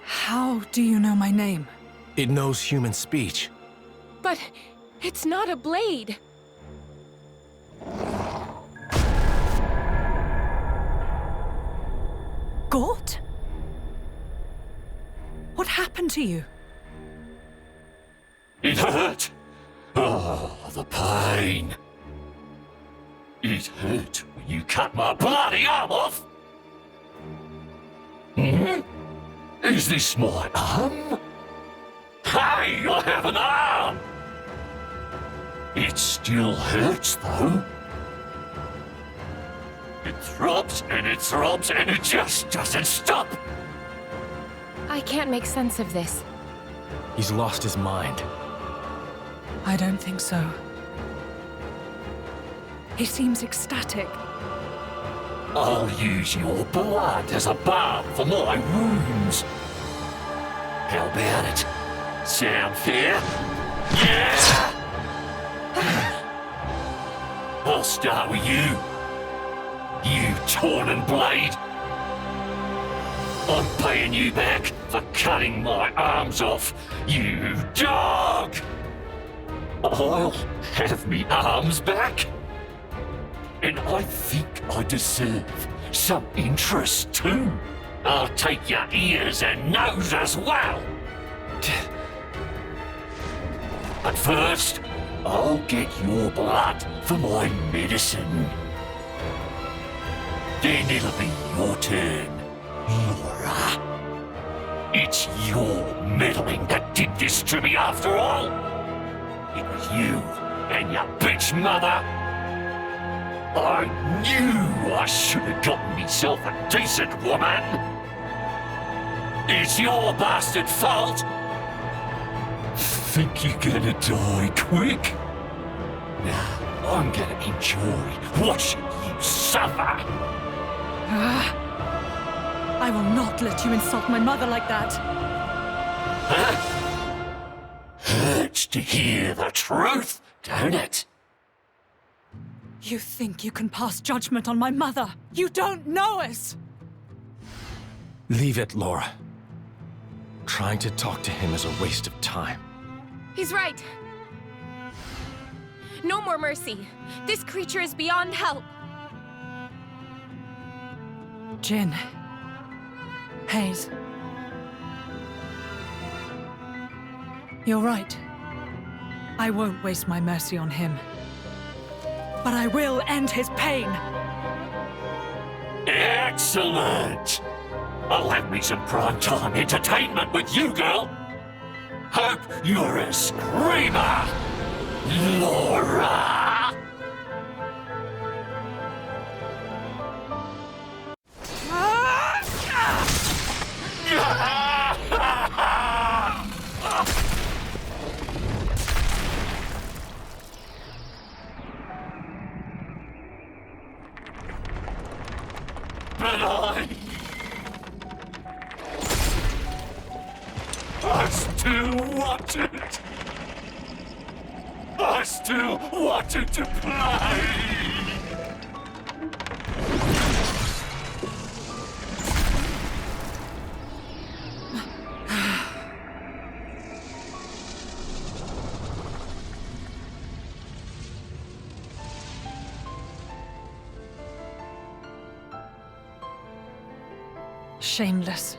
How do you know my name? It knows human speech. But it's not a blade. Gort? What happened to you? It hurt. Oh, the pain. It hurt when you cut my bloody arm off. Hmm? Is this my arm? Hey, I have an arm! It still hurts, though. It throbs and it throbs and it just doesn't stop. I can't make sense of this. He's lost his mind. I don't think so. He seems ecstatic. I'll use your blood as a balm for my wounds. How about it? Sound fair? Yeah! I'll start with you. You Torna blade. I'm paying you back for cutting my arms off, you dog! I'll have me arms back. And I think I deserve some interest too. I'll take your ears and nose as well. But first, I'll get your blood for my medicine. Then it'll be your turn, Laura. It's your meddling that did this to me after all. It was you and your bitch mother. I knew I should have gotten myself a decent woman. It's your bastard fault. Think you're gonna die quick? Nah, I'm gonna enjoy watching you suffer. I will not let you insult my mother like that. Huh? Hurts to hear the truth, don't it? You think you can pass judgment on my mother? You don't know us! Leave it, Laura. Trying to talk to him is a waste of time. He's right. No more mercy. This creature is beyond help. Jin. Hayes. You're right. I won't waste my mercy on him. But I will end his pain. Excellent! I'll have me some primetime entertainment with you, girl. Hope you're a screamer, Laura. But I still wanted. I still wanted to play. Shameless.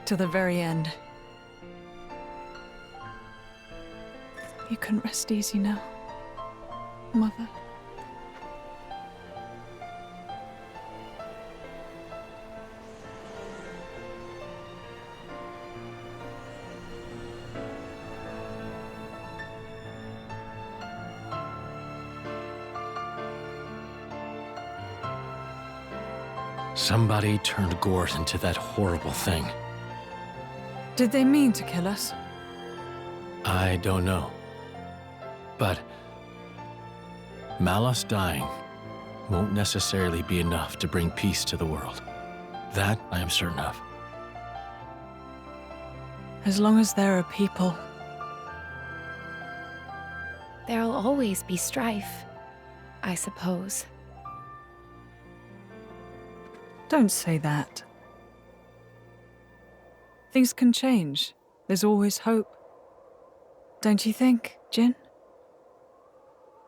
To the very end. You can rest easy now, Mother. Somebody turned Gort into that horrible thing. Did they mean to kill us? I don't know. But Malos dying won't necessarily be enough to bring peace to the world. That I am certain of. As long as there are people. There'll always be strife, I suppose. Don't say that. Things can change. There's always hope. Don't you think, Jin?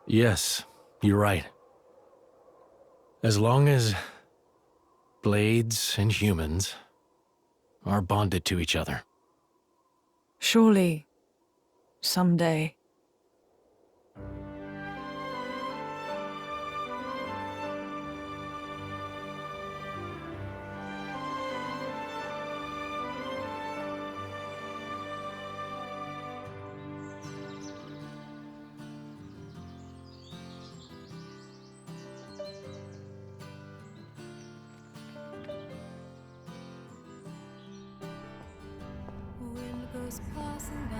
Yes, you're right. As long as blades and humans are bonded to each other. Surely, someday. Goes passing by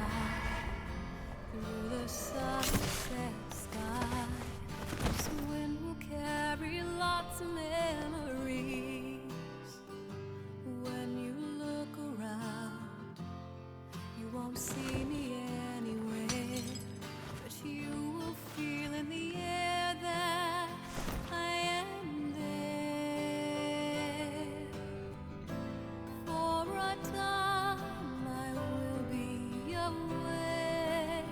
through the sunset sky. This wind will carry lots of memories. When you look around, you won't see me anywhere, but you will feel in the air that I am there. For a time away,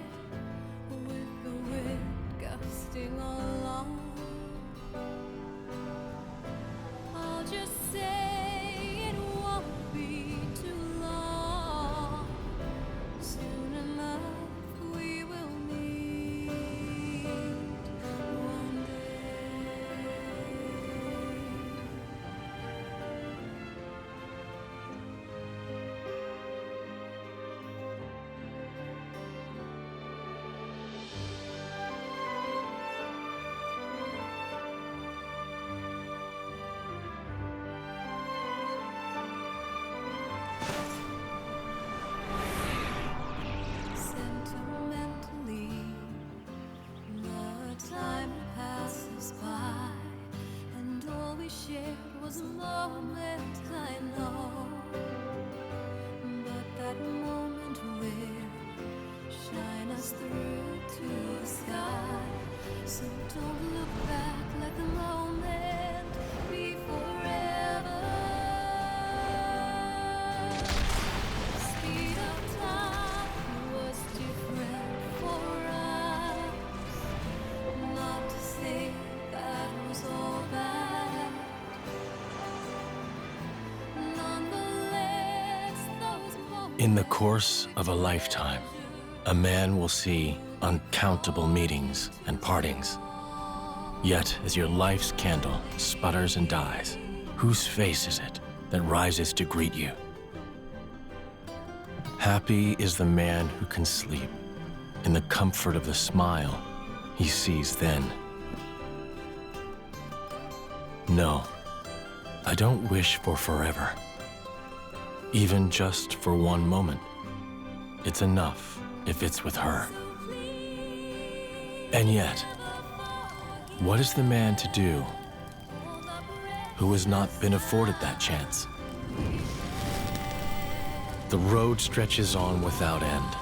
with the wind gusting along. I'll just say it won't be too long. Soon enough we will meet one day. Was a moment, I know, but that moment will shine us through to the sky. So don't look back, let the moment be forever. The speed of time was different for us, not to say that was all bad. In the course of a lifetime, a man will see uncountable meetings and partings. Yet, as your life's candle sputters and dies, whose face is it that rises to greet you. Happy is the man who can sleep in the comfort of the smile he sees then. No, I don't wish for forever. Even just for one moment. It's enough if it's with her. And yet, what is the man to do who has not been afforded that chance? The road stretches on without end.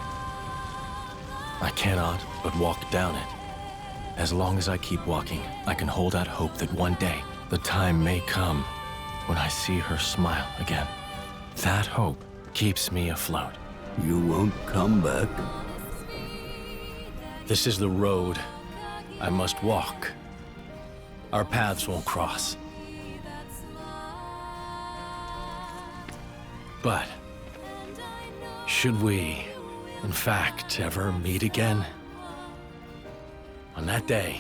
I cannot but walk down it. As long as I keep walking, I can hold out hope that one day the time may come when I see her smile again. That hope keeps me afloat. You won't come back? This is the road I must walk. Our paths won't cross. But should we, in fact, ever meet again? On that day,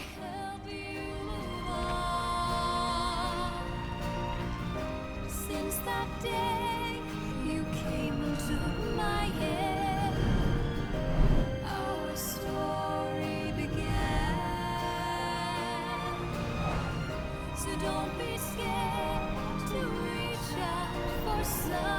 Since that day you came into my head, our story began. So don't be scared to reach out for some.